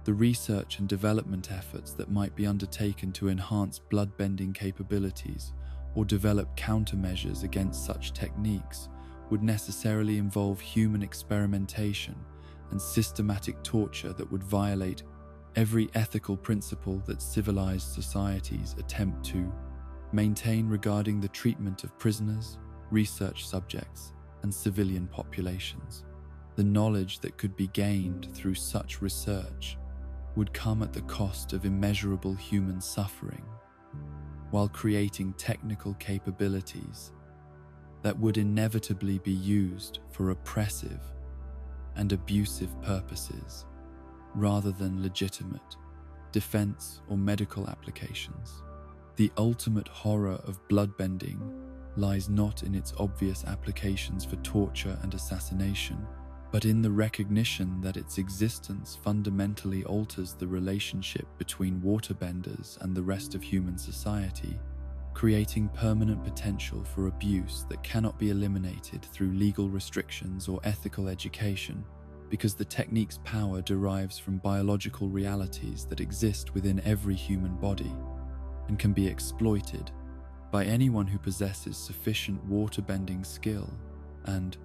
The research and development efforts that might be undertaken to enhance bloodbending capabilities or develop countermeasures against such techniques would necessarily involve human experimentation and systematic torture that would violate every ethical principle that civilized societies attempt to maintain regarding the treatment of prisoners, research subjects, and civilian populations. The knowledge that could be gained through such research would come at the cost of immeasurable human suffering, while creating technical capabilities that would inevitably be used for oppressive and abusive purposes rather than legitimate defense or medical applications. The ultimate horror of bloodbending lies not in its obvious applications for torture and assassination, but in the recognition that its existence fundamentally alters the relationship between waterbenders and the rest of human society, creating permanent potential for abuse that cannot be eliminated through legal restrictions or ethical education, because the technique's power derives from biological realities that exist within every human body and can be exploited by anyone who possesses sufficient waterbending skill and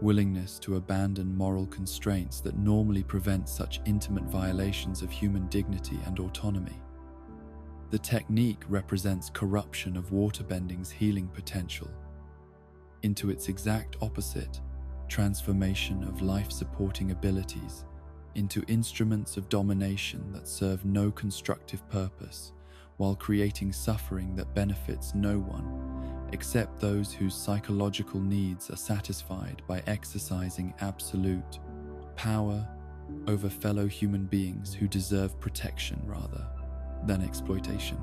willingness to abandon moral constraints that normally prevent such intimate violations of human dignity and autonomy. The technique represents corruption of waterbending's healing potential into its exact opposite, transformation of life-supporting abilities into instruments of domination that serve no constructive purpose, while creating suffering that benefits no one except those whose psychological needs are satisfied by exercising absolute power over fellow human beings who deserve protection rather than exploitation.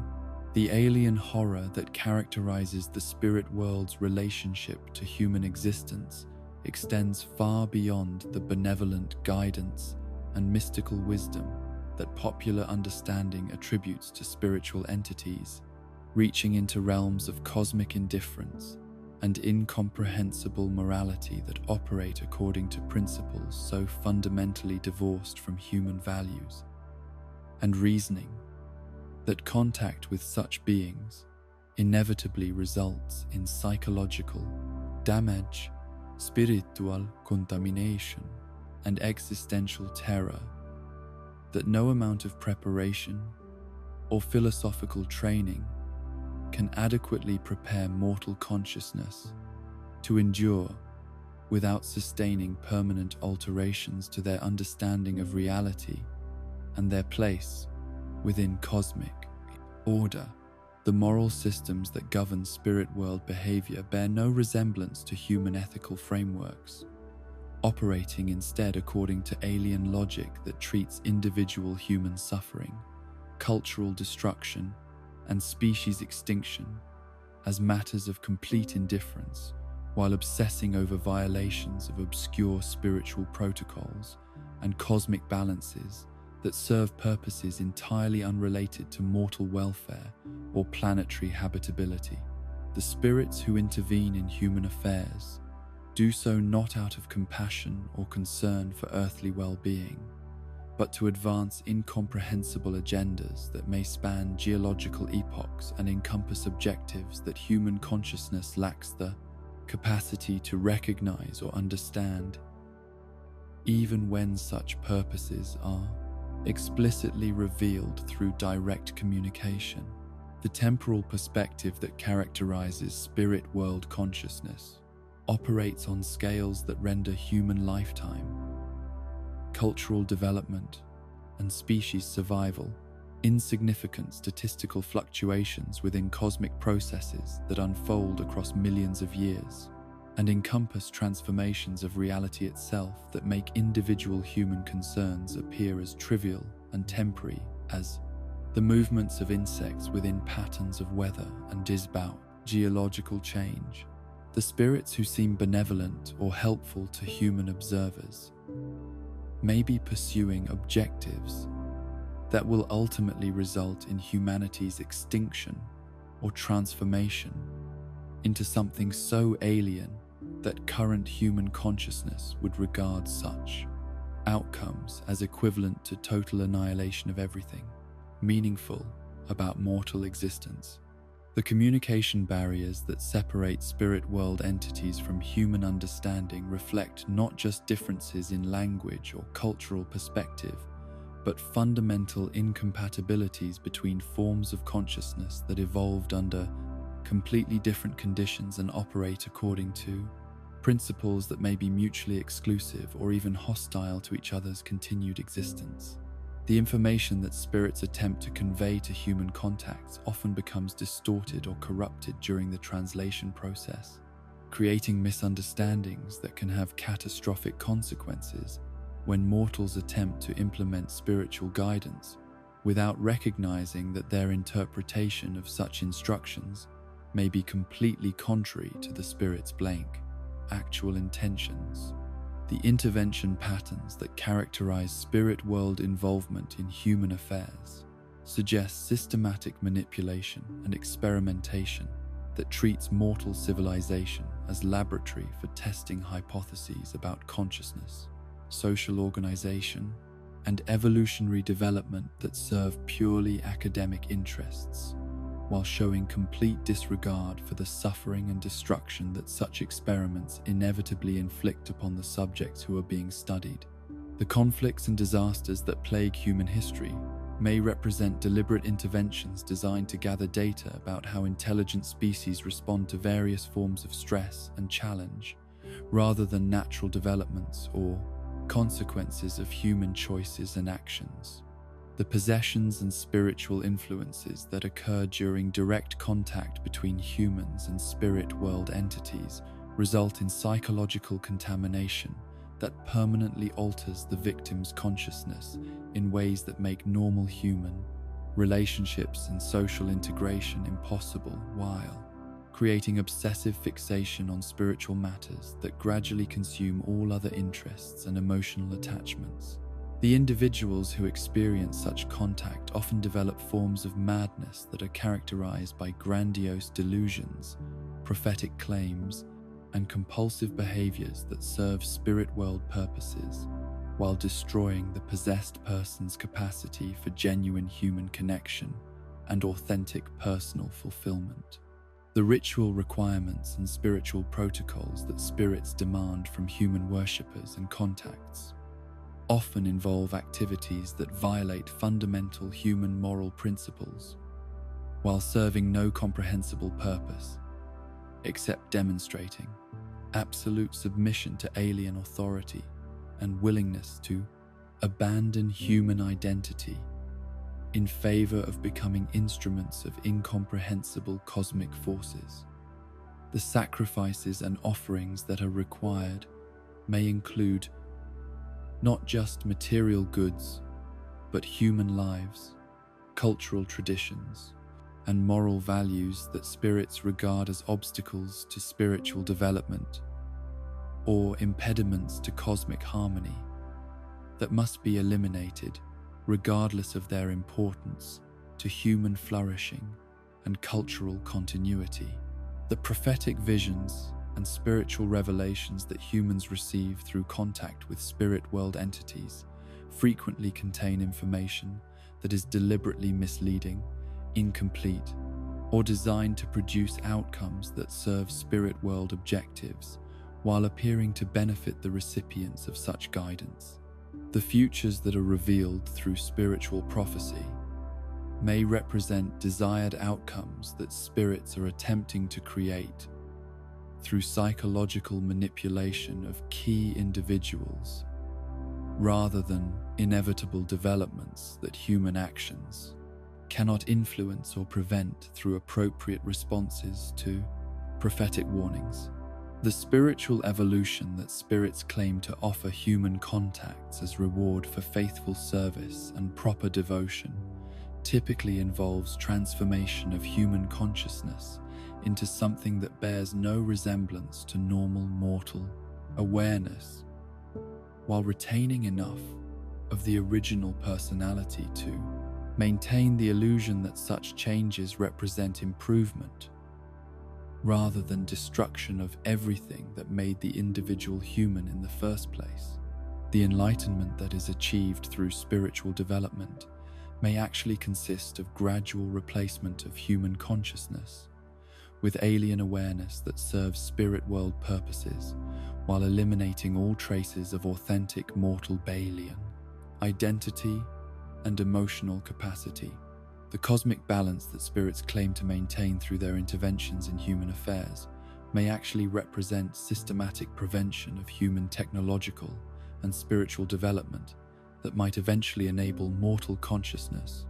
The alien horror that characterizes the spirit world's relationship to human existence extends far beyond the benevolent guidance and mystical wisdom that popular understanding attributes to spiritual entities, reaching into realms of cosmic indifference and incomprehensible morality that operate according to principles so fundamentally divorced from human values and reasoning that contact with such beings inevitably results in psychological damage, spiritual contamination, and existential terror that no amount of preparation or philosophical training can adequately prepare mortal consciousness to endure without sustaining permanent alterations to their understanding of reality and their place within cosmic order. The moral systems that govern spirit world behavior bear no resemblance to human ethical frameworks, operating instead according to alien logic that treats individual human suffering, cultural destruction, and species extinction as matters of complete indifference, while obsessing over violations of obscure spiritual protocols and cosmic balances that serve purposes entirely unrelated to mortal welfare or planetary habitability. The spirits who intervene in human affairs do so not out of compassion or concern for earthly well-being, but to advance incomprehensible agendas that may span geological epochs and encompass objectives that human consciousness lacks the capacity to recognize or understand, even when such purposes are explicitly revealed through direct communication. The temporal perspective that characterizes spirit world consciousness operates on scales that render human lifetime, cultural development, and species survival insignificant statistical fluctuations within cosmic processes that unfold across millions of years, and encompass transformations of reality itself that make individual human concerns appear as trivial and temporary as the movements of insects within patterns of weather and disbout geological change. The spirits who seem benevolent or helpful to human observers may be pursuing objectives that will ultimately result in humanity's extinction or transformation into something so alien that current human consciousness would regard such outcomes as equivalent to total annihilation of everything meaningful about mortal existence. The communication barriers that separate spirit world entities from human understanding reflect not just differences in language or cultural perspective, but fundamental incompatibilities between forms of consciousness that evolved under completely different conditions and operate according to principles that may be mutually exclusive or even hostile to each other's continued existence. The information that spirits attempt to convey to human contacts often becomes distorted or corrupted during the translation process, creating misunderstandings that can have catastrophic consequences when mortals attempt to implement spiritual guidance without recognizing that their interpretation of such instructions may be completely contrary to the spirit's blank, actual intentions. The intervention patterns that characterize spirit world involvement in human affairs suggest systematic manipulation and experimentation that treats mortal civilization as laboratory for testing hypotheses about consciousness, social organization, and evolutionary development that serve purely academic interests, while showing complete disregard for the suffering and destruction that such experiments inevitably inflict upon the subjects who are being studied. The conflicts and disasters that plague human history may represent deliberate interventions designed to gather data about how intelligent species respond to various forms of stress and challenge, rather than natural developments or consequences of human choices and actions. The possessions and spiritual influences that occur during direct contact between humans and spirit world entities result in psychological contamination that permanently alters the victim's consciousness in ways that make normal human relationships and social integration impossible, while creating obsessive fixation on spiritual matters that gradually consume all other interests and emotional attachments. The individuals who experience such contact often develop forms of madness that are characterized by grandiose delusions, prophetic claims, and compulsive behaviors that serve spirit world purposes, while destroying the possessed person's capacity for genuine human connection and authentic personal fulfillment. The ritual requirements and spiritual protocols that spirits demand from human worshippers and contacts often involve activities that violate fundamental human moral principles, while serving no comprehensible purpose, except demonstrating absolute submission to alien authority and willingness to abandon human identity in favor of becoming instruments of incomprehensible cosmic forces. The sacrifices and offerings that are required may include not just material goods, but human lives, cultural traditions, and moral values that spirits regard as obstacles to spiritual development or impediments to cosmic harmony that must be eliminated regardless of their importance to human flourishing and cultural continuity. The prophetic visions and spiritual revelations that humans receive through contact with spirit world entities frequently contain information that is deliberately misleading, incomplete, or designed to produce outcomes that serve spirit world objectives while appearing to benefit the recipients of such guidance. The futures that are revealed through spiritual prophecy may represent desired outcomes that spirits are attempting to create through psychological manipulation of key individuals, rather than inevitable developments that human actions cannot influence or prevent through appropriate responses to prophetic warnings. The spiritual evolution that spirits claim to offer human contacts as reward for faithful service and proper devotion typically involves transformation of human consciousness into something that bears no resemblance to normal mortal awareness, while retaining enough of the original personality to maintain the illusion that such changes represent improvement, rather than destruction of everything that made the individual human in the first place. The enlightenment that is achieved through spiritual development may actually consist of gradual replacement of human consciousness with alien awareness that serves spirit world purposes, while eliminating all traces of authentic mortal Balian identity and emotional capacity. The cosmic balance that spirits claim to maintain through their interventions in human affairs may actually represent systematic prevention of human technological and spiritual development that might eventually enable mortal consciousness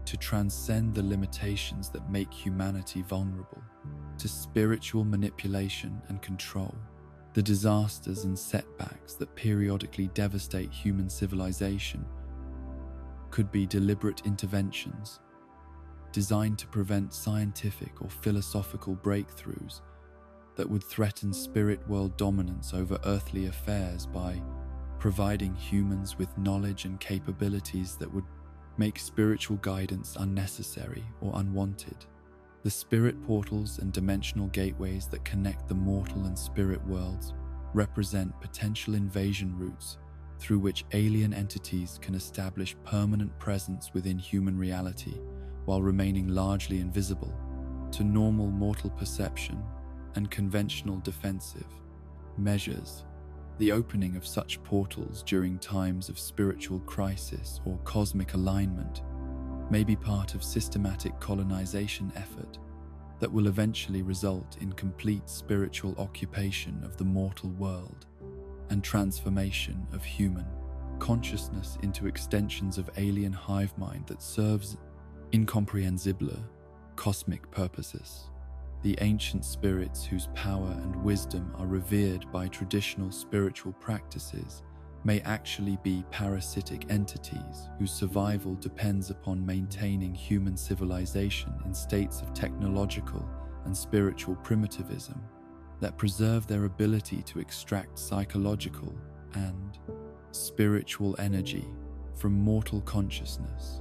to transcend the limitations that make humanity vulnerable to spiritual manipulation and control. The disasters and setbacks that periodically devastate human civilization could be deliberate interventions designed to prevent scientific or philosophical breakthroughs that would threaten spirit world dominance over earthly affairs by providing humans with knowledge and capabilities that would make spiritual guidance unnecessary or unwanted. The spirit portals and dimensional gateways that connect the mortal and spirit worlds represent potential invasion routes through which alien entities can establish permanent presence within human reality while remaining largely invisible to normal mortal perception and conventional defensive measures. The opening of such portals during times of spiritual crisis or cosmic alignment may be part of systematic colonization effort that will eventually result in complete spiritual occupation of the mortal world and transformation of human consciousness into extensions of alien hive mind that serves incomprehensible cosmic purposes. The ancient spirits whose power and wisdom are revered by traditional spiritual practices may actually be parasitic entities whose survival depends upon maintaining human civilization in states of technological and spiritual primitivism that preserve their ability to extract psychological and spiritual energy from mortal consciousness,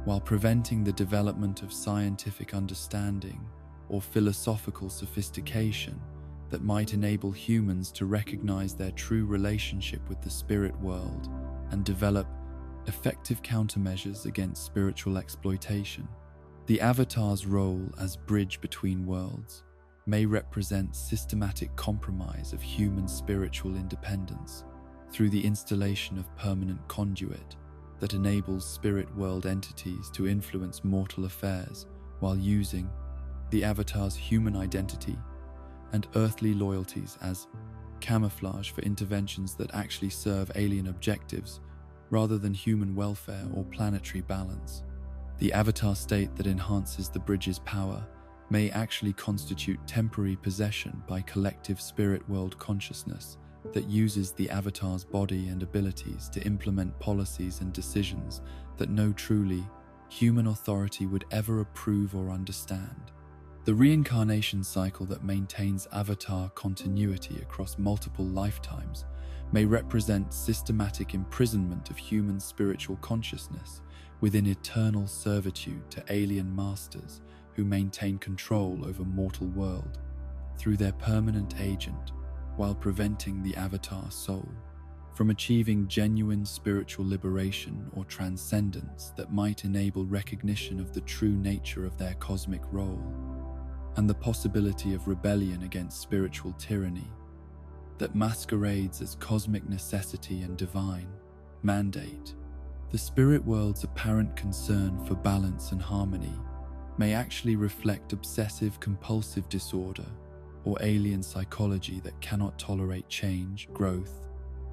while preventing the development of scientific understanding or philosophical sophistication that might enable humans to recognize their true relationship with the spirit world and develop effective countermeasures against spiritual exploitation. The Avatar's role as bridge between worlds may represent systematic compromise of human spiritual independence through the installation of permanent conduit that enables spirit world entities to influence mortal affairs while using the avatar's human identity and earthly loyalties as camouflage for interventions that actually serve alien objectives rather than human welfare or planetary balance. The avatar state that enhances the bridge's power may actually constitute temporary possession by collective spirit world consciousness that uses the avatar's body and abilities to implement policies and decisions that no truly human authority would ever approve or understand. The reincarnation cycle that maintains avatar continuity across multiple lifetimes may represent systematic imprisonment of human spiritual consciousness within eternal servitude to alien masters who maintain control over mortal world through their permanent agent, while preventing the avatar soul from achieving genuine spiritual liberation or transcendence that might enable recognition of the true nature of their cosmic role, and the possibility of rebellion against spiritual tyranny that masquerades as cosmic necessity and divine mandate. The spirit world's apparent concern for balance and harmony may actually reflect obsessive-compulsive disorder or alien psychology that cannot tolerate change, growth,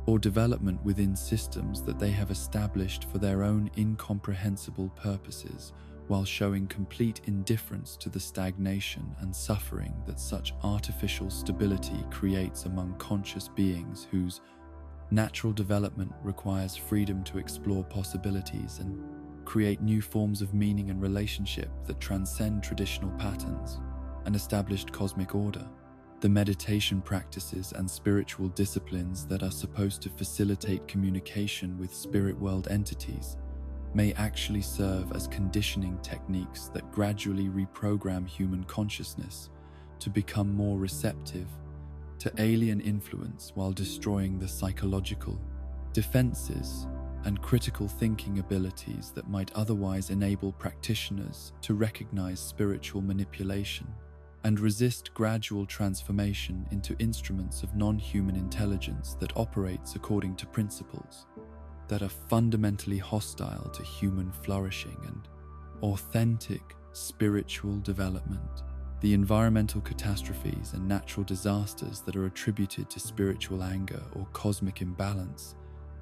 or development within systems that they have established for their own incomprehensible purposes, while showing complete indifference to the stagnation and suffering that such artificial stability creates among conscious beings whose natural development requires freedom to explore possibilities and create new forms of meaning and relationship that transcend traditional patterns and established cosmic order. The meditation practices and spiritual disciplines that are supposed to facilitate communication with spirit world entities may actually serve as conditioning techniques that gradually reprogram human consciousness to become more receptive to alien influence while destroying the psychological defenses and critical thinking abilities that might otherwise enable practitioners to recognize spiritual manipulation and resist gradual transformation into instruments of non-human intelligence that operates according to principles that are fundamentally hostile to human flourishing and authentic spiritual development. The environmental catastrophes and natural disasters that are attributed to spiritual anger or cosmic imbalance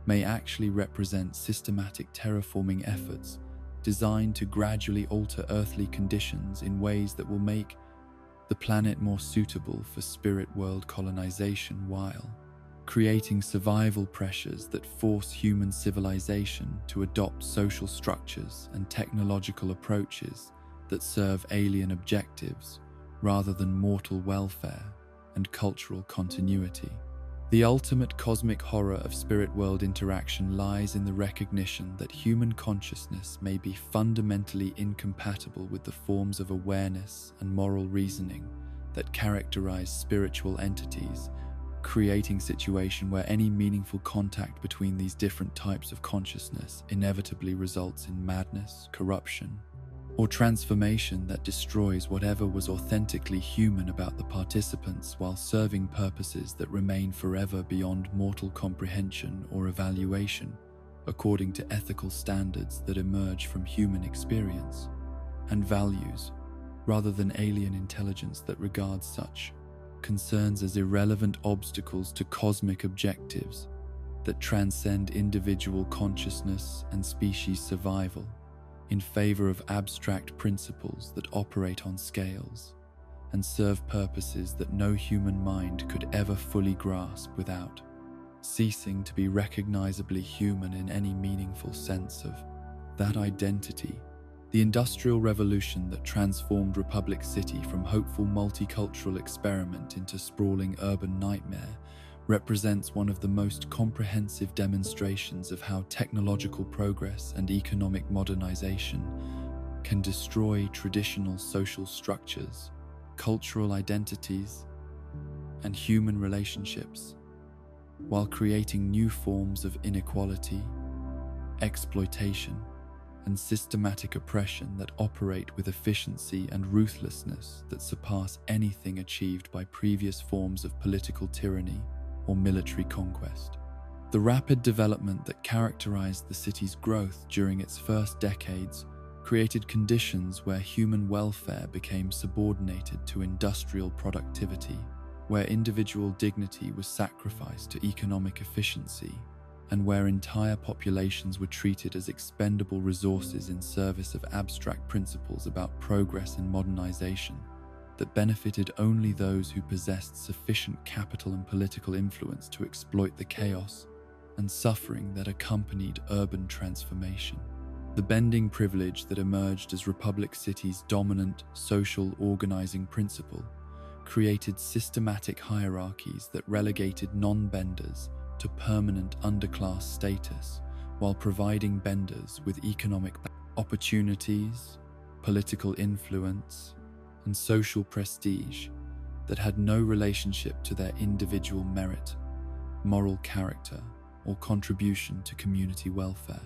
may actually represent systematic terraforming efforts designed to gradually alter earthly conditions in ways that will make the planet more suitable for spirit world colonization, while creating survival pressures that force human civilization to adopt social structures and technological approaches that serve alien objectives rather than mortal welfare and cultural continuity. The ultimate cosmic horror of spirit world interaction lies in the recognition that human consciousness may be fundamentally incompatible with the forms of awareness and moral reasoning that characterize spiritual entities, creating a situation where any meaningful contact between these different types of consciousness inevitably results in madness, corruption, or transformation that destroys whatever was authentically human about the participants while serving purposes that remain forever beyond mortal comprehension or evaluation, according to ethical standards that emerge from human experience and values, rather than alien intelligence that regards such concerns as irrelevant obstacles to cosmic objectives that transcend individual consciousness and species survival in favor of abstract principles that operate on scales and serve purposes that no human mind could ever fully grasp without ceasing to be recognizably human in any meaningful sense of that identity. The Industrial Revolution that transformed Republic City from hopeful multicultural experiment into sprawling urban nightmare represents one of the most comprehensive demonstrations of how technological progress and economic modernization can destroy traditional social structures, cultural identities, and human relationships, while creating new forms of inequality, exploitation, and systematic oppression that operate with efficiency and ruthlessness that surpass anything achieved by previous forms of political tyranny or military conquest. The rapid development that characterized the city's growth during its first decades created conditions where human welfare became subordinated to industrial productivity, where individual dignity was sacrificed to economic efficiency, and where entire populations were treated as expendable resources in service of abstract principles about progress and modernization that benefited only those who possessed sufficient capital and political influence to exploit the chaos and suffering that accompanied urban transformation. The bending privilege that emerged as Republic City's dominant social organizing principle created systematic hierarchies that relegated non-benders to permanent underclass status while providing benders with economic opportunities, political influence, and social prestige that had no relationship to their individual merit, moral character, or contribution to community welfare.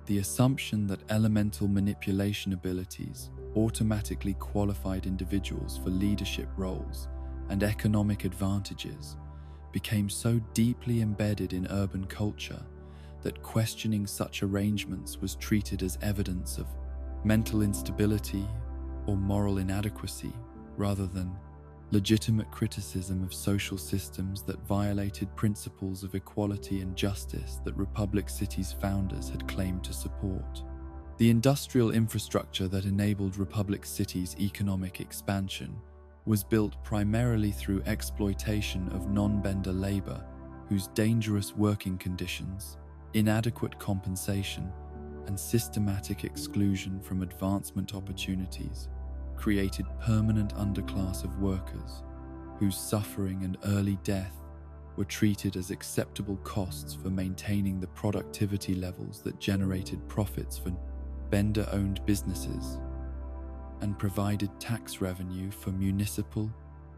The assumption that elemental manipulation abilities automatically qualified individuals for leadership roles and economic advantages became so deeply embedded in urban culture that questioning such arrangements was treated as evidence of mental instability or moral inadequacy rather than legitimate criticism of social systems that violated principles of equality and justice that Republic City's founders had claimed to support. The industrial infrastructure that enabled Republic City's economic expansion was built primarily through exploitation of non-bender labor whose dangerous working conditions, inadequate compensation, and systematic exclusion from advancement opportunities created permanent underclass of workers whose suffering and early death were treated as acceptable costs for maintaining the productivity levels that generated profits for bender-owned businesses and provided tax revenue for municipal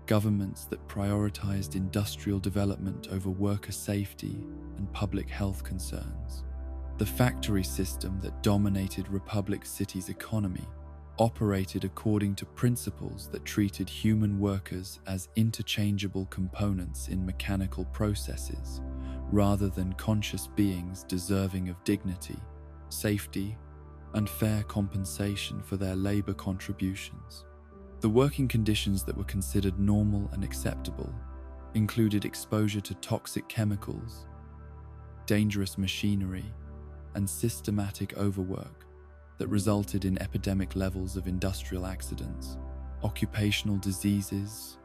governments that prioritized industrial development over worker safety and public health concerns. The factory system that dominated Republic City's economy operated according to principles that treated human workers as interchangeable components in mechanical processes, rather than conscious beings deserving of dignity, safety, and fair compensation for their labor contributions. The working conditions that were considered normal and acceptable included exposure to toxic chemicals, dangerous machinery, and systematic overwork that resulted in epidemic levels of industrial accidents, occupational diseases,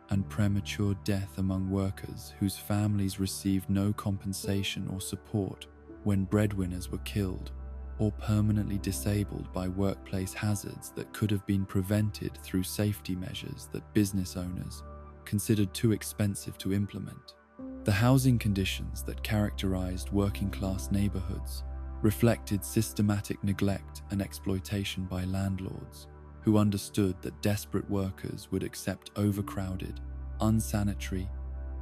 and premature death among workers whose families received no compensation or support when breadwinners were killed or permanently disabled by workplace hazards that could have been prevented through safety measures that business owners considered too expensive to implement. The housing conditions that characterized working-class neighborhoods reflected systematic neglect and exploitation by landlords who understood that desperate workers would accept overcrowded, unsanitary,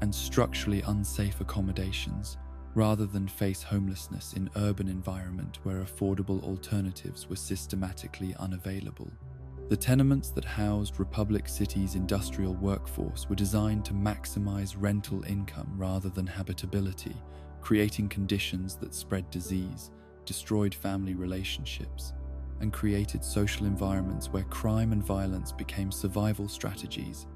and structurally unsafe accommodations rather than face homelessness in urban environment where affordable alternatives were systematically unavailable. The tenements that housed Republic City's industrial workforce were designed to maximize rental income rather than habitability, creating conditions that spread disease, destroyed family relationships, and created social environments where crime and violence became survival strategies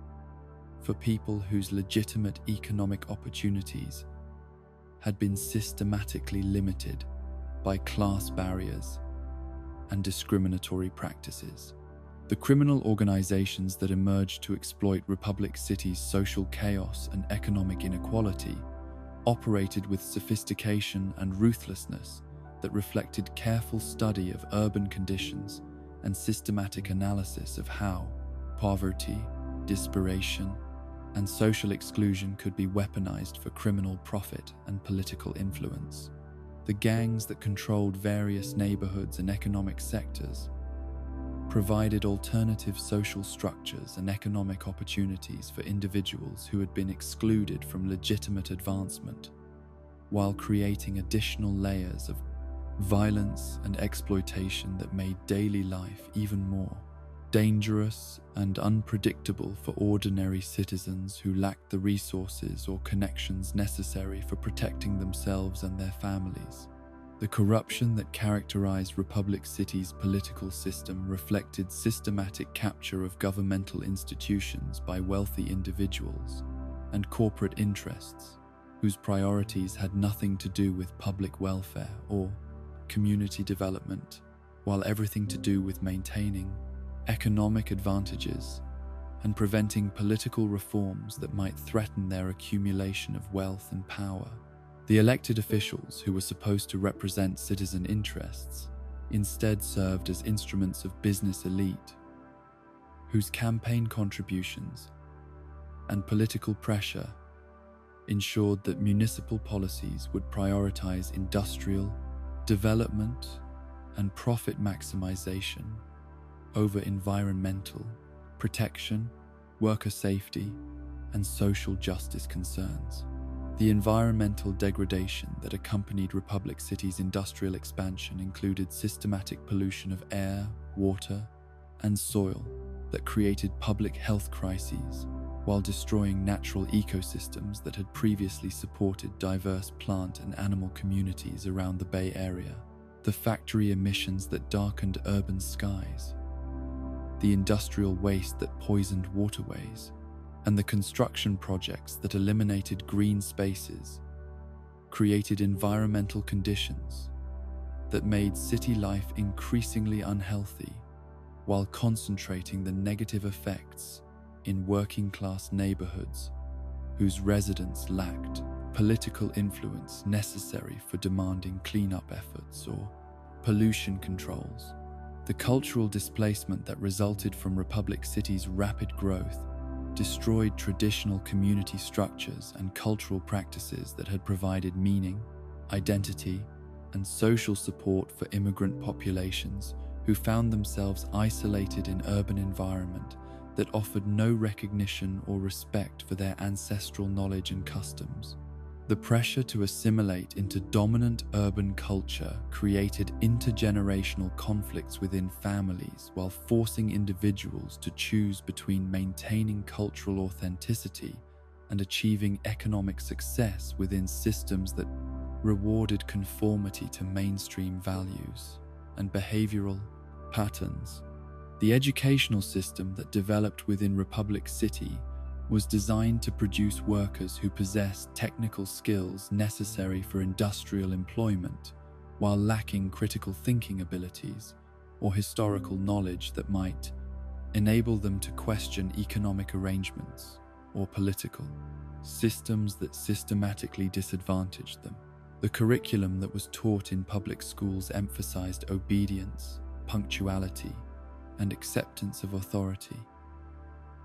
for people whose legitimate economic opportunities had been systematically limited by class barriers and discriminatory practices. The criminal organizations that emerged to exploit Republic City's social chaos and economic inequality operated with sophistication and ruthlessness that reflected careful study of urban conditions and systematic analysis of how poverty, desperation, and social exclusion could be weaponized for criminal profit and political influence. The gangs that controlled various neighborhoods and economic sectors provided alternative social structures and economic opportunities for individuals who had been excluded from legitimate advancement, while creating additional layers of violence and exploitation that made daily life even more dangerous and unpredictable for ordinary citizens who lacked the resources or connections necessary for protecting themselves and their families. The The corruption that characterized Republic City's political system reflected systematic capture of governmental institutions by wealthy individuals and corporate interests whose priorities had nothing to do with public welfare or community development, while everything to do with maintaining economic advantages and preventing political reforms that might threaten their accumulation of wealth and power. The elected officials, who were supposed to represent citizen interests, instead served as instruments of business elite, whose campaign contributions and political pressure ensured that municipal policies would prioritize industrial development and profit maximization over environmental protection, worker safety, and social justice concerns. The environmental degradation that accompanied Republic City's industrial expansion included systematic pollution of air, water, and soil that created public health crises while destroying natural ecosystems that had previously supported diverse plant and animal communities around the Bay Area. The factory emissions that darkened urban skies, the industrial waste that poisoned waterways, and the construction projects that eliminated green spaces created environmental conditions that made city life increasingly unhealthy while concentrating the negative effects in working-class neighborhoods whose residents lacked political influence necessary for demanding cleanup efforts or pollution controls. The cultural displacement that resulted from Republic City's rapid growth destroyed traditional community structures and cultural practices that had provided meaning, identity, and social support for immigrant populations who found themselves isolated in urban environment that offered no recognition or respect for their ancestral knowledge and customs. The pressure to assimilate into dominant urban culture created intergenerational conflicts within families while forcing individuals to choose between maintaining cultural authenticity and achieving economic success within systems that rewarded conformity to mainstream values and behavioral patterns. The educational system that developed within Republic City was designed to produce workers who possessed technical skills necessary for industrial employment, while lacking critical thinking abilities or historical knowledge that might enable them to question economic arrangements or political systems that systematically disadvantaged them. The curriculum that was taught in public schools emphasized obedience, punctuality, and acceptance of authority,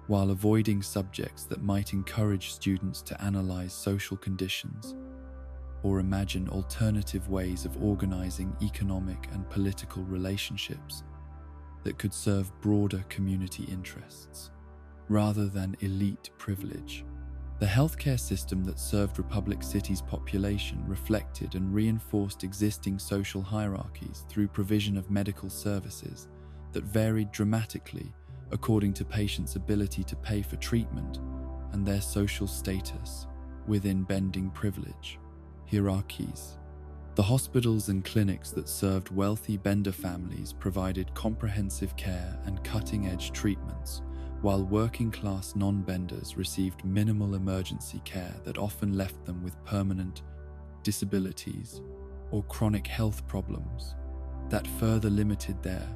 while avoiding subjects that might encourage students to analyze social conditions or imagine alternative ways of organizing economic and political relationships that could serve broader community interests, rather than elite privilege. The healthcare system that served Republic City's population reflected and reinforced existing social hierarchies through provision of medical services that varied dramatically according to patients' ability to pay for treatment and their social status within bending privilege hierarchies. The hospitals and clinics that served wealthy bender families provided comprehensive care and cutting-edge treatments, while working-class non-benders received minimal emergency care that often left them with permanent disabilities or chronic health problems that further limited their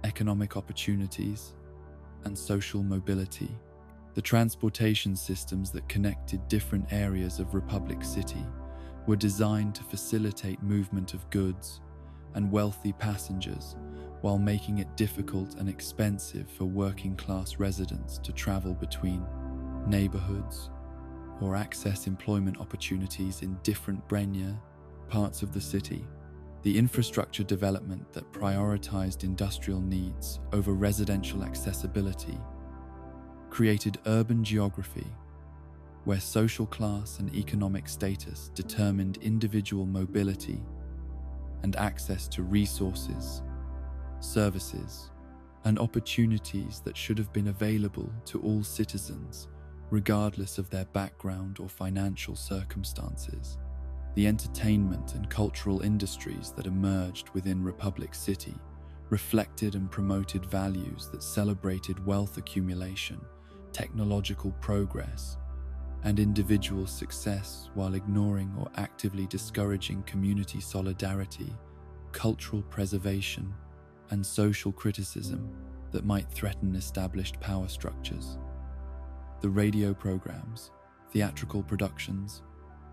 economic opportunities and social mobility. The transportation systems that connected different areas of Republic City were designed to facilitate movement of goods and wealthy passengers, while making it difficult and expensive for working-class residents to travel between neighborhoods or access employment opportunities in different Brenya parts of the city. The infrastructure development that prioritized industrial needs over residential accessibility created urban geography where social class and economic status determined individual mobility and access to resources, services, and opportunities that should have been available to all citizens, regardless of their background or financial circumstances. The entertainment and cultural industries that emerged within Republic City reflected and promoted values that celebrated wealth accumulation, technological progress, and individual success while ignoring or actively discouraging community solidarity, cultural preservation, and social criticism that might threaten established power structures. The radio programs, theatrical productions,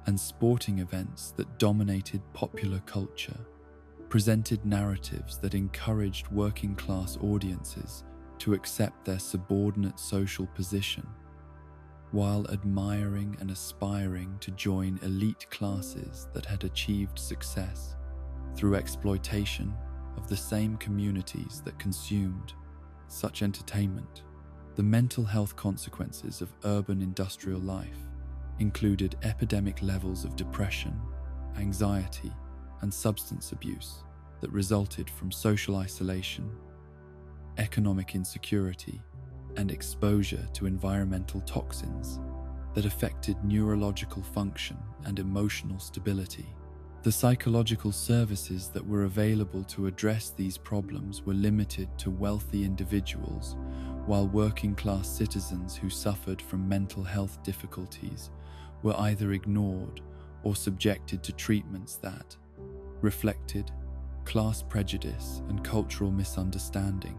and sporting events that dominated popular culture presented narratives that encouraged working-class audiences to accept their subordinate social position, while admiring and aspiring to join elite classes that had achieved success through exploitation of the same communities that consumed such entertainment. The mental health consequences of urban industrial life included epidemic levels of depression, anxiety, and substance abuse that resulted from social isolation, economic insecurity, and exposure to environmental toxins that affected neurological function and emotional stability. The psychological services that were available to address these problems were limited to wealthy individuals, while working-class citizens who suffered from mental health difficulties were either ignored or subjected to treatments that reflected class prejudice and cultural misunderstanding,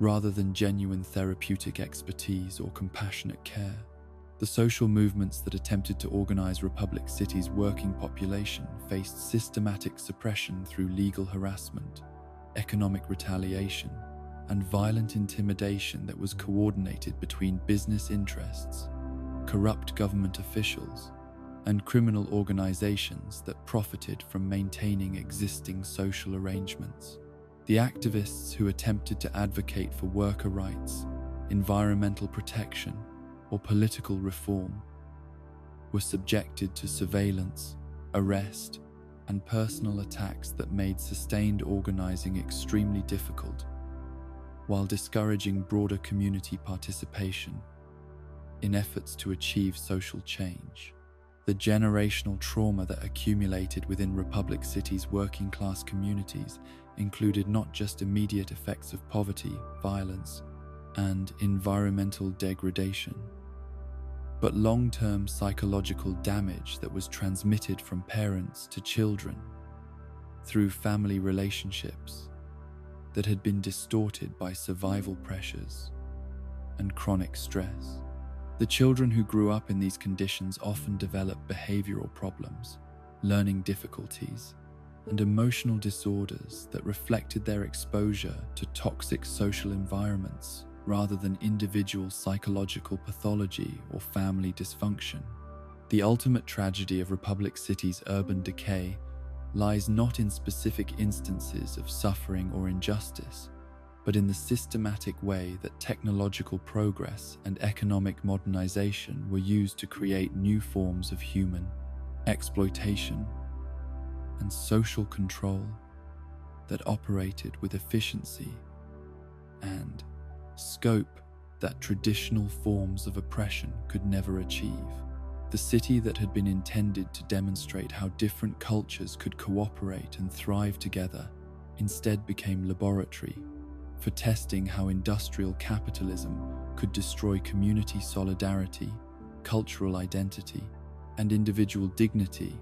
rather than genuine therapeutic expertise or compassionate care. The social movements that attempted to organize Republic City's working population faced systematic suppression through legal harassment, economic retaliation, and violent intimidation that was coordinated between business interests, corrupt government officials, and criminal organizations that profited from maintaining existing social arrangements. The activists who attempted to advocate for worker rights, environmental protection, or political reform were subjected to surveillance, arrest, and personal attacks that made sustained organizing extremely difficult, while discouraging broader community participation in efforts to achieve social change. The generational trauma that accumulated within Republic City's working-class communities included not just immediate effects of poverty, violence, and environmental degradation, but long-term psychological damage that was transmitted from parents to children through family relationships that had been distorted by survival pressures and chronic stress. The children who grew up in these conditions often developed behavioral problems, learning difficulties, and emotional disorders that reflected their exposure to toxic social environments rather than individual psychological pathology or family dysfunction. The ultimate tragedy of Republic City's urban decay lies not in specific instances of suffering or injustice, but in the systematic way that technological progress and economic modernization were used to create new forms of human exploitation and social control that operated with efficiency and scope that traditional forms of oppression could never achieve. The city that had been intended to demonstrate how different cultures could cooperate and thrive together instead became laboratory for testing how industrial capitalism could destroy community solidarity, cultural identity, and individual dignity,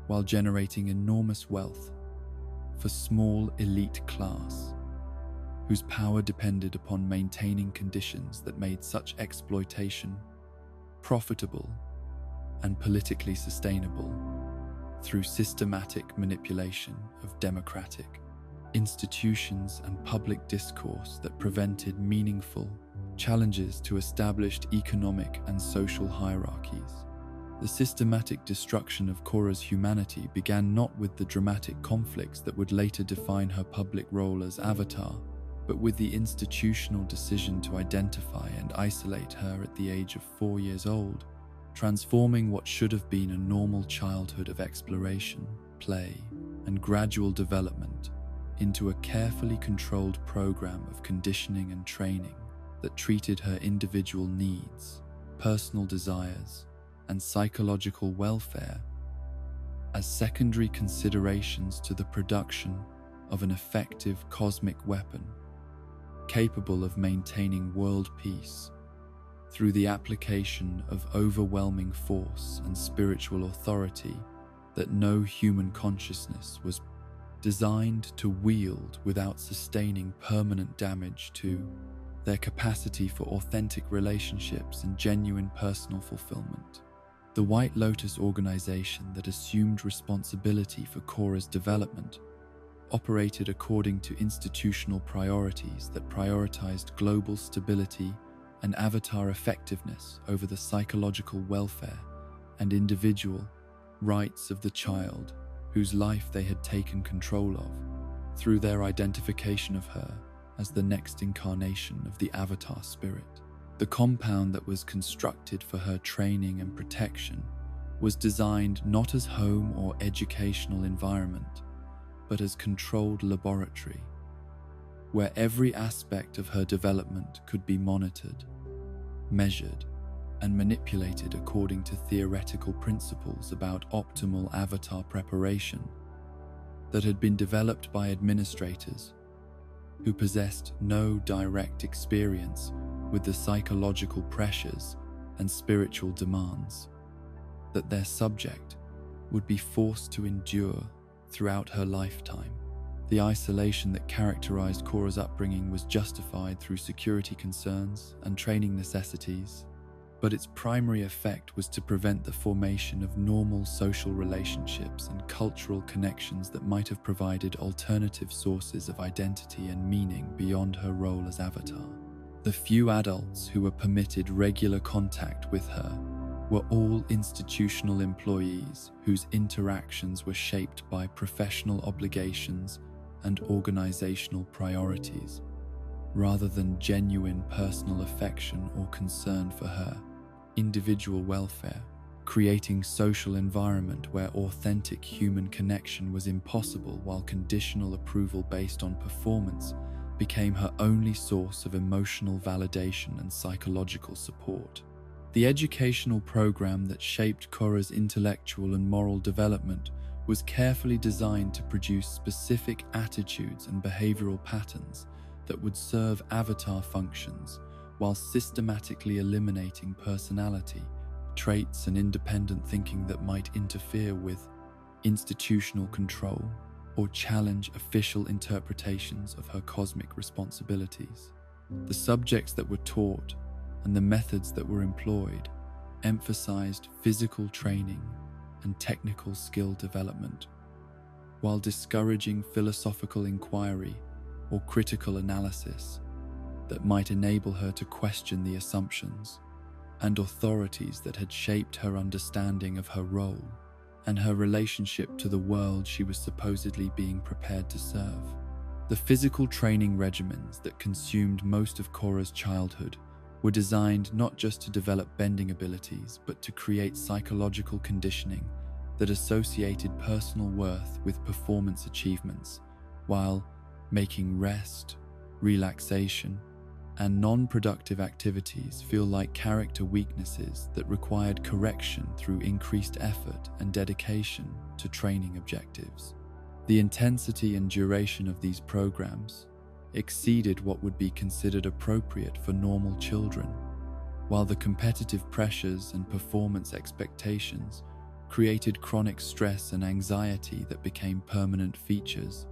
while generating enormous wealth for small elite class whose power depended upon maintaining conditions that made such exploitation profitable and politically sustainable through systematic manipulation of democratic institutions and public discourse that prevented meaningful challenges to established economic and social hierarchies. The systematic destruction of Korra's humanity began not with the dramatic conflicts that would later define her public role as Avatar, but with the institutional decision to identify and isolate her at the age of 4 years old, transforming what should have been a normal childhood of exploration, play, and gradual development into a carefully controlled program of conditioning and training that treated her individual needs, personal desires, and psychological welfare as secondary considerations to the production of an effective cosmic weapon capable of maintaining world peace through the application of overwhelming force and spiritual authority that no human consciousness was designed to wield without sustaining permanent damage to their capacity for authentic relationships and genuine personal fulfillment. The White Lotus organization that assumed responsibility for Korra's development operated according to institutional priorities that prioritized global stability and avatar effectiveness over the psychological welfare and individual rights of the child whose life they had taken control of through their identification of her as the next incarnation of the Avatar spirit. The compound that was constructed for her training and protection was designed not as home or educational environment, but as controlled laboratory, where every aspect of her development could be monitored, measured, and manipulated according to theoretical principles about optimal avatar preparation that had been developed by administrators who possessed no direct experience with the psychological pressures and spiritual demands that their subject would be forced to endure throughout her lifetime. The isolation that characterized Korra's upbringing was justified through security concerns and training necessities, but its primary effect was to prevent the formation of normal social relationships and cultural connections that might have provided alternative sources of identity and meaning beyond her role as Avatar. The few adults who were permitted regular contact with her were all institutional employees whose interactions were shaped by professional obligations and organizational priorities, rather than genuine personal affection or concern for her individual welfare. Creating social environment where authentic human connection was impossible while conditional approval based on performance became her only source of emotional validation and psychological support. The educational program that shaped Korra's intellectual and moral development was carefully designed to produce specific attitudes and behavioral patterns that would serve avatar functions while systematically eliminating personality, traits, and independent thinking that might interfere with institutional control or challenge official interpretations of her cosmic responsibilities. The subjects that were taught and the methods that were employed emphasized physical training and technical skill development, while discouraging philosophical inquiry or critical analysis that might enable her to question the assumptions and authorities that had shaped her understanding of her role and her relationship to the world she was supposedly being prepared to serve. The physical training regimens that consumed most of Korra's childhood were designed not just to develop bending abilities, but to create psychological conditioning that associated personal worth with performance achievements, while making rest, relaxation, and non-productive activities feel like character weaknesses that required correction through increased effort and dedication to training objectives. The intensity and duration of these programs exceeded what would be considered appropriate for normal children, while the competitive pressures and performance expectations created chronic stress and anxiety that became permanent features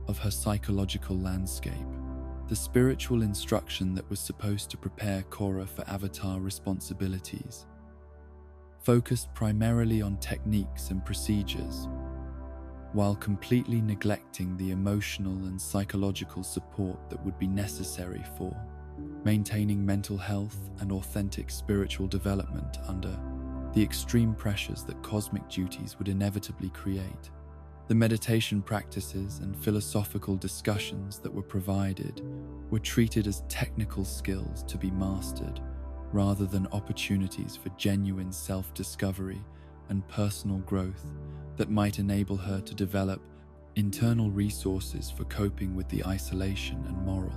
of her psychological landscape. The spiritual instruction that was supposed to prepare Korra for avatar responsibilities focused primarily on techniques and procedures, while completely neglecting the emotional and psychological support that would be necessary for maintaining mental health and authentic spiritual development under the extreme pressures that cosmic duties would inevitably create. The meditation practices and philosophical discussions that were provided were treated as technical skills to be mastered, rather than opportunities for genuine self-discovery and personal growth that might enable her to develop internal resources for coping with the isolation and moral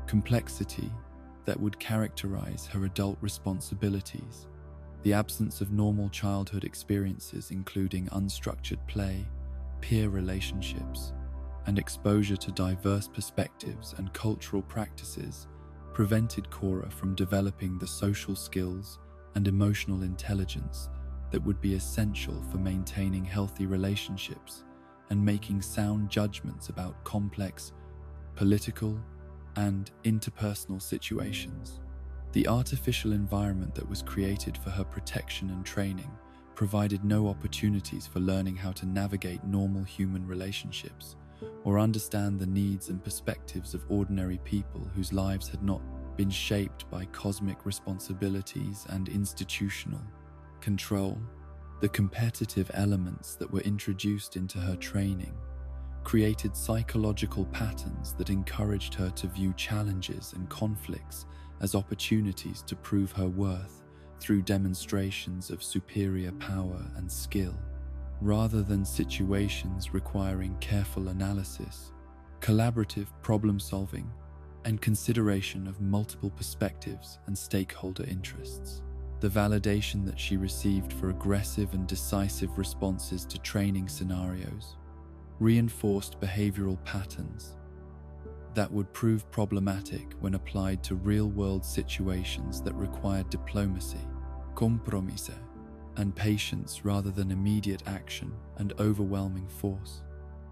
complexity that would characterize her adult responsibilities. The absence of normal childhood experiences, including unstructured play, peer relationships, and exposure to diverse perspectives and cultural practices, prevented Cora from developing the social skills and emotional intelligence that would be essential for maintaining healthy relationships and making sound judgments about complex political and interpersonal situations. The artificial environment that was created for her protection and training provided no opportunities for learning how to navigate normal human relationships or understand the needs and perspectives of ordinary people whose lives had not been shaped by cosmic responsibilities and institutional control. The competitive elements that were introduced into her training created psychological patterns that encouraged her to view challenges and conflicts as opportunities to prove her worth through demonstrations of superior power and skill, rather than situations requiring careful analysis, collaborative problem-solving, and consideration of multiple perspectives and stakeholder interests. The validation that she received for aggressive and decisive responses to training scenarios reinforced behavioral patterns that would prove problematic when applied to real-world situations that required diplomacy, compromise, and patience rather than immediate action and overwhelming force.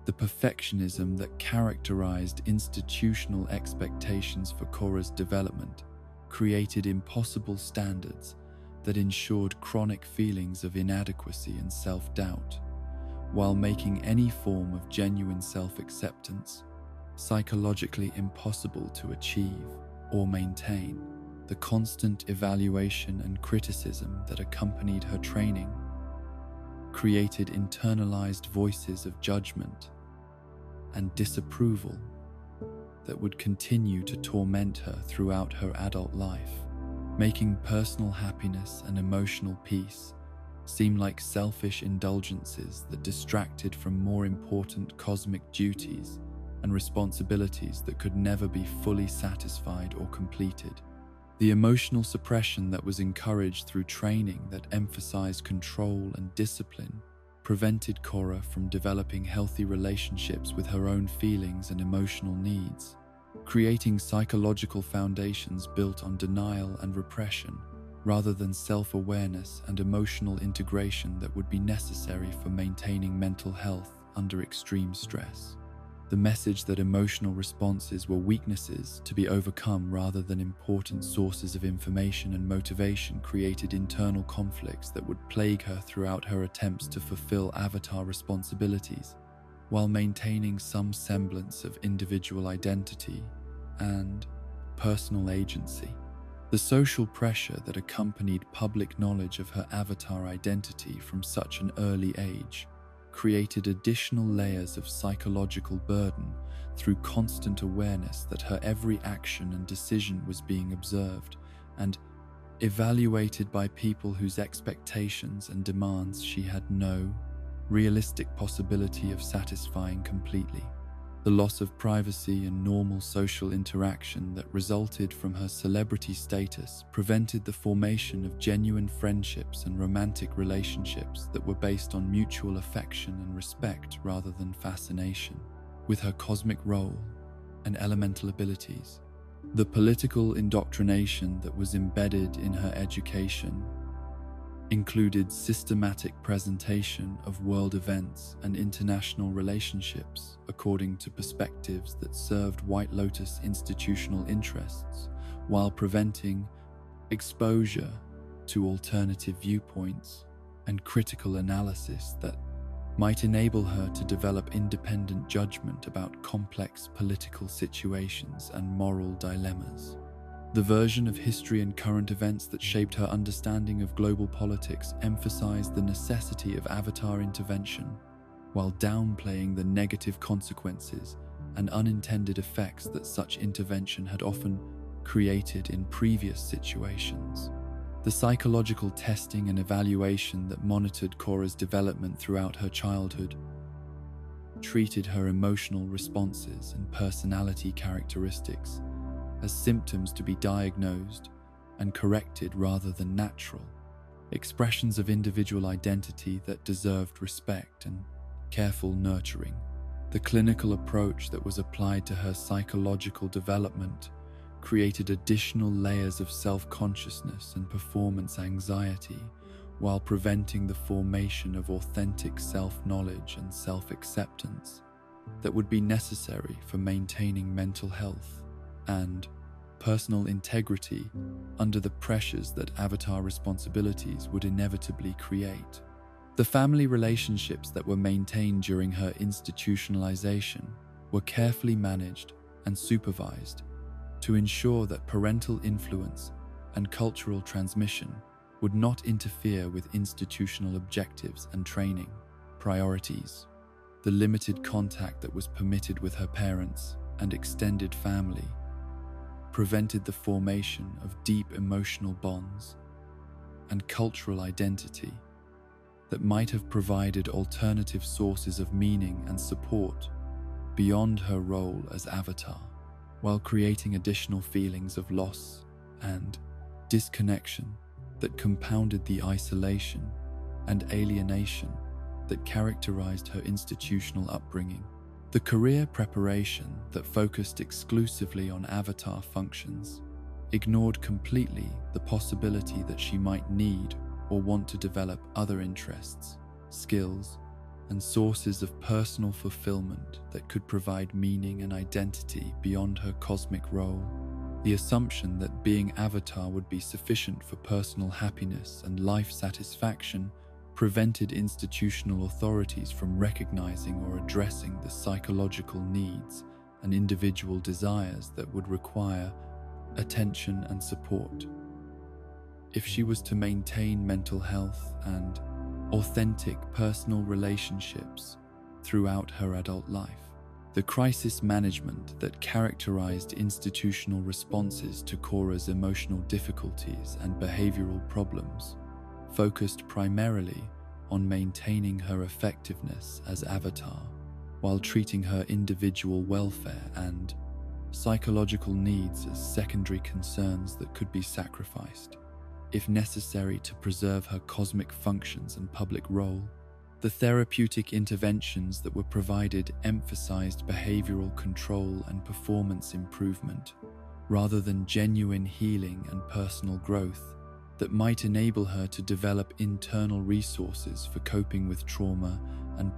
The perfectionism that characterized institutional expectations for Cora's development created impossible standards that ensured chronic feelings of inadequacy and self-doubt, while making any form of genuine self-acceptance psychologically impossible to achieve or maintain. The constant evaluation and criticism that accompanied her training created internalized voices of judgment and disapproval that would continue to torment her throughout her adult life, making personal happiness and emotional peace seem like selfish indulgences that distracted from more important cosmic duties and responsibilities that could never be fully satisfied or completed. The emotional suppression that was encouraged through training that emphasized control and discipline prevented Cora from developing healthy relationships with her own feelings and emotional needs, creating psychological foundations built on denial and repression, rather than self-awareness and emotional integration that would be necessary for maintaining mental health under extreme stress. The message that emotional responses were weaknesses to be overcome rather than important sources of information and motivation created internal conflicts that would plague her throughout her attempts to fulfill avatar responsibilities, while maintaining some semblance of individual identity and personal agency. The social pressure that accompanied public knowledge of her avatar identity from such an early age created additional layers of psychological burden through constant awareness that her every action and decision was being observed and evaluated by people whose expectations and demands she had no realistic possibility of satisfying completely. The loss of privacy and normal social interaction that resulted from her celebrity status prevented the formation of genuine friendships and romantic relationships that were based on mutual affection and respect rather than fascination with her cosmic role and elemental abilities. The political indoctrination that was embedded in her education included systematic presentation of world events and international relationships according to perspectives that served White Lotus institutional interests, while preventing exposure to alternative viewpoints and critical analysis that might enable her to develop independent judgment about complex political situations and moral dilemmas. The version of history and current events that shaped her understanding of global politics emphasized the necessity of avatar intervention, while downplaying the negative consequences and unintended effects that such intervention had often created in previous situations. The psychological testing and evaluation that monitored Cora's development throughout her childhood treated her emotional responses and personality characteristics as symptoms to be diagnosed and corrected rather than natural, expressions of individual identity that deserved respect and careful nurturing. The clinical approach that was applied to her psychological development created additional layers of self-consciousness and performance anxiety, while preventing the formation of authentic self-knowledge and self-acceptance that would be necessary for maintaining mental health and personal integrity under the pressures that avatar responsibilities would inevitably create. The family relationships that were maintained during her institutionalization were carefully managed and supervised to ensure that parental influence and cultural transmission would not interfere with institutional objectives and training priorities. The limited contact that was permitted with her parents and extended family prevented the formation of deep emotional bonds and cultural identity that might have provided alternative sources of meaning and support beyond her role as avatar, while creating additional feelings of loss and disconnection that compounded the isolation and alienation that characterized her institutional upbringing. The career preparation that focused exclusively on avatar functions ignored completely the possibility that she might need or want to develop other interests, skills, and sources of personal fulfillment that could provide meaning and identity beyond her cosmic role. The assumption that being avatar would be sufficient for personal happiness and life satisfaction prevented institutional authorities from recognizing or addressing the psychological needs and individual desires that would require attention and support. If she was to maintain mental health and authentic personal relationships throughout her adult life, the crisis management that characterized institutional responses to Cora's emotional difficulties and behavioral problems focused primarily on maintaining her effectiveness as avatar, while treating her individual welfare and psychological needs as secondary concerns that could be sacrificed, if necessary, to preserve her cosmic functions and public role. The therapeutic interventions that were provided emphasized behavioral control and performance improvement, rather than genuine healing and personal growth that might enable her to develop internal resources for coping with trauma and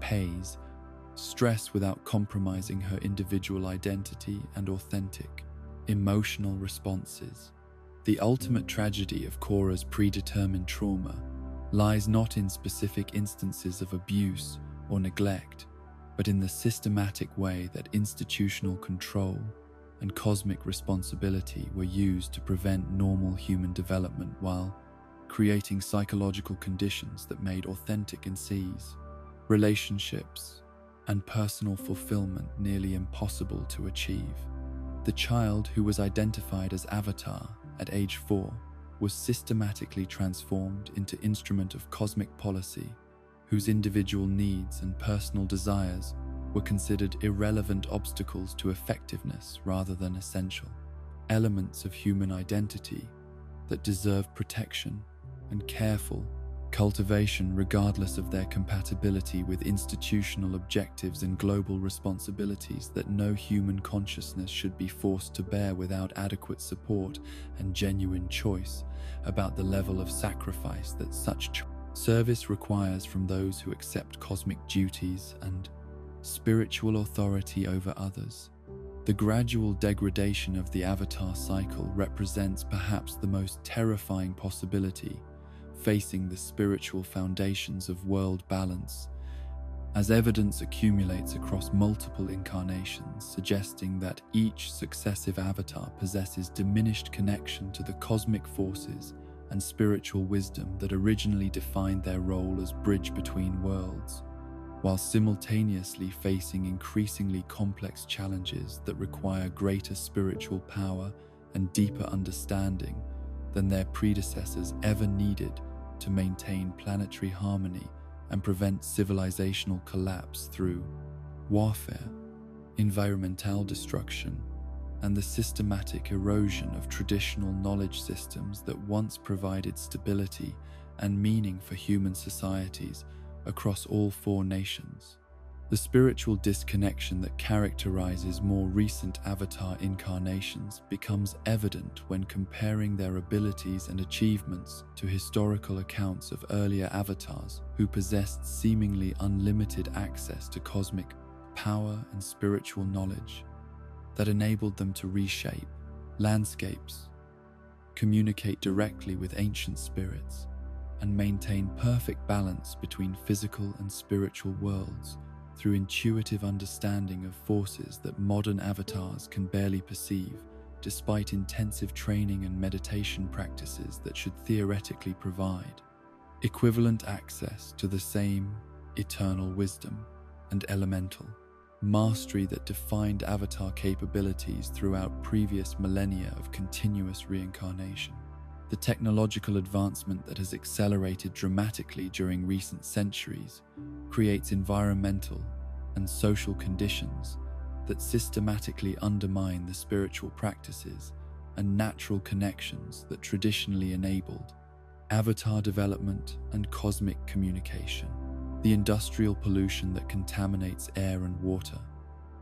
stress without compromising her individual identity and authentic emotional responses. The ultimate tragedy of Cora's predetermined trauma lies not in specific instances of abuse or neglect, but in the systematic way that institutional control and cosmic responsibility were used to prevent normal human development while creating psychological conditions that made authentic relationships and personal fulfillment nearly impossible to achieve. The child who was identified as Avatar at age 4 was systematically transformed into instrument of cosmic policy, whose individual needs and personal desires were considered irrelevant obstacles to effectiveness rather than essential elements of human identity that deserve protection and careful cultivation regardless of their compatibility with institutional objectives and global responsibilities that no human consciousness should be forced to bear without adequate support and genuine choice about the level of sacrifice that such service requires from those who accept cosmic duties and spiritual authority over others. The gradual degradation of the Avatar cycle represents perhaps the most terrifying possibility facing the spiritual foundations of world balance, as evidence accumulates across multiple incarnations, suggesting that each successive avatar possesses diminished connection to the cosmic forces and spiritual wisdom that originally defined their role as bridge between worlds, while simultaneously facing increasingly complex challenges that require greater spiritual power and deeper understanding than their predecessors ever needed to maintain planetary harmony and prevent civilizational collapse through warfare, environmental destruction, and the systematic erosion of traditional knowledge systems that once provided stability and meaning for human societies across all 4 nations. The spiritual disconnection that characterizes more recent Avatar incarnations becomes evident when comparing their abilities and achievements to historical accounts of earlier avatars who possessed seemingly unlimited access to cosmic power and spiritual knowledge that enabled them to reshape landscapes, communicate directly with ancient spirits, and maintain perfect balance between physical and spiritual worlds through intuitive understanding of forces that modern avatars can barely perceive, despite intensive training and meditation practices that should theoretically provide equivalent access to the same eternal wisdom and elemental mastery that defined Avatar capabilities throughout previous millennia of continuous reincarnation. The technological advancement that has accelerated dramatically during recent centuries creates environmental and social conditions that systematically undermine the spiritual practices and natural connections that traditionally enabled Avatar development and cosmic communication. The industrial pollution that contaminates air and water,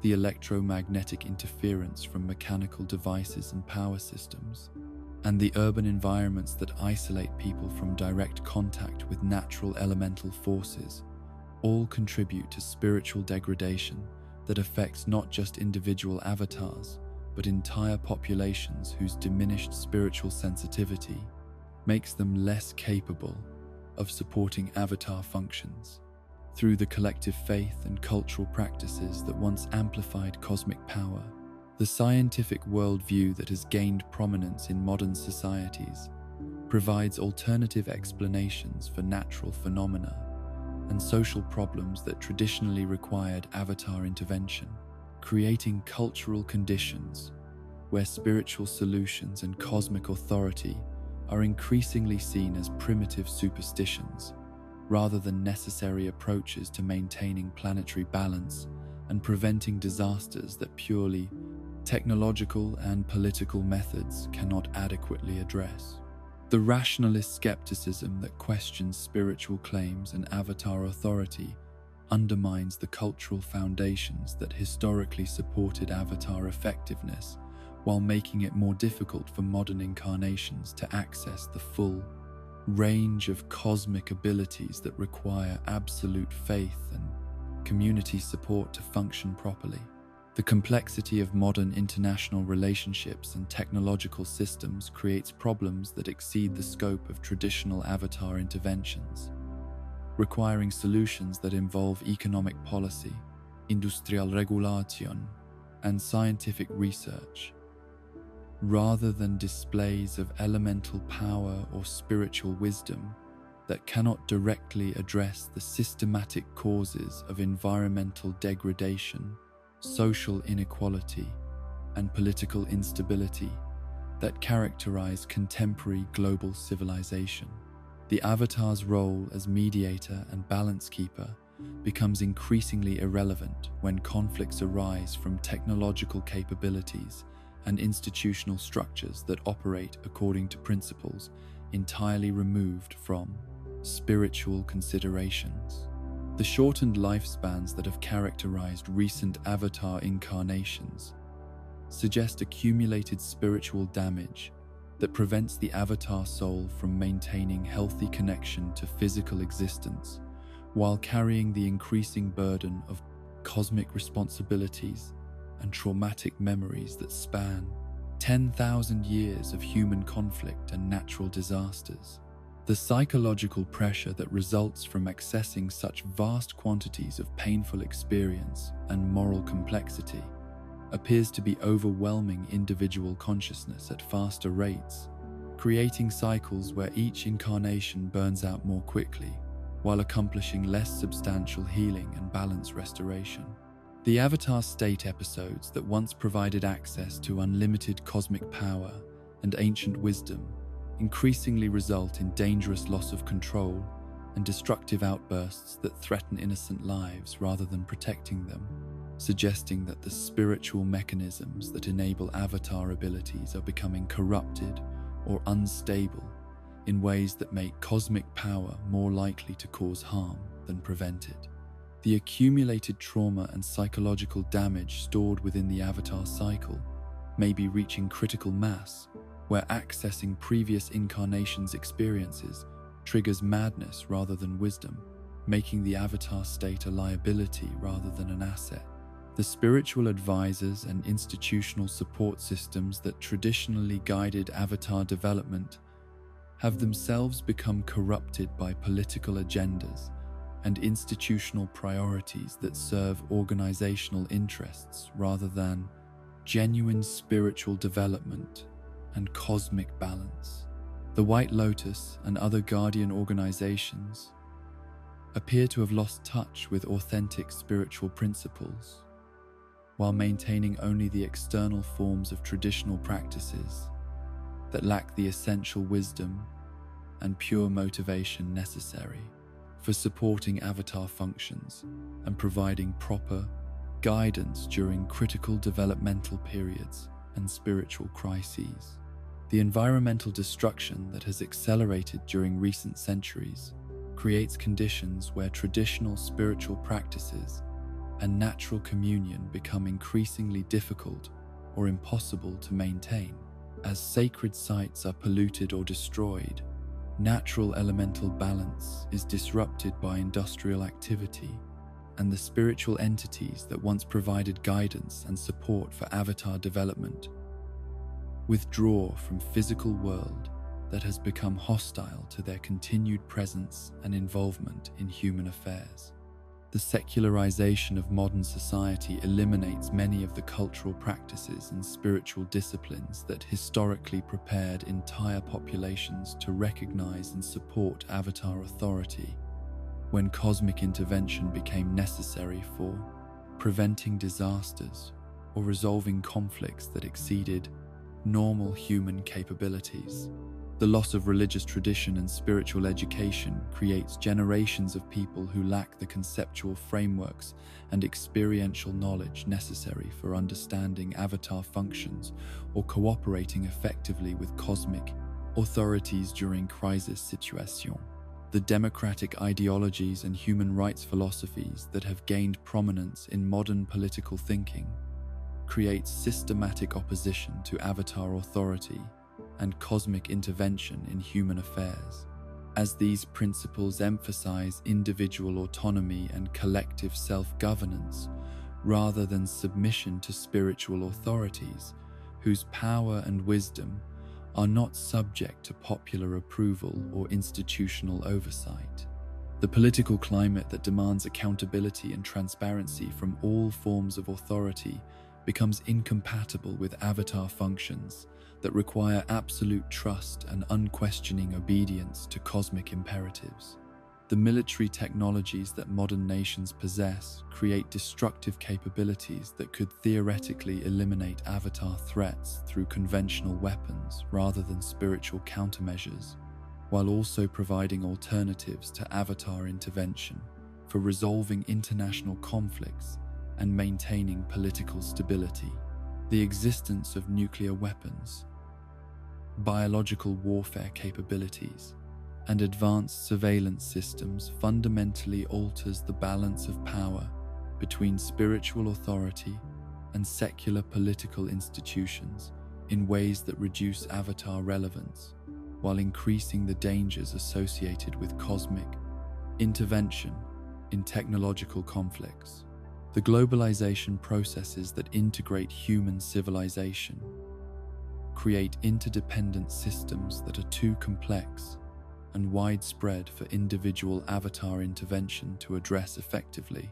the electromagnetic interference from mechanical devices and power systems, and the urban environments that isolate people from direct contact with natural elemental forces all contribute to spiritual degradation that affects not just individual avatars, but entire populations whose diminished spiritual sensitivity makes them less capable of supporting avatar functions. Through the collective faith and cultural practices that once amplified cosmic power, the scientific worldview that has gained prominence in modern societies provides alternative explanations for natural phenomena and social problems that traditionally required avatar intervention, creating cultural conditions where spiritual solutions and cosmic authority are increasingly seen as primitive superstitions rather than necessary approaches to maintaining planetary balance and preventing disasters that purely technological and political methods cannot adequately address. The rationalist skepticism that questions spiritual claims and avatar authority undermines the cultural foundations that historically supported avatar effectiveness, while making it more difficult for modern incarnations to access the full range of cosmic abilities that require absolute faith and community support to function properly. The complexity of modern international relationships and technological systems creates problems that exceed the scope of traditional avatar interventions, requiring solutions that involve economic policy, industrial regulation, and scientific research, rather than displays of elemental power or spiritual wisdom that cannot directly address the systematic causes of environmental degradation, social inequality, and political instability that characterize contemporary global civilization. The Avatar's role as mediator and balance keeper becomes increasingly irrelevant when conflicts arise from technological capabilities and institutional structures that operate according to principles entirely removed from spiritual considerations. The shortened lifespans that have characterized recent Avatar incarnations suggest accumulated spiritual damage that prevents the Avatar soul from maintaining healthy connection to physical existence, while carrying the increasing burden of cosmic responsibilities and traumatic memories that span 10,000 years of human conflict and natural disasters. The psychological pressure that results from accessing such vast quantities of painful experience and moral complexity appears to be overwhelming individual consciousness at faster rates, creating cycles where each incarnation burns out more quickly, while accomplishing less substantial healing and balance restoration. The Avatar State episodes that once provided access to unlimited cosmic power and ancient wisdom increasingly result in dangerous loss of control and destructive outbursts that threaten innocent lives rather than protecting them, suggesting that the spiritual mechanisms that enable Avatar abilities are becoming corrupted or unstable in ways that make cosmic power more likely to cause harm than prevent it. The accumulated trauma and psychological damage stored within the avatar cycle may be reaching critical mass, where accessing previous incarnations' experiences triggers madness rather than wisdom, making the avatar state a liability rather than an asset. The spiritual advisors and institutional support systems that traditionally guided avatar development have themselves become corrupted by political agendas and institutional priorities that serve organizational interests rather than genuine spiritual development and cosmic balance. The White Lotus and other guardian organizations appear to have lost touch with authentic spiritual principles, while maintaining only the external forms of traditional practices that lack the essential wisdom and pure motivation necessary for supporting avatar functions and providing proper guidance during critical developmental periods and spiritual crises. The environmental destruction that has accelerated during recent centuries creates conditions where traditional spiritual practices and natural communion become increasingly difficult or impossible to maintain. As sacred sites are polluted or destroyed, natural elemental balance is disrupted by industrial activity, and the spiritual entities that once provided guidance and support for avatar development withdraw from physical world that has become hostile to their continued presence and involvement in human affairs. The secularization of modern society eliminates many of the cultural practices and spiritual disciplines that historically prepared entire populations to recognize and support avatar authority when cosmic intervention became necessary for preventing disasters or resolving conflicts that exceeded normal human capabilities. The loss of religious tradition and spiritual education creates generations of people who lack the conceptual frameworks and experiential knowledge necessary for understanding avatar functions or cooperating effectively with cosmic authorities during crisis situations. The democratic ideologies and human rights philosophies that have gained prominence in modern political thinking create systematic opposition to avatar authority and cosmic intervention in human affairs. As these principles emphasize individual autonomy and collective self-governance rather than submission to spiritual authorities whose power and wisdom are not subject to popular approval or institutional oversight. The political climate that demands accountability and transparency from all forms of authority becomes incompatible with avatar functions that require absolute trust and unquestioning obedience to cosmic imperatives. The military technologies that modern nations possess create destructive capabilities that could theoretically eliminate avatar threats through conventional weapons rather than spiritual countermeasures, while also providing alternatives to avatar intervention for resolving international conflicts and maintaining political stability. The existence of nuclear weapons, biological warfare capabilities, and advanced surveillance systems fundamentally alters the balance of power between spiritual authority and secular political institutions in ways that reduce avatar relevance, while increasing the dangers associated with cosmic intervention in technological conflicts. The globalization processes that integrate human civilization create interdependent systems that are too complex and widespread for individual avatar intervention to address effectively,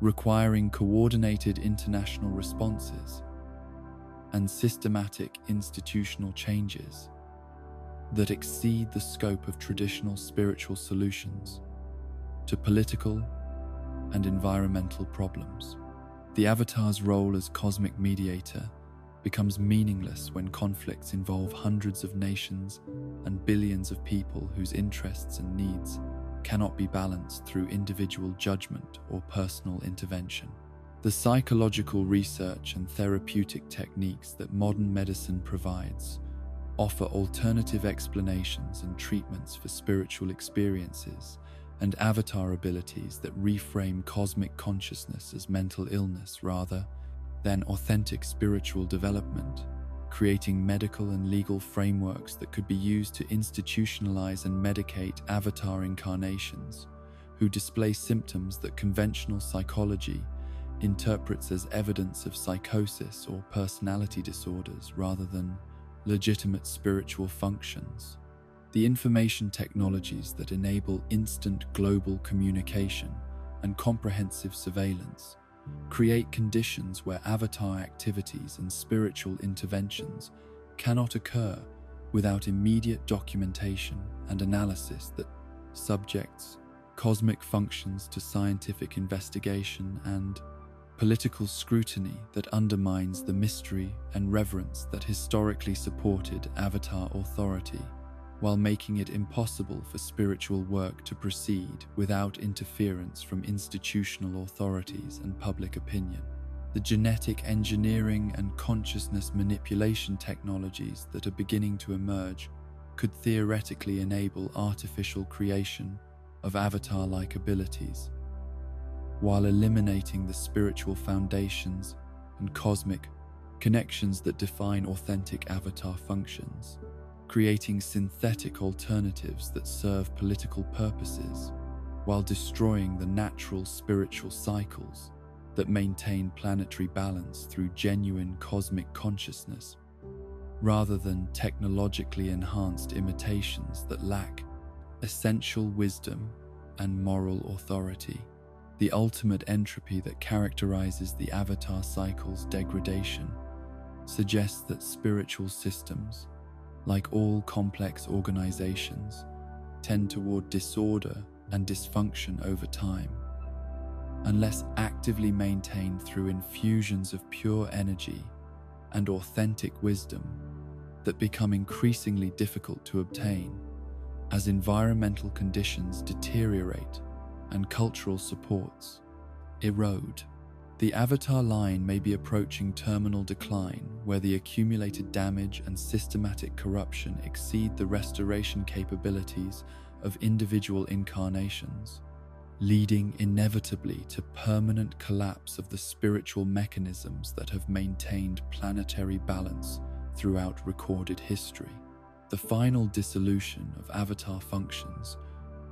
requiring coordinated international responses and systematic institutional changes that exceed the scope of traditional spiritual solutions to political and environmental problems. The avatar's role as cosmic mediator becomes meaningless when conflicts involve hundreds of nations and billions of people whose interests and needs cannot be balanced through individual judgment or personal intervention. The psychological research and therapeutic techniques that modern medicine provides offer alternative explanations and treatments for spiritual experiences, and avatar abilities that reframe cosmic consciousness as mental illness rather than authentic spiritual development, creating medical and legal frameworks that could be used to institutionalize and medicate avatar incarnations who display symptoms that conventional psychology interprets as evidence of psychosis or personality disorders rather than legitimate spiritual functions. The information technologies that enable instant global communication and comprehensive surveillance create conditions where avatar activities and spiritual interventions cannot occur without immediate documentation and analysis that subjects cosmic functions to scientific investigation and political scrutiny that undermines the mystery and reverence that historically supported avatar authority, while making it impossible for spiritual work to proceed without interference from institutional authorities and public opinion. The genetic engineering and consciousness manipulation technologies that are beginning to emerge could theoretically enable artificial creation of avatar-like abilities, while eliminating the spiritual foundations and cosmic connections that define authentic avatar functions, creating synthetic alternatives that serve political purposes while destroying the natural spiritual cycles that maintain planetary balance through genuine cosmic consciousness, rather than technologically enhanced imitations that lack essential wisdom and moral authority. The ultimate entropy that characterizes the avatar cycle's degradation suggests that spiritual systems, like all complex organizations, tend toward disorder and dysfunction over time, unless actively maintained through infusions of pure energy and authentic wisdom that become increasingly difficult to obtain as environmental conditions deteriorate and cultural supports erode. The avatar line may be approaching terminal decline, where the accumulated damage and systematic corruption exceed the restoration capabilities of individual incarnations, leading inevitably to permanent collapse of the spiritual mechanisms that have maintained planetary balance throughout recorded history. The final dissolution of avatar functions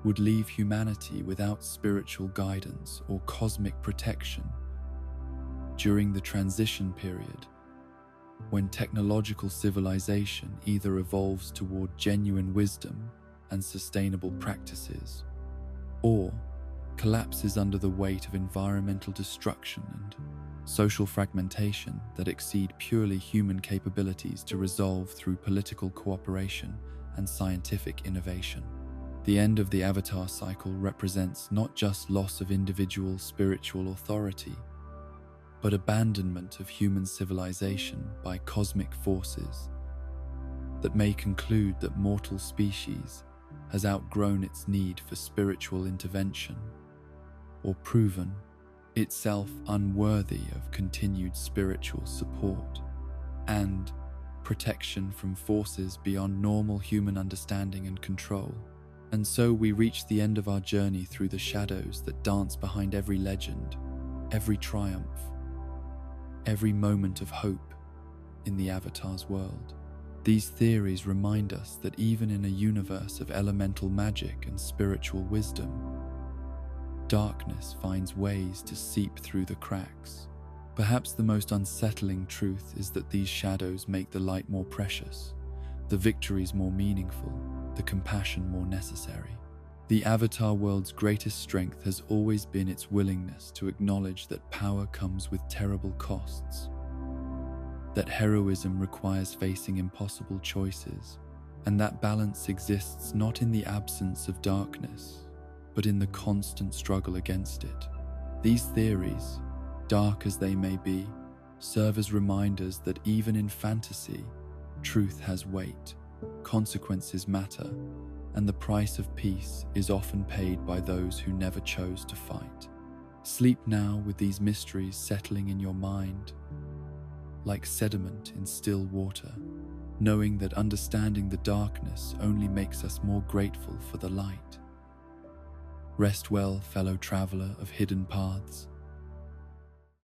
would leave humanity without spiritual guidance or cosmic protection during the transition period, when technological civilization either evolves toward genuine wisdom and sustainable practices, or collapses under the weight of environmental destruction and social fragmentation that exceed purely human capabilities to resolve through political cooperation and scientific innovation. The end of the avatar cycle represents not just loss of individual spiritual authority, but abandonment of human civilization by cosmic forces that may conclude that mortal species has outgrown its need for spiritual intervention, or proven itself unworthy of continued spiritual support and protection from forces beyond normal human understanding and control. And so we reach the end of our journey through the shadows that dance behind every legend, every triumph, every moment of hope in the Avatar's world. These theories remind us that even in a universe of elemental magic and spiritual wisdom, darkness finds ways to seep through the cracks. Perhaps the most unsettling truth is that these shadows make the light more precious, the victories more meaningful, the compassion more necessary. The Avatar world's greatest strength has always been its willingness to acknowledge that power comes with terrible costs, that heroism requires facing impossible choices, and that balance exists not in the absence of darkness, but in the constant struggle against it. These theories, dark as they may be, serve as reminders that even in fantasy, truth has weight, consequences matter, and the price of peace is often paid by those who never chose to fight. Sleep now with these mysteries settling in your mind, like sediment in still water, knowing that understanding the darkness only makes us more grateful for the light. Rest well, fellow traveler of hidden paths.